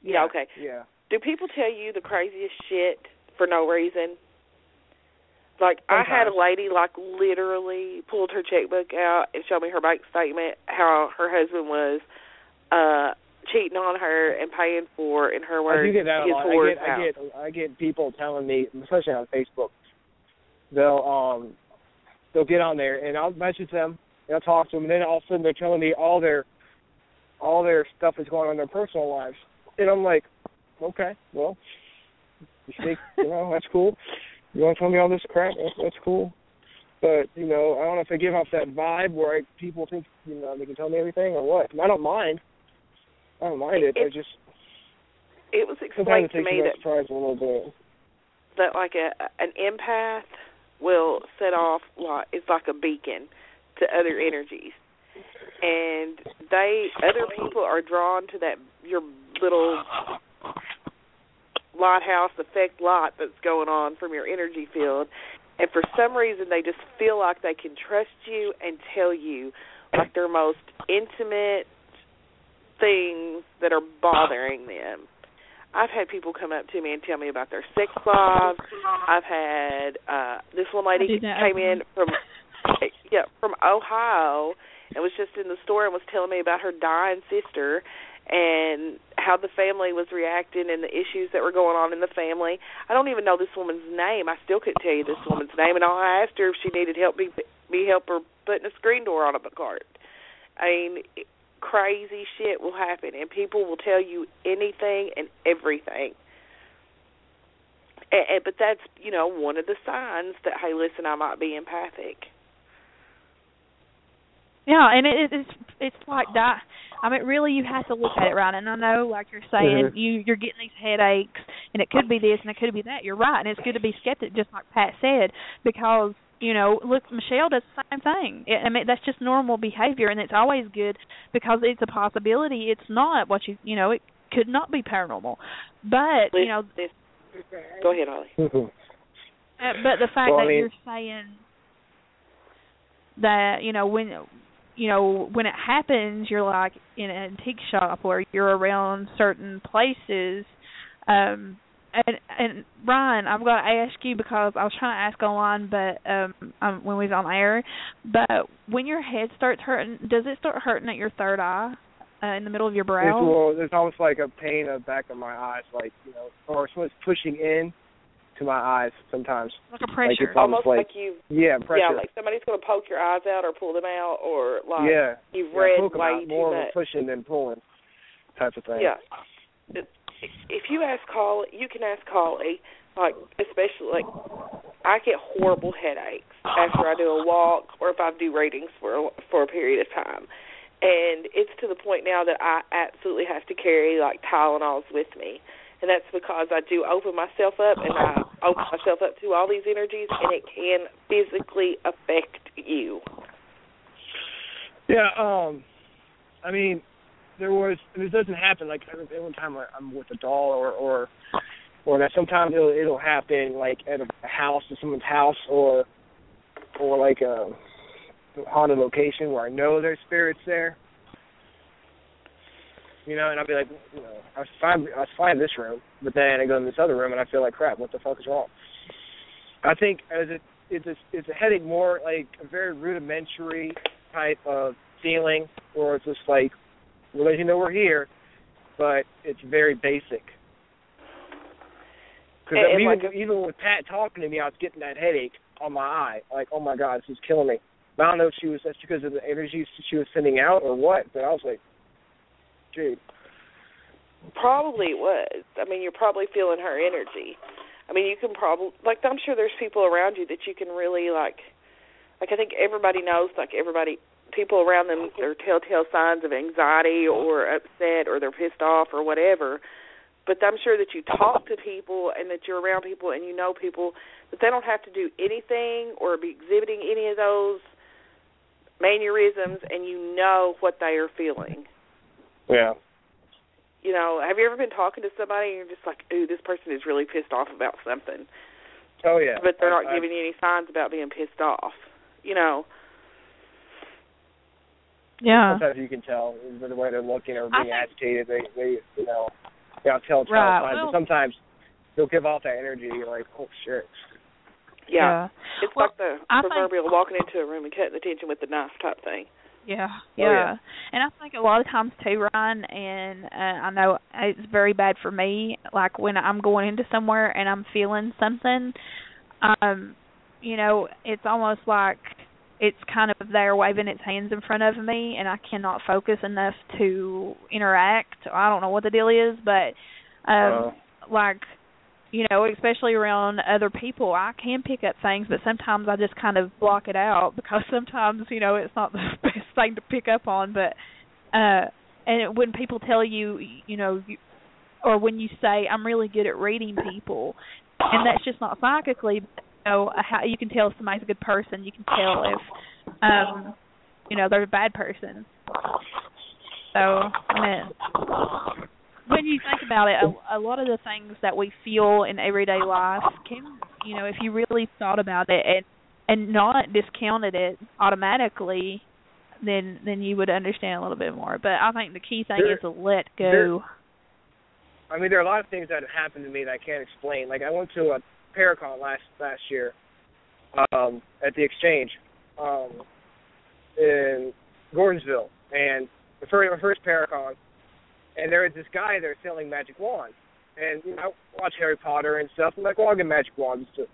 Yeah. Okay. Yeah. Do people tell you the craziest shit for no reason? Like sometimes. I had a lady literally pulled her checkbook out and showed me her bank statement how her husband was cheating on her and paying for, in her words, I do get that his a whore's lot. I get people telling me, especially on Facebook. They'll get on there and I'll message them and I'll talk to them, and then all of a sudden they're telling me all their stuff that's going on in their personal lives, and I'm like, okay, well, you think that's cool. You want to tell me all this crap? That's cool, but I don't know if I give off that vibe where people think they can tell me everything or what. I don't mind. I don't mind it. It was explained to me that surprise a little bit. That like an empath will set off it's like a beacon to other energies, and other people are drawn to that your little lighthouse effect light that's going on from your energy field, and for some reason they just feel like they can trust you and tell you like their most intimate things that are bothering them. I've had people come up to me and tell me about their sex lives. I've had this one lady came in from Ohio and was just in the store and was telling me about her dying sister and how the family was reacting and the issues that were going on in the family. I don't even know this woman's name. I still couldn't tell you this woman's name, and I asked her if she needed help help her putting a screen door on a cart. I mean, crazy shit will happen, and people will tell you anything and everything. But that's, one of the signs that, hey, listen, I might be empathic. Yeah, and it's like that. I mean, really, you have to look at it right. And I know, like you're saying, you're getting these headaches, and it could be this and it could be that. You're right, and it's good to be skeptic, just like Pat said, because look, Michelle does the same thing. I mean, that's just normal behavior, and it's always good because it's a possibility. It's not what it could not be paranormal. But, Go ahead, Holly. But the fact that you're saying that, when it happens, you're like in an antique shop or you're around certain places, And Ryan, I've got to ask you because I was trying to ask online, but when we was on air. But when your head starts hurting, does it start hurting at your third eye, in the middle of your brow? There's almost like a pain in the back of my eyes, or someone's pushing in to my eyes sometimes. Like a pressure. Like it's almost like you. Yeah, pressure. Yeah, like somebody's going to poke your eyes out or pull them out, or like you've read way too more much. Of a pushing than pulling type of thing. Yeah. If you ask Holly, you can ask Holly, especially, I get horrible headaches after I do a walk or if I do readings for a period of time. And it's to the point now that I absolutely have to carry, Tylenols with me. And that's because I do open myself up, and I open myself up to all these energies, and it can physically affect you. Yeah, I mean, it doesn't happen every time I'm with a doll or that sometimes it'll happen at a house, or someone's house, or a haunted location where I know there's spirits there. And I'll be like, I was fine in this room, but then I go in this other room and I feel like crap. What the fuck is wrong? I think it's a headache more like a very rudimentary type of feeling, or it's just we'll let you know we're here, but it's very basic. Because even with Pat talking to me, I was getting that headache on my eye. Oh my God, this is killing me. I don't know if that's because of the energy she was sending out or what, but I was like, dude. Probably it was. I mean, you're probably feeling her energy. I mean, you can probably, like, I'm sure there's people around you that you can really, like I think everybody knows, like, people around them are telltale signs of anxiety or upset or they're pissed off or whatever. But I'm sure that you talk to people and that you're around people and you know people, that they don't have to do anything or be exhibiting any of those mannerisms, and you know what they are feeling. Yeah. You know, have you ever been talking to somebody and you're just like, ooh, this person is really pissed off about something? Oh, yeah. But they're not giving you any signs about being pissed off, you know? Yeah. Sometimes you can tell the way they're looking or being agitated. They you know, they'll tell signs. But sometimes they'll give off that energy. You're like, oh, shit. Yeah. It's like the proverbial walking into a room and cutting the tension with the knife type thing. Yeah. And I think a lot of times too, Ryan, and I know it's very bad for me, like when I'm going into somewhere and I'm feeling something, you know, it's almost like it's kind of there waving its hands in front of me and I cannot focus enough to interact. I don't know what the deal is, but like, you know, especially around other people, I can pick up things, but sometimes I just kind of block it out because sometimes, you know, it's not the best thing to pick up on. But and when people tell you, you know, or when you say, I'm really good at reading people, and that's just not psychically, but, you know, how you can tell if somebody's a good person. You can tell if, you know, they're a bad person. So, I mean, when you think about it, a lot of the things that we feel in everyday life can, you know, if you really thought about it and not discounted it automatically, then you would understand a little bit more. But I think the key thing is to let go. I mean, there are a lot of things that have happened to me that I can't explain. Like, I went to a Paracon last year at the Exchange in Gordonsville, and my first Paracon. And there was this guy there selling magic wands. And, you know, I watch Harry Potter and stuff. I'm like, well, I'll get magic wands to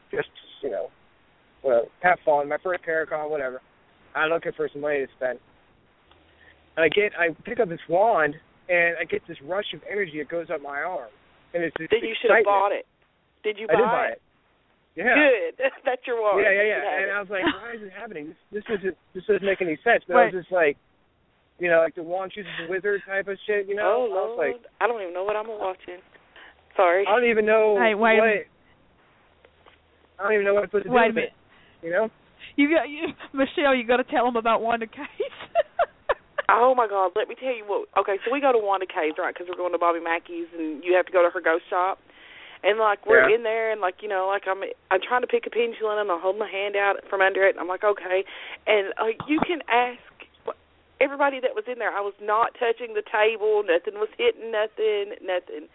just, you know, have fun. My first Paracon, whatever. I'm looking for some money to spend. And I pick up this wand, and I get this rush of energy that goes up my arm. And it's this Then you should have bought it. Did you buy it? I did buy it. Yeah. Good. That's your wand. Yeah. And I was like, why is it happening? This doesn't make any sense. But I was just like, you know, like the wand chooses the wizard type of shit, you know? Oh, Lord. Like, I don't even know what I'm watching. Sorry. I don't even know I don't even know what to put to do with it, you know? Michelle, you got to tell them about Wanda Case. Oh, my God. Let me tell you what. Okay, so we go to Wanda Case, right, because we're going to Bobby Mackey's, and you have to go to her ghost shop. And, like, we're in there, and, like, you know, like, I'm trying to pick a pendulum, and I'm holding my hand out from under it, and I'm like, okay. And you can ask everybody that was in there. I was not touching the table. Nothing was hitting nothing.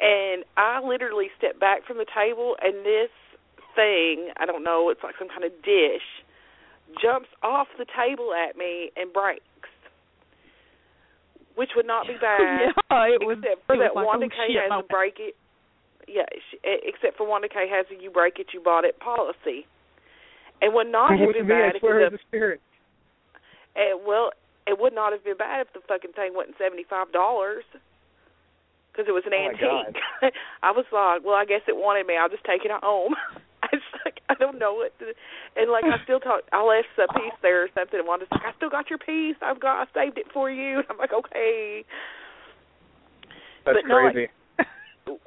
And I literally stepped back from the table, and this thing, I don't know, it's like some kind of dish, jumps off the table at me and breaks, which would not be bad. Except for that Wanda K has a break it. Yeah, except for Wanda K has a you break it, you bought it policy. And would not have been bad if the spirit. Well, it would not have been bad if the fucking thing wasn't $75 because it was an antique. I was like, well, I guess it wanted me. I'll just take it home. I don't know what to, and like I left a piece there or something, and Wanda's like, I still got your piece. I saved it for you. And I'm like, okay. That's crazy.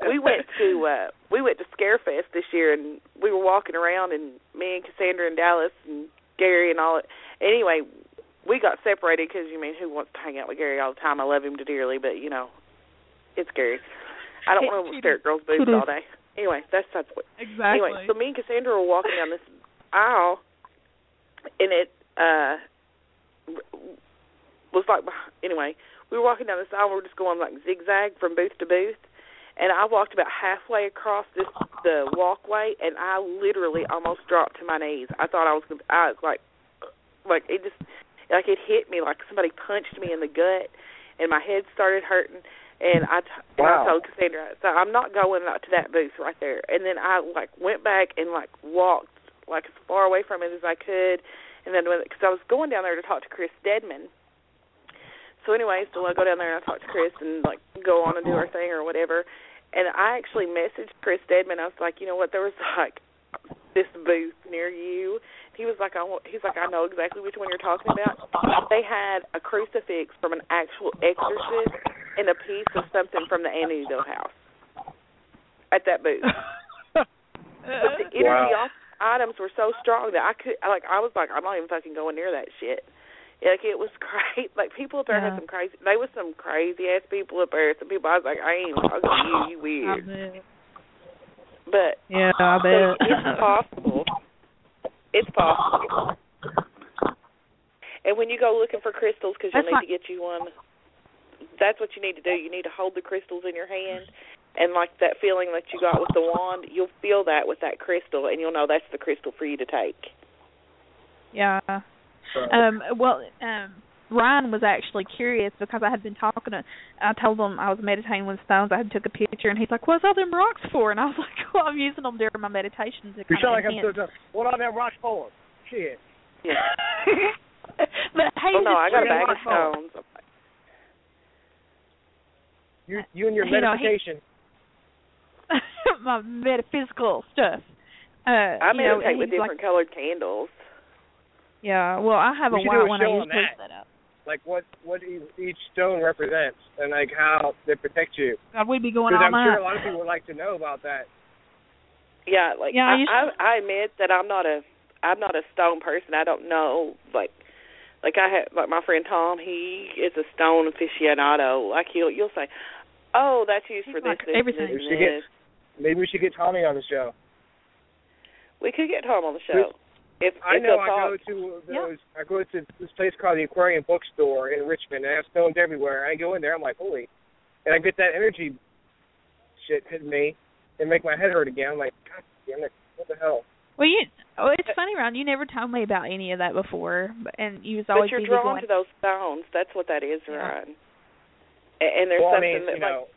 We went to Scarefest this year, and we were walking around, and me and Cassandra and Dallas and Gary and all. Anyway, we got separated because, you mean, who wants to hang out with Gary all the time? I love him dearly, but, you know, it's Gary. I don't want to stare at girls' boobs all day. Anyway, that's what. Exactly. Anyway, so me and Cassandra were walking down this aisle, and it was like, anyway, we were walking down this aisle, we were just going like zigzag from booth to booth, and I walked about halfway across the walkway, and I literally almost dropped to my knees. I thought I was like it just, like it hit me like somebody punched me in the gut, and my head started hurting. And I told Cassandra, so I'm not going to that booth right there. And then I like went back and like walked like as far away from it as I could, And then, because I was going down there to talk to Chris Dedman. So anyway, so I go down there and I talk to Chris and, like, go on and do our thing or whatever. And I actually messaged Chris Dedman. I was like, you know what, there was, like, this booth near you. He was like, I know exactly which one you're talking about. They had a crucifix from an actual exorcist and a piece of something from the Amityville house at that booth. But the energy items were so strong that I was like, I'm not even fucking going near that shit. Like, it was crazy. Like, people up there had some crazy, they was some crazy ass people up there. Some people, I was like, I ain't even talking to you, you weird. But yeah, I bet. It's possible. It's possible. And when you go looking for crystals, because you'll need to get you one, that's what you need to do. You need to hold the crystals in your hand, and like that feeling that you got with the wand, you'll feel that with that crystal, and you'll know that's the crystal for you to take. Yeah. Ryan was actually curious because I had been I told him I was meditating with stones. I had took a picture, and he's like, what's all them rocks for? And I was like, well, I'm using them during my meditations. You sound like I'm so done. What are them rocks for? Shit. Yeah. But hey, no, I got a bag of stones. You and your meditation. My metaphysical stuff. I meditate with different colored candles. Yeah, well, I have a white one. I usually set up. Like what each stone represents, and like how they protect you. God, we'd be going all night. I'm sure night. a lot of people would like to know about that. Yeah, like I admit that I'm not a stone person. I don't know, like I have, like my friend Tom. He is a stone aficionado. Like you'll say, oh, that's used for this, this, everything. this. Maybe we should get Tommy on the show. We could get Tom on the show. I go to this place called the Aquarium Bookstore in Richmond, and I have stones everywhere. I go in there, I'm like, holy, and I get that energy shit hitting me and make my head hurt again. I'm like, God damn it, what the hell? Well, it's funny, Ron. You never told me about any of that before, and you was always. But you're drawn to those stones. That's what that is, Ron. And there's something that,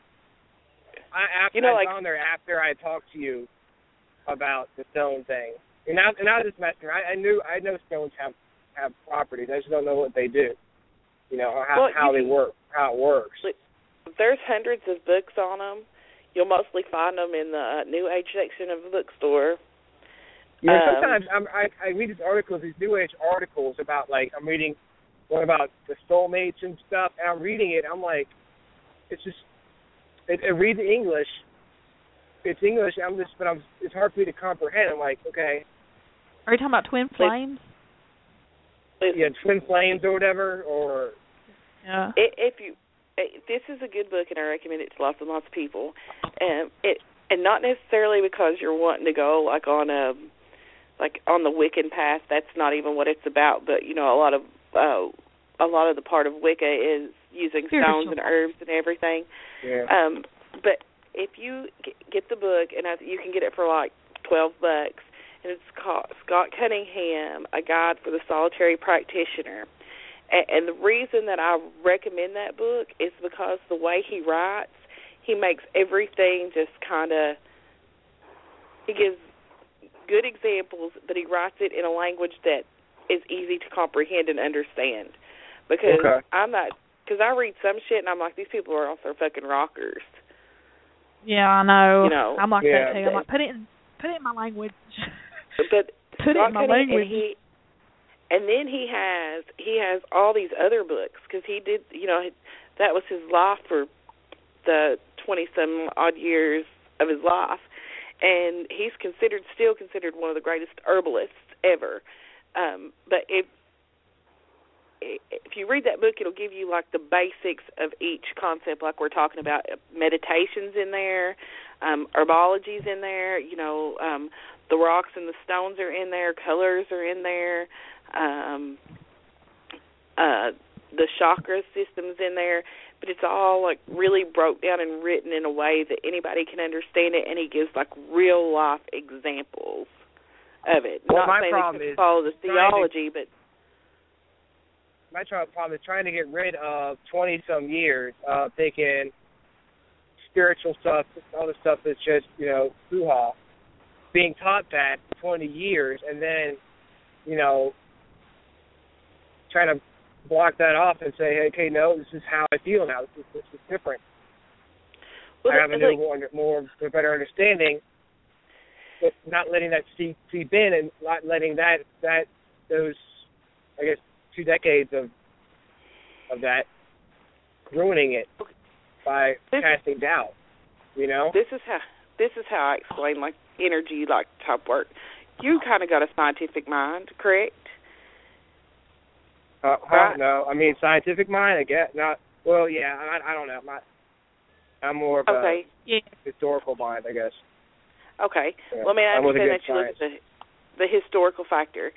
I gone there after I talked to you about the stone thing. And I was just messing around. I know stones have properties. I just don't know what they do. You know, or how they work, how it works. There's hundreds of books on them. You'll mostly find them in the New Age section of the bookstore. Yeah, sometimes I read these articles, these New Age articles about, like, I'm reading one about the soulmates and stuff, and I'm reading it. I'm like, it's just, I read the English. It's English. It's hard for me to comprehend. I'm like, okay. Are you talking about twin flames? Yeah, twin flames or whatever, or. Yeah. This is a good book, and I recommend it to lots and lots of people. And not necessarily because you're wanting to go like on the Wiccan path. That's not even what it's about. But you know, a lot of the part of Wicca is using stones and herbs and everything. Yeah. But if you get the book, and you can get it for like $12, and it's called Scott Cunningham, A Guide for the Solitary Practitioner. And the reason that I recommend that book is because the way he writes, he makes everything just kind of, he gives good examples, but he writes it in a language that is easy to comprehend and understand. Because because I read some shit and I'm like, these people are off their fucking rockers. Yeah, I know. You know, I'm like that too. I'm like, put it in my language. But put it in my language. And then he has all these other books because he did, you know, that was his life for the 20-some odd years of his life, and he's still considered one of the greatest herbalists ever. But if you read that book, it'll give you like the basics of each concept, like we're talking about. Meditations in there, herbology's in there. You know, the rocks and the stones are in there. Colors are in there. The chakra system's in there, but it's all like really broke down and written in a way that anybody can understand it, and he gives like real life examples of it. Well, not saying they can follow the theology, but my problem is trying to get rid of 20-some years of thinking spiritual stuff, all the stuff that's just, you know, hoo-ha, being taught that 20 years, and then, you know, trying to block that off and say, hey, okay, no, this is how I feel now. This is different. Well, I have a a better understanding, but not letting that seep in and not letting those, I guess, 2 decades of that ruining it by casting doubt. You know, this is how I explain like energy, like type work. You kind of got a scientific mind, correct? Right? No, I mean scientific mind. I guess not. Well, yeah, I don't know. I'm more of a historical mind, I guess. Okay. Yeah. Well, I understand that you science. look at the historical factor.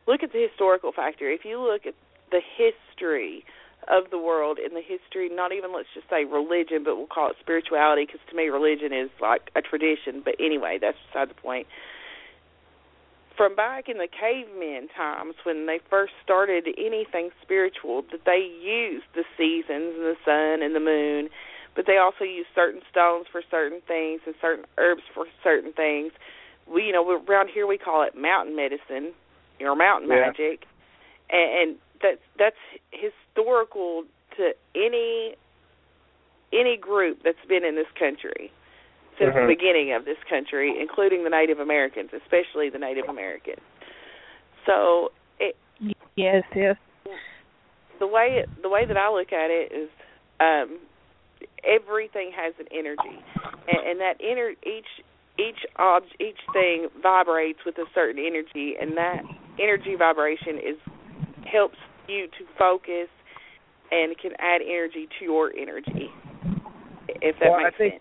Look at the historical factor. If you look at the history of the world and the history, not even let's just say religion, but we'll call it spirituality, because to me religion is like a tradition. But anyway, that's beside the point. From back in the caveman times when they first started anything spiritual, that they used the seasons and the sun and the moon, but they also used certain stones for certain things and certain herbs for certain things. We, around here we call it mountain medicine or mountain magic, and that's historical to any group that's been in this country since the beginning of this country, including the Native Americans, especially the Native Americans. So, yes. The way that I look at it is, everything has an energy, and that each thing vibrates with a certain energy, and that energy vibration helps you to focus and can add energy to your energy. If that makes sense.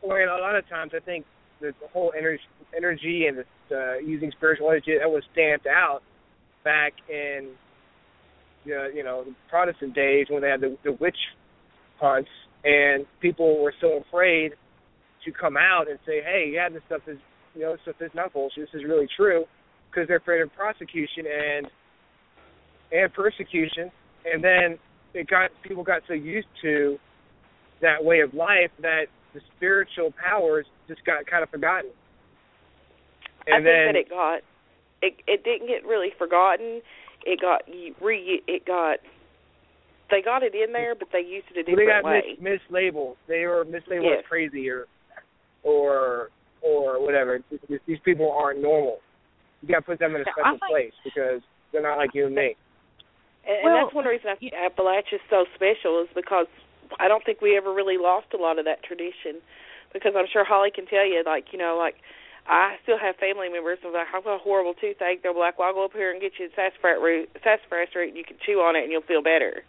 Well, a lot of times I think the whole energy and using spiritual energy, that was stamped out back in the Protestant days when they had the witch hunts, and people were so afraid to come out and say, hey, yeah, this stuff is not bullshit. This is really true, because they're afraid of prosecution and persecution. And then people got so used to that way of life that the spiritual powers just got kind of forgotten. And I think that it didn't get really forgotten. They got it in there, but they used it a different way. They got mislabeled. They were mislabeled as crazy or whatever. These people aren't normal. You got to put them in a special place because they're not like you and me. And that's one reason I think Appalachia is so special, is because I don't think we ever really lost a lot of that tradition, because I'm sure Holly can tell you, I still have family members who are like, I've got a horrible toothache. They're like, well, I'll go up here and get you sassafras root, and you can chew on it and you'll feel better.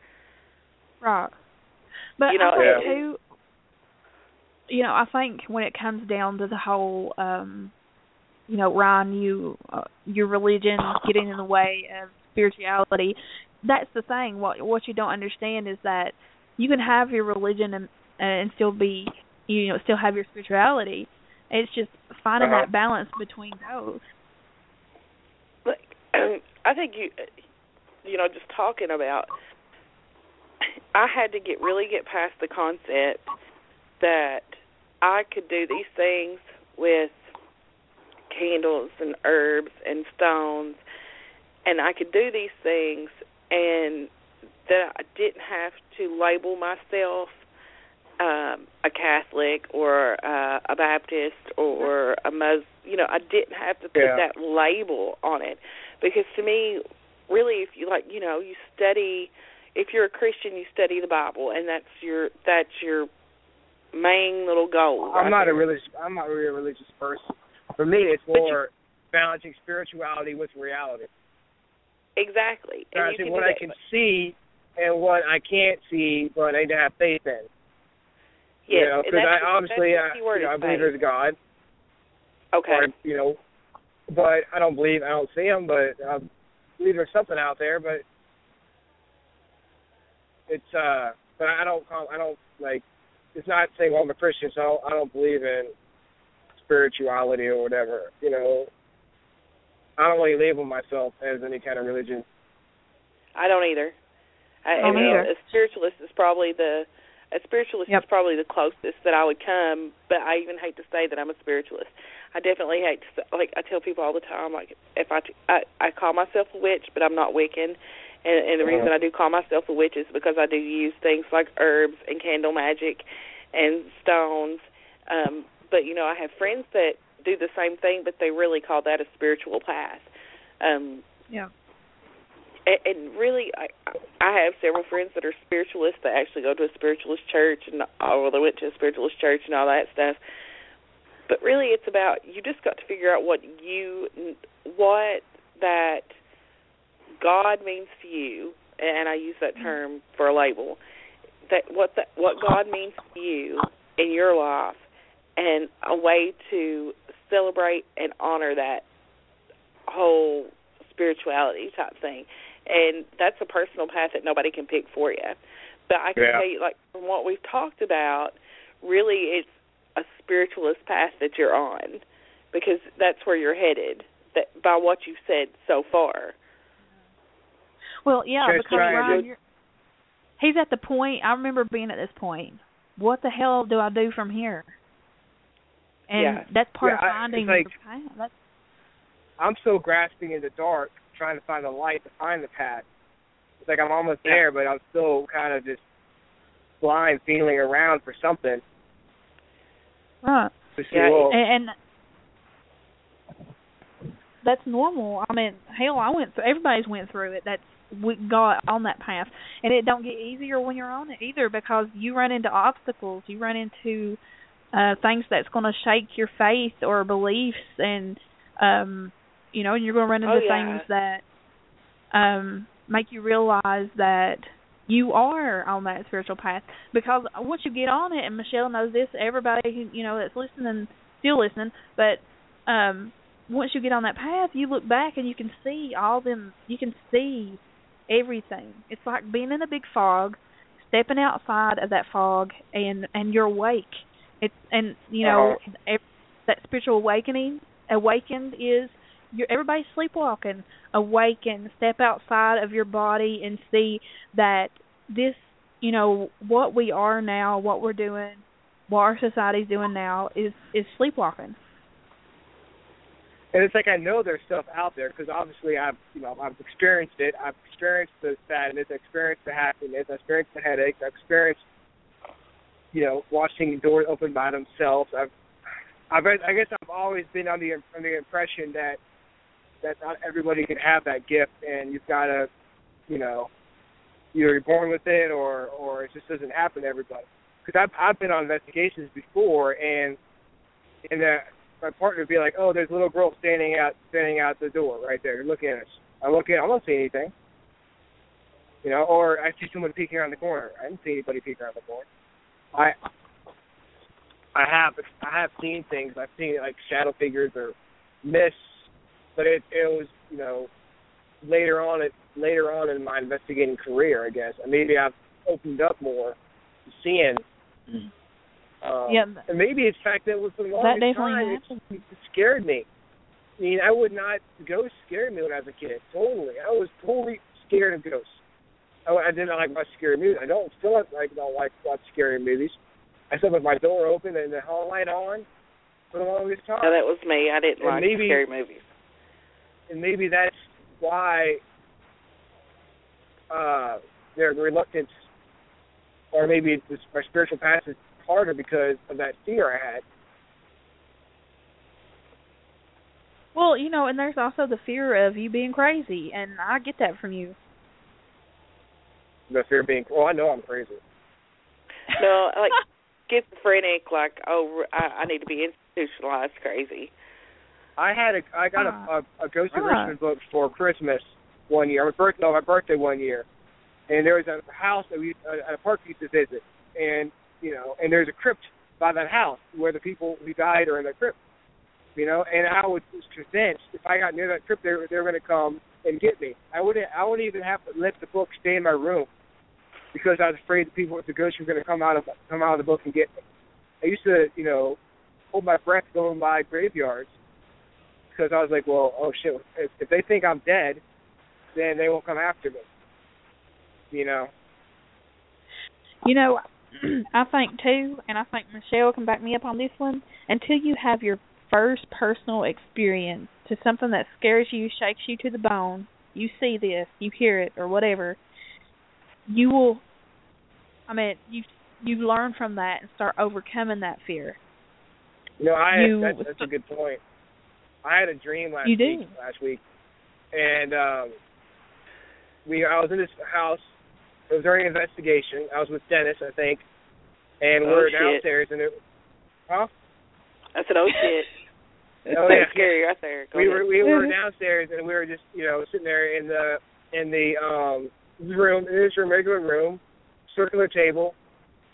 Right. But I think when it comes down to the whole, Ryan, your religion getting in the way of spirituality, that's the thing. What you don't understand is that you can have your religion and still be, still have your spirituality. It's just finding that balance between those. But I think just talking about, I had to really get past the concept that I could do these things with candles and herbs and stones, and I could do these things, and that I didn't have to label myself a Catholic or a Baptist or a Muslim. I didn't have to put that label on it, because to me, really, if you you study. If you're a Christian, you study the Bible, and that's your main little goal. I'm not really a religious person. For me, it's more balancing spirituality with reality. Exactly. And balancing what I can see and what I can't see, but I need to have faith in. Yes, because I believe there's a God. Okay. Or, but I don't see him, but I believe there's something out there, but it's but I don't it's not saying, well, I'm a Christian, so I don't believe in spirituality or whatever. I don't really label myself as any kind of religion. I don't either. A spiritualist is probably the closest that I would come, but I even hate to say that I'm a spiritualist. I definitely hate to say, I tell people all the time, if I call myself a witch, but I'm not Wiccan, And the reason I do call myself a witch is because I do use things like herbs and candle magic and stones. But, you know, I have friends that do the same thing, but they really call that a spiritual path. Yeah. And really, I have several friends that are spiritualists that actually go to a spiritualist church, and they went to a spiritualist church and all that stuff. But really, it's about, you just got to figure out what that God means to you, and I use that term for a label, what God means to you in your life, and a way to celebrate and honor that whole spirituality type thing. And that's a personal path that nobody can pick for you. But I can tell you, like, from what we've talked about, really it's a spiritualist path that you're on, because that's where you're headed, by what you've said so far. Well, yeah, because Ryan, he's at the point, I remember being at this point, what the hell do I do from here? And that's part of finding the path. I'm so grasping in the dark, trying to find the light to find the path. It's like I'm almost there, but I'm still kind of just blind, feeling around for something. Right. And that's normal. I mean, hell, everybody's went through it. We got on that path, and it don't get easier when you're on it either, because you run into obstacles, you run into things that's going to shake your faith or beliefs, and you know, you're going to run into things that make you realize that you are on that spiritual path. Because once you get on it, and Michelle knows this, everybody who, you know, that's listening, still listening, but once you get on that path, you look back and you can see you can see everything. It's like being in a big fog, stepping outside of that fog, and you're awake. And you know, that spiritual awakened is everybody's sleepwalking. Awaken, step outside of your body and see that this, you know, what we are now, what we're doing, what our society's doing now is sleepwalking. And it's like I know there's stuff out there, because obviously I've experienced it. I've experienced the sadness, I've experienced the happiness, I've experienced the headaches, I've experienced, you know, watching doors open by themselves. I guess I've always been under the impression that not everybody can have that gift, and you've got to, you know, either you're born with it or it just doesn't happen to everybody. Because I've been on investigations before, and my partner would be like, "Oh, there's a little girl standing out the door right there, looking at us." I don't see anything, you know, or I see someone peeking around the corner. I didn't see anybody peeking around the corner. I have seen things. I've seen like shadow figures or mists, but it was, you know, later on in my investigating career, I guess. And maybe I've opened up more to seeing. And maybe it's the fact that it was the longest time it scared me. I mean, ghosts scared me when I was a kid. Totally. I was totally scared of ghosts. I didn't like watch scary movies. I don't like watch scary movies. I slept with my door open and the hall light on for the longest time. No, that was me. I didn't like scary movies. And maybe that's why their reluctance, or maybe my spiritual path is harder because of that fear I had. Well, you know, and there's also the fear of you being crazy, and I get that from you. The fear of being, I know I'm crazy. No, like schizophrenic, like, I need to be institutionalized crazy. I got a Ghost of Richmond book for Christmas one year. My birthday one year, and there was a house a park we used to visit, and you know, and there's a crypt by that house where the people who died are in the crypt, you know. And I was convinced if I got near that crypt, they were going to come and get me. I wouldn't even have to let the book stay in my room because I was afraid the ghosts were going to come out of the book and get me. I used to, you know, hold my breath going by graveyards because I was like, well, oh shit, if they think I'm dead, then they won't come after me. You know. You know, I think too, and I think Michelle can back me up on this one, until you have your first personal experience to something that scares you, shakes you to the bone, you see this, you hear it, or whatever, you will, you learn from that and start overcoming that fear. That's a good point. I had a dream last week, and I was in this house. It was during an investigation. I was with Dennis, I think, and we were downstairs, and I said, "Oh shit." It's scary right there. We were downstairs, and we were just sitting there in the room, in this regular room, circular table,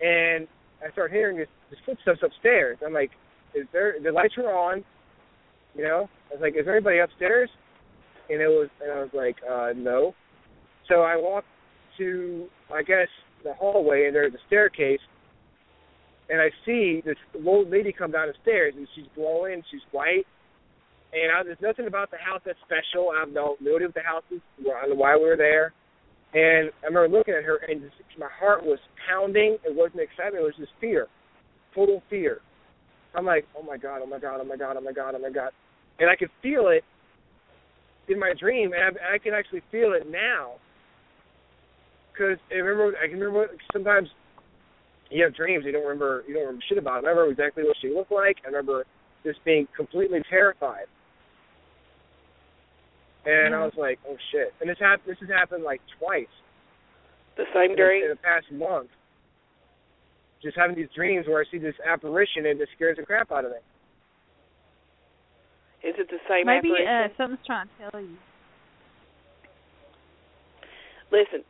and I started hearing this footsteps upstairs. I'm like, the lights were on, I was like, is there anybody upstairs? And I was like, no. So I walked to, I guess, the hallway, and there's a staircase, and I see this old lady come down the stairs, and she's glowing, she's white, and there's nothing about the house that's special. I have no idea what the house is, I don't know why we were there, and I remember looking at her, and my heart was pounding. It wasn't excitement, it was just fear, total fear. I'm like, oh my God, oh my God, oh my God, oh my God, oh my God. And I could feel it in my dream, and I can actually feel it now. Because I can remember sometimes you have dreams you don't remember shit about. I remember exactly what she looked like. I remember just being completely terrified. And I was like, oh shit. And this has happened like twice. The same dream? In the past month. Just having these dreams where I see this apparition and it scares the crap out of me. Is it the same apparition? Maybe something's trying to tell you. Listen,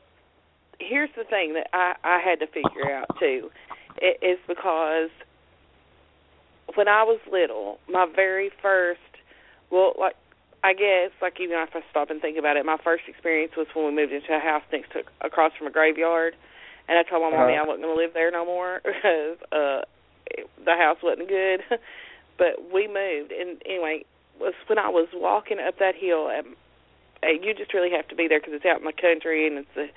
here's the thing that I had to figure out, too. It's because when I was little, my very first, I guess, even if I stop and think about it, my first experience was when we moved into a house across from a graveyard, and I told my mommy I wasn't going to live there no more because the house wasn't good. But we moved, and anyway, was when I was walking up that hill. You just really have to be there because it's out in the country, and it's a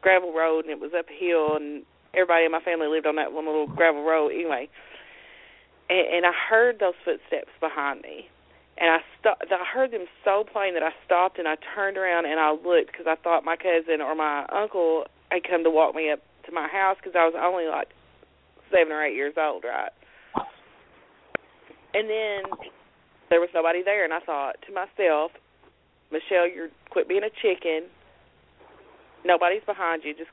gravel road, and it was up a hill, and everybody in my family lived on that one little gravel road anyway. And I heard those footsteps behind me, and I heard them so plain that I stopped, and I turned around, and I looked because I thought my cousin or my uncle had come to walk me up to my house because I was only like 7 or 8 years old, right? And then there was nobody there, and I thought to myself, Michelle, you're quit being a chicken. Nobody's behind you. Just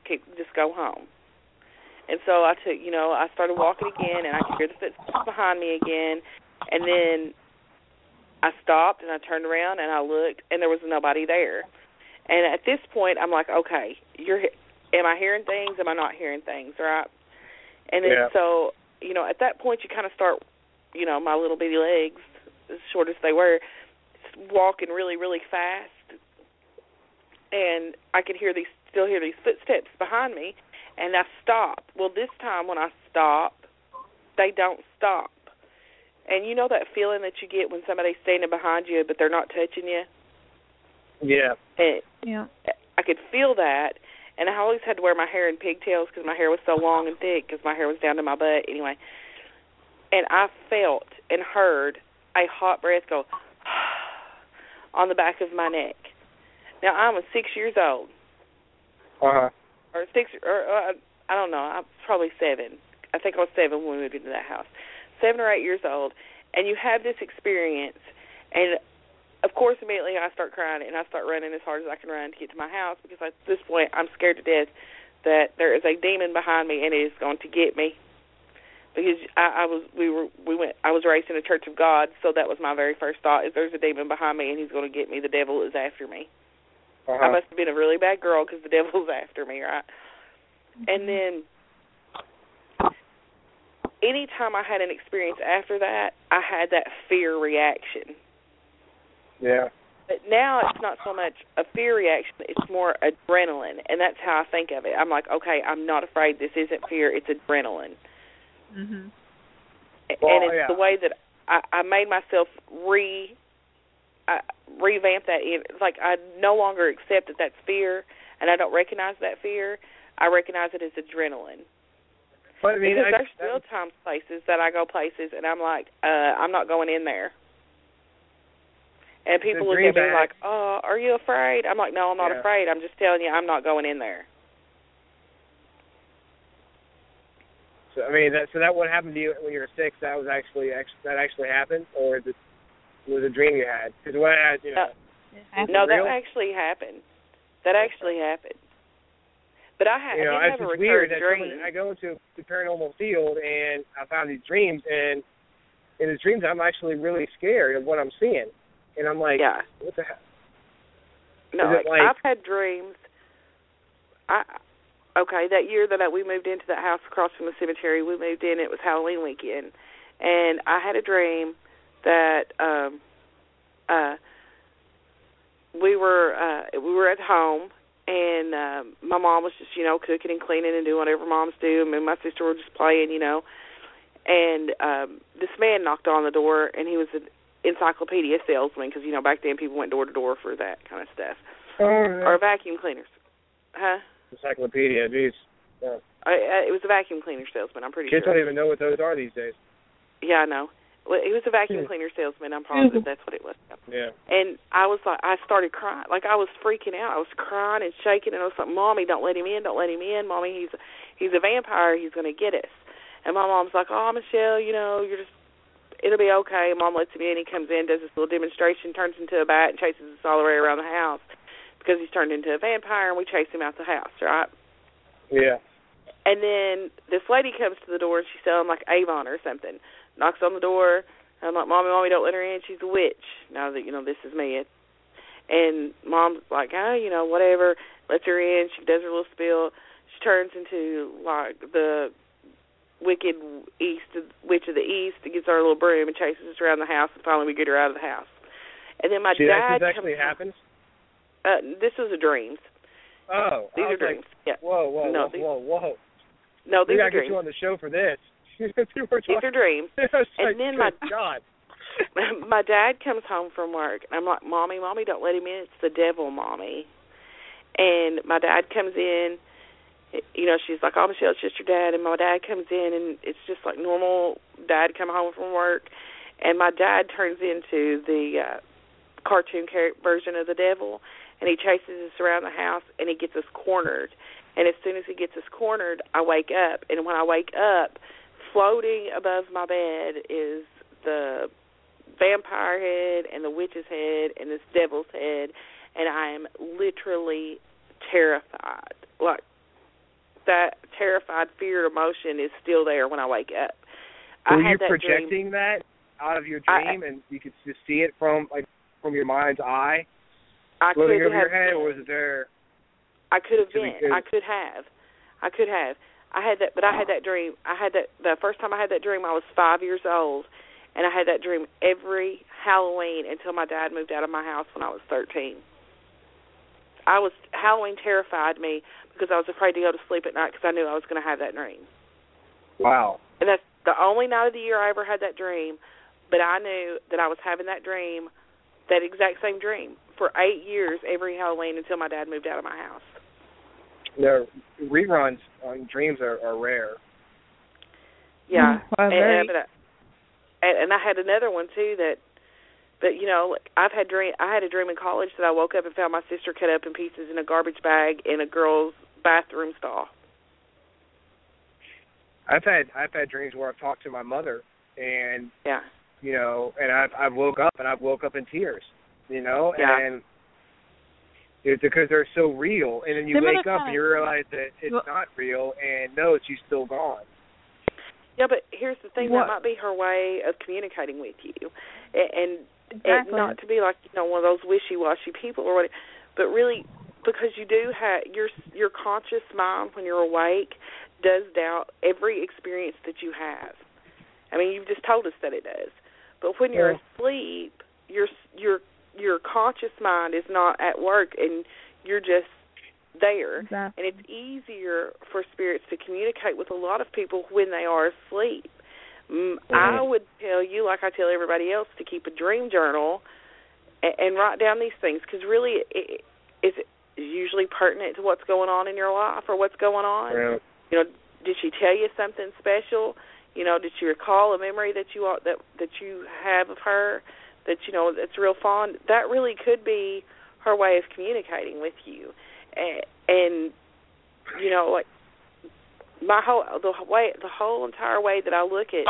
go home. And so I started walking again, and I could hear the footsteps behind me again. And then I stopped, and I turned around, and I looked, and there was nobody there. And at this point, I'm like, okay, am I hearing things? Am I not hearing things, right? And then so, at that point, you kind of start, my little bitty legs, as short as they were, walking really, really fast. And I could still hear these footsteps behind me, and I stopped. Well, this time when I stop, they don't stop. And you know that feeling that you get when somebody's standing behind you, but they're not touching you? Yeah. And I could feel that, and I always had to wear my hair in pigtails because my hair was so long and thick because my hair was down to my butt anyway. And I felt and heard a hot breath go on the back of my neck. Now, I was 6 years old. Uh-huh. Or 6, or I don't know, I'm probably 7. I think I was 7 when we moved into that house. 7 or 8 years old, and you have this experience, and of course immediately I start crying, and I start running as hard as I can run to get to my house, because at this point I'm scared to death that there is a demon behind me and it is going to get me. Because I was raised in a Church of God, so that was my very first thought, is there's a demon behind me and he's going to get me. The devil is after me. Uh-huh. I must have been a really bad girl because the devil's after me, right? And then anytime I had an experience after that, I had that fear reaction. Yeah. But now it's not so much a fear reaction, it's more adrenaline, and that's how I think of it. I'm like, okay, I'm not afraid. This isn't fear, it's adrenaline. Mm-hmm. And it's the way that I made myself revamp that. It's like I no longer accept that that's fear, and I don't recognize that fear. I recognize it as adrenaline. But, I mean, because there's still times places that I go places, and I'm like, I'm not going in there. And people look at me like, "Oh, are you afraid?" I'm like, "No, I'm not afraid. I'm just telling you, I'm not going in there." So I mean, that what happened to you when you were 6? That actually happened, or was it a dream you had? Because what I had, no, that actually happened. That actually happened. But I have a it's weird that dream. I go into the paranormal field and I found these dreams, and in the dreams I'm actually really scared of what I'm seeing, and I'm like, what the hell? No, I've had dreams. That year that we moved into that house across from the cemetery, we moved in. It was Halloween weekend, and I had a dream that we were at home, and my mom was just cooking and cleaning and doing whatever moms do, and me and my sister were just playing, and this man knocked on the door, and he was an encyclopedia salesman, because back then people went door to door for that kind of stuff, or vacuum cleaners, huh? Encyclopedia, geez. Yeah. It was a vacuum cleaner salesman, I'm pretty sure. Kids don't even know what those are these days. Yeah, I know. Well, he was a vacuum cleaner salesman. I'm positive that's what it was. Yeah. And I was like, I started crying. Like, I was freaking out. I was crying and shaking, and I was like, "Mommy, don't let him in. Don't let him in. Mommy, he's a vampire. He's going to get us." And my mom's like, "Oh, Michelle, it'll be okay." And Mom lets him in. He comes in, does this little demonstration, turns into a bat, and chases us all the way around the house because he's turned into a vampire, and we chase him out the house, right? Yeah. And then this lady comes to the door, and she's selling like Avon or something. Knocks on the door. I'm like, "Mommy, don't let her in. She's a witch." Now that, this is me. And Mom's like, "Oh, whatever." Lets her in. She does her little spiel. She turns into, like, the wicked witch of the east, and gets our little broom and chases us around the house, and finally we get her out of the house. And then my dad actually happens? This was a dreams. Oh. These are dreams. Yeah. Whoa. No, these are dreams. We got to get you on the show for this. These are dreams. And then my dad comes home from work, and I'm like, Mommy, don't let him in. It's the devil, Mommy. And my dad comes in. She's like, "Oh, Michelle, it's just your dad." And my dad comes in, and it's just like normal dad coming home from work. And my dad turns into the cartoon version of the devil, and he chases us around the house, and he gets us cornered. And as soon as he gets us cornered, I wake up. And when I wake up, floating above my bed is the vampire head and the witch's head and this devil's head, and I am literally terrified. Like, that terrified fear emotion is still there when I wake up. Were you projecting that out of your dream, and you could just see it from your mind's eye? Floating over your head, or was it there? I could have been. I could have. I had that, but I had that dream. The first time I had that dream, I was 5 years old, and I had that dream every Halloween until my dad moved out of my house when I was 13. Halloween terrified me because I was afraid to go to sleep at night because I knew I was going to have that dream. Wow. And that's the only night of the year I ever had that dream, but I knew that I was having that dream, that exact same dream, for 8 years every Halloween until my dad moved out of my house. The reruns on dreams are rare. Yeah, and I had another one too but I had a dream in college that I woke up and found my sister cut up in pieces in a garbage bag in a girl's bathroom stall. I've had dreams where I've talked to my mother, and and I've woke up in tears, and it's because they're so real, and then you wake up and you realize that it's not real, and no, she's still gone. Yeah, but here's the thing, that might be her way of communicating with you, and not to be like one of those wishy-washy people or whatever, but really because you do have your conscious mind when you're awake does doubt every experience that you have. I mean, you've just told us that it does, but when you're asleep, your conscious mind is not at work, and you're just there. Exactly. And it's easier for spirits to communicate with a lot of people when they are asleep. I would tell you, like I tell everybody else, to keep a dream journal and write down these things, because really it's usually pertinent to what's going on in your life or what's going on. Yeah. Did she tell you something special? Did she recall a memory that you have of her? that, you know, that's real fond, that really could be her way of communicating with you. And you know, like, the whole entire way that I look at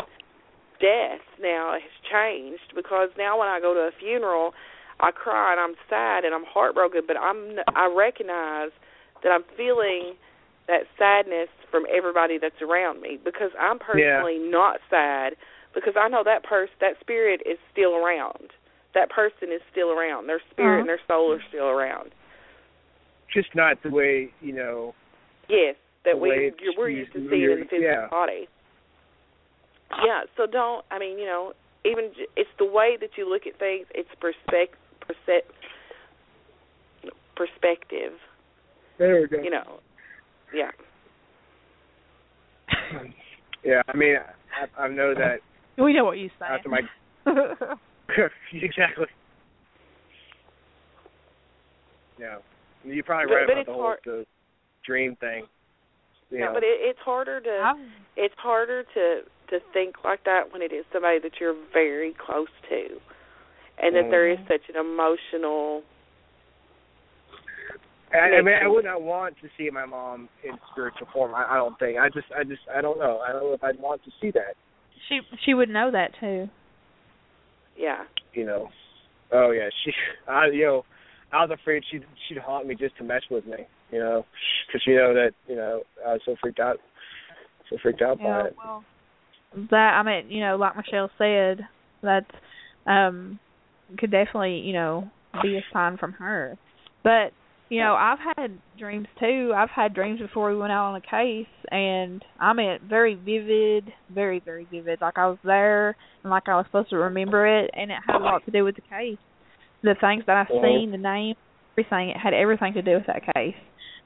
death now has changed, because now when I go to a funeral, I cry and I'm sad and I'm heartbroken, but I recognize that I'm feeling that sadness from everybody that's around me, because I'm personally not sad, because I know that spirit is still around. That person is still around. Their spirit and their soul are still around. Just not the way, you know. Yes, that we're used to seeing in the physical body. Yeah, so you know, even it's the way that you look at things. It's perspective. There we go. You know, yeah. Yeah, I mean, I know that. We know what you're saying. After my exactly. Yeah, you're probably right about the whole dream thing. Yeah, but it's harder to think like that when it is somebody that you're very close to, and that there is such an emotional. I mean, I would not want to see my mom in spiritual form. I don't think. I don't know. I don't know if I'd want to see that. She would know that too. Yeah. You know. Oh yeah. I was afraid she'd haunt me just to mess with me. You know, because you know that I was so freaked out by it. Well, that, I mean, you know, like Michelle said, that could definitely, you know, be a sign from her. But you know, I've had dreams too. I've had dreams before we went out on a case, and I mean, very vivid, very, very vivid. Like I was there, and like I was supposed to remember it, and it had a lot to do with the case. The things that I've seen, the name, everything, it had everything to do with that case.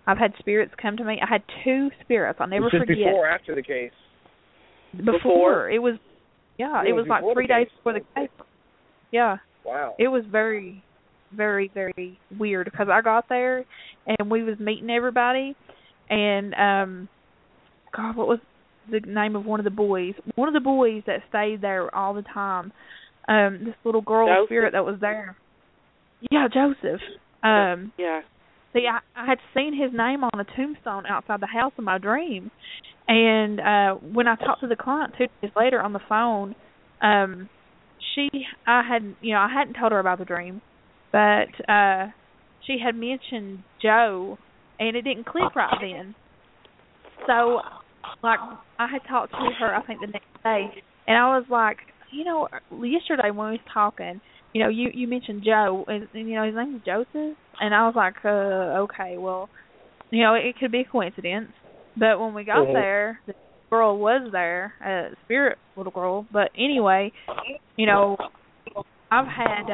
I've had spirits come to me. I had 2 spirits. I'll never forget. Before or after the case? Before. It was, it was like 3 days before the case. Yeah. Wow. It was very, very, very weird, because I got there and we was meeting everybody, and God, what was the name of one of the boys? One of the boys that stayed there all the time. This little girl Joseph? Spirit that was there. Yeah, Joseph. Yeah. See, I had seen his name on a tombstone outside the house in my dream, and when I talked to the client 2 days later on the phone, I hadn't told her about the dream, but she had mentioned Joe, and it didn't click right then. So, like, I had talked to her, I think, the next day, and I was like, you know, yesterday when we was talking, you know, you mentioned Joe, and you know, his name is Joseph, and I was like, okay, well, you know, it could be a coincidence, but when we got there, the girl was there, a spirit little girl, but anyway, you know, I've had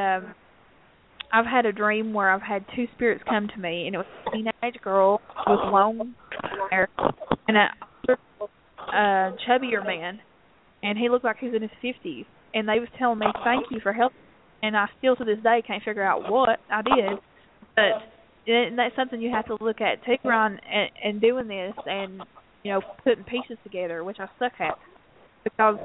a dream where I've had 2 spirits come to me, and it was a teenage girl with long hair and a chubbier man, and he looked like he was in his 50s, and they was telling me thank you for helping, and I still to this day can't figure out what I did, but that's something you have to look at too, Ron, and doing this, and you know, putting pieces together, which I suck at, because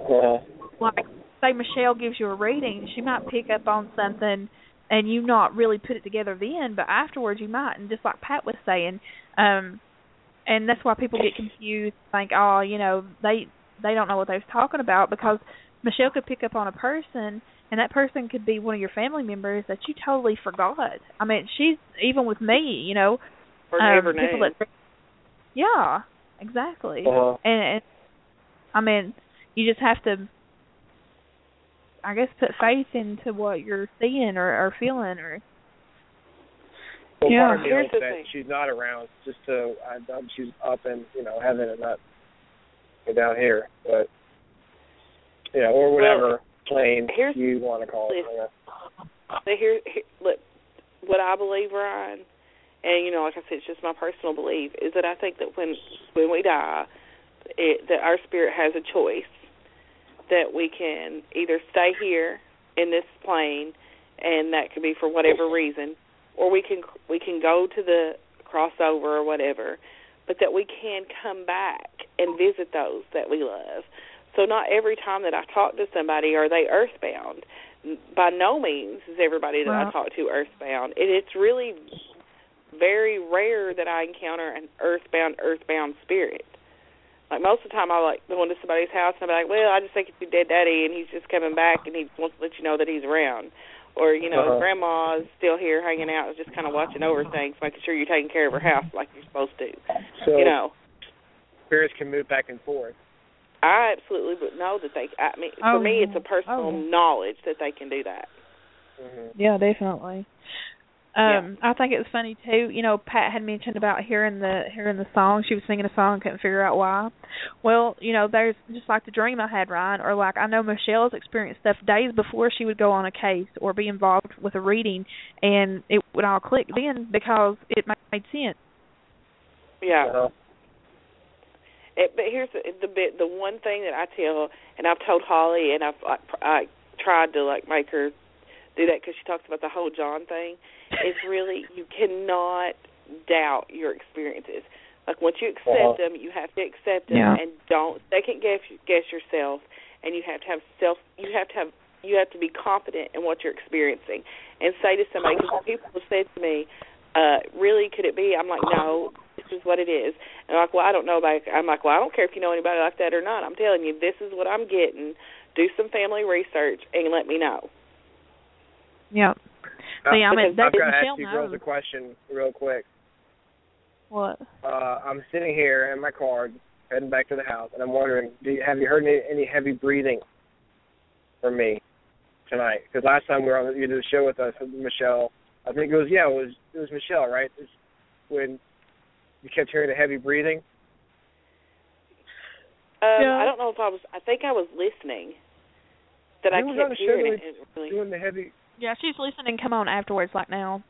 like, say Michelle gives you a reading, she might pick up on something and you not really put it together then, but afterwards you might, and just like Pat was saying, and that's why people get confused, think, oh, you know, they don't know what they was talking about, because Michelle could pick up on a person, and that person could be one of your family members that you totally forgot. I mean, she's even with me, you know, or never people name. Yeah, exactly. And I mean, you just have to, I guess, put faith into what you're seeing or feeling, or. Well, yeah. part of me hopes that she's not around, just to she's up in heaven and not down here, but or whatever plane you want to call it. So look, what I believe, Ryan, and you know, like I said, it's just my personal belief, is that I think that when we die, that our spirit has a choice, that we can either stay here in this plane, and that could be for whatever reason, or we can go to the crossover or whatever, but that we can come back and visit those that we love. So not every time that I talk to somebody are they earthbound. by no means is everybody that I talk to earthbound. It's really very rare that I encounter an earthbound spirit. Like, most of the time I like going to somebody's house and I'm like, well, I just think it's your dead daddy and he's just coming back and he wants to let you know that he's around. Or, grandma's still here hanging out, just kind of watching over things, making sure you're taking care of her house like you're supposed to. So, spirits can move back and forth. I absolutely would know that for me, it's a personal knowledge that they can do that. Mm-hmm. Yeah, definitely. I think it was funny too. Pat had mentioned about hearing the song. She was singing a song, couldn't figure out why. Well, there's just like the dream I had, Ryan, or like I know Michelle's experienced stuff days before she would go on a case or be involved with a reading, and it would all click then because it made sense. Yeah. But here's the one thing that I tell, and I've told Holly, and I tried to make her do that because she talks about the whole John thing. It's really, you cannot doubt your experiences. Like, once you accept them, you have to accept them, and don't second guess yourself. And you have to have you have to be confident in what you're experiencing, and say to somebody, because people have said to me, really, could it be? I'm like, no, this is what it is. And I'm like, well, I don't know. I'm like, well, I don't care if you know anybody like that or not. I'm telling you, this is what I'm getting. Do some family research and let me know. Yeah. See, I've got to ask you girls a question real quick. What? I'm sitting here in my car, heading back to the house, and I'm wondering, have you heard any heavy breathing from me tonight? Because last time you did the show with us, Michelle, I think it was Michelle, right? It's when you kept hearing the heavy breathing. I don't know if I think I was listening. That I kept hearing it. Doing the heavy. Yeah, she's listening. Come on afterwards, like now.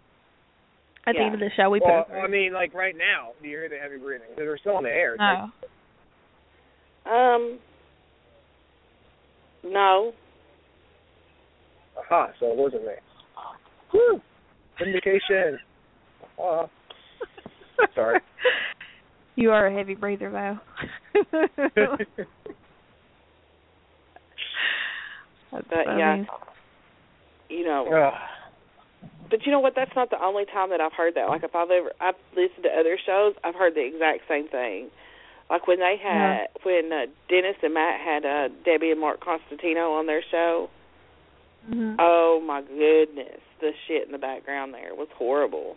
At the end of the show, we put her through. I mean, like right now, do you hear the heavy breathing? Because we're still in the air. No. No. Aha, so it wasn't me. Woo! Vindication. Sorry. You are a heavy breather, though. But yeah, but you know what? That's not the only time that I've heard that. Like, if I've listened to other shows, I've heard the exact same thing. Like when they had when Dennis and Matt had Debbie and Mark Constantino on their show. Mm-hmm. Oh my goodness, the shit in the background there was horrible.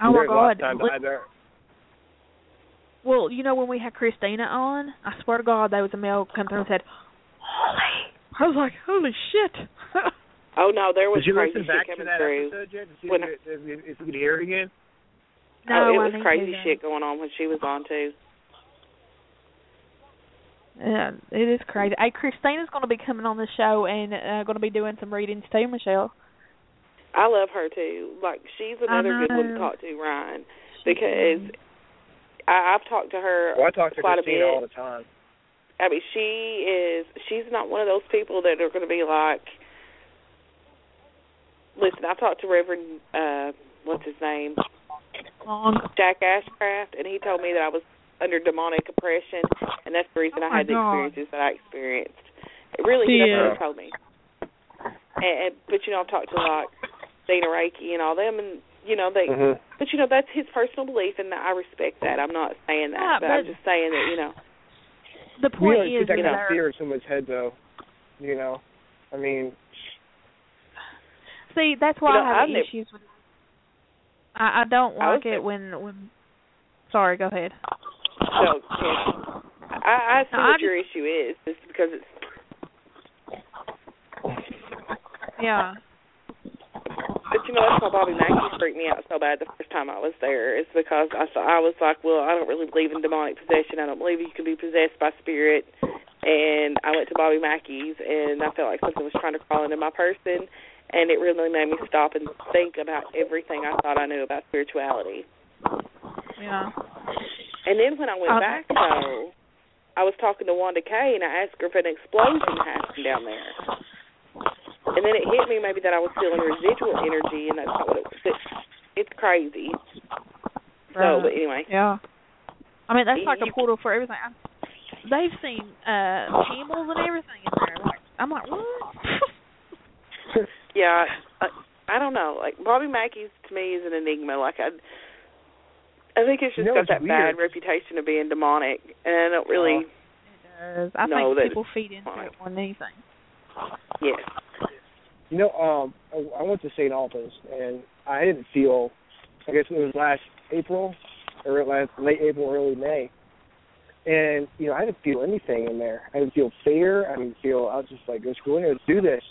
Oh my God. Well, when we had Christina on, I swear to God, there was a male come through and said, "Holy!" I was like, "Holy shit!" Oh no, there was crazy shit coming through. Did you listen back to that episode yet? If you could hear it again? No, it was crazy shit going on when she was on too. Yeah, it is crazy. Hey, Christina's going to be coming on the show and going to be doing some readings too, Michelle. I love her too. Like, she's another good one to talk to, Ryan, because I've talked to her I talk to quite Christina a bit. all the time. I mean, she's not one of those people that are going to be like, listen, I talked to Reverend, what's his name? Jack Ashcraft, and he told me that I was under demonic oppression, and that's the reason I had the experiences that I experienced. It really, that's what he told me. But I've talked to like Dina Reiki and all them, and they. But that's his personal belief, and I respect that. I'm not saying that, but I'm just saying that The point is, that kind of fear in someone's head, though. I mean. See, that's why I have issues with. I don't like it when. Sorry, go ahead. So, I see what your issue is. It's because it's. Yeah. But that's why Bobby Mackey freaked me out so bad the first time I was there. It's because I was like, well, I don't really believe in demonic possession. I don't believe you can be possessed by spirit. And I went to Bobby Mackey's, and I felt like something was trying to crawl into my person. And it really made me stop and think about everything I thought I knew about spirituality. Yeah. And then when I went back, though, I was talking to Wanda Kay, and I asked her if an explosion happened down there. And then it hit me maybe that I was feeling residual energy, and that's not what it was. It's crazy. So, but anyway. Yeah. I mean, that's like a portal for everything. They've seen camels and everything in there. I'm like, what? Yeah, I don't know. Like Bobby Mackey's to me is an enigma. Like I think it's just got that weird. bad reputation of being demonic, and I don't really. It does. I know think that people feed into it more than anything. Yes. You know, I went to St. Albans, and I didn't feel. I guess it was last April, or late April, early May. And, you know, I didn't feel anything in there. I didn't feel fear. I was just like, let's go in here, let's do this.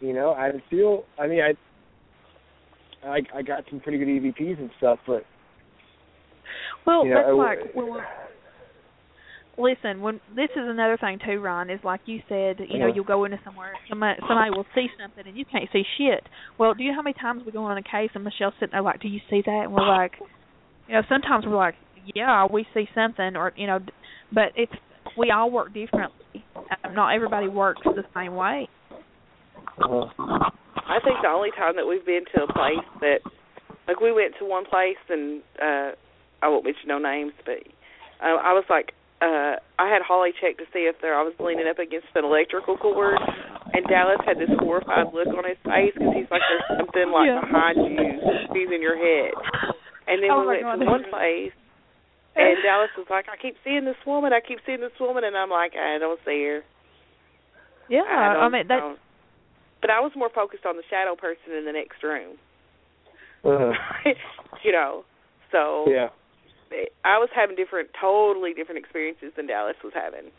You know, I didn't feel, I got some pretty good EVPs and stuff, but. Well, you know, listen, when this is another thing too, Ron, is like you said, you know, you'll go into somewhere, somebody will see something and you can't see shit. Well, do you know how many times we go on a case and Michelle's sitting there like, do you see that? And we're like, you know, sometimes we're like, yeah, we see something, or, you know, but we all work differently. Not everybody works the same way. I think the only time that we've been to a place that, like we went to one place and I won't mention no names, but I was like, I had Holly check to see if I was leaning up against an electrical cord, and Dallas had this horrified look on his face because he's like, there's something like behind you, he's in your head. And then we went to one place, and Dallas was like, I keep seeing this woman, and I'm like, I don't see her. Yeah, I mean, that's... But I was more focused on the shadow person in the next room. You know, so... Yeah. I was having totally different experiences than Dallas was having.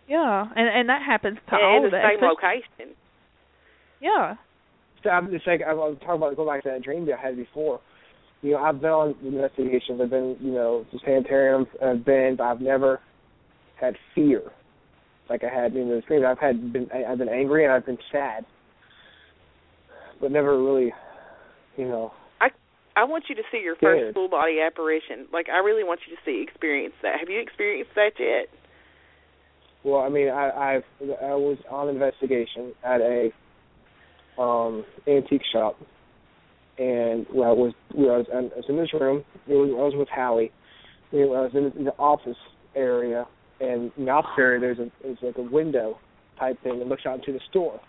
Yeah, and that happens to all of us. In the same location. Yeah. So I'm just like, I was talking about going back to that dream that I had before. You know, I've been on investigations. I've been, you know, to sanitariums. But I've never had fear like I had in those dreams. I've been angry and I've been sad, but never really, you know. I want you to see your first full body apparition. Like, I really want you to experience that. Have you experienced that yet? Well, I mean, I was on investigation at a antique shop, and I was in this room. I was with Hallie. I was in the office area, and in the office area there's like a window type thing that looks out into the store.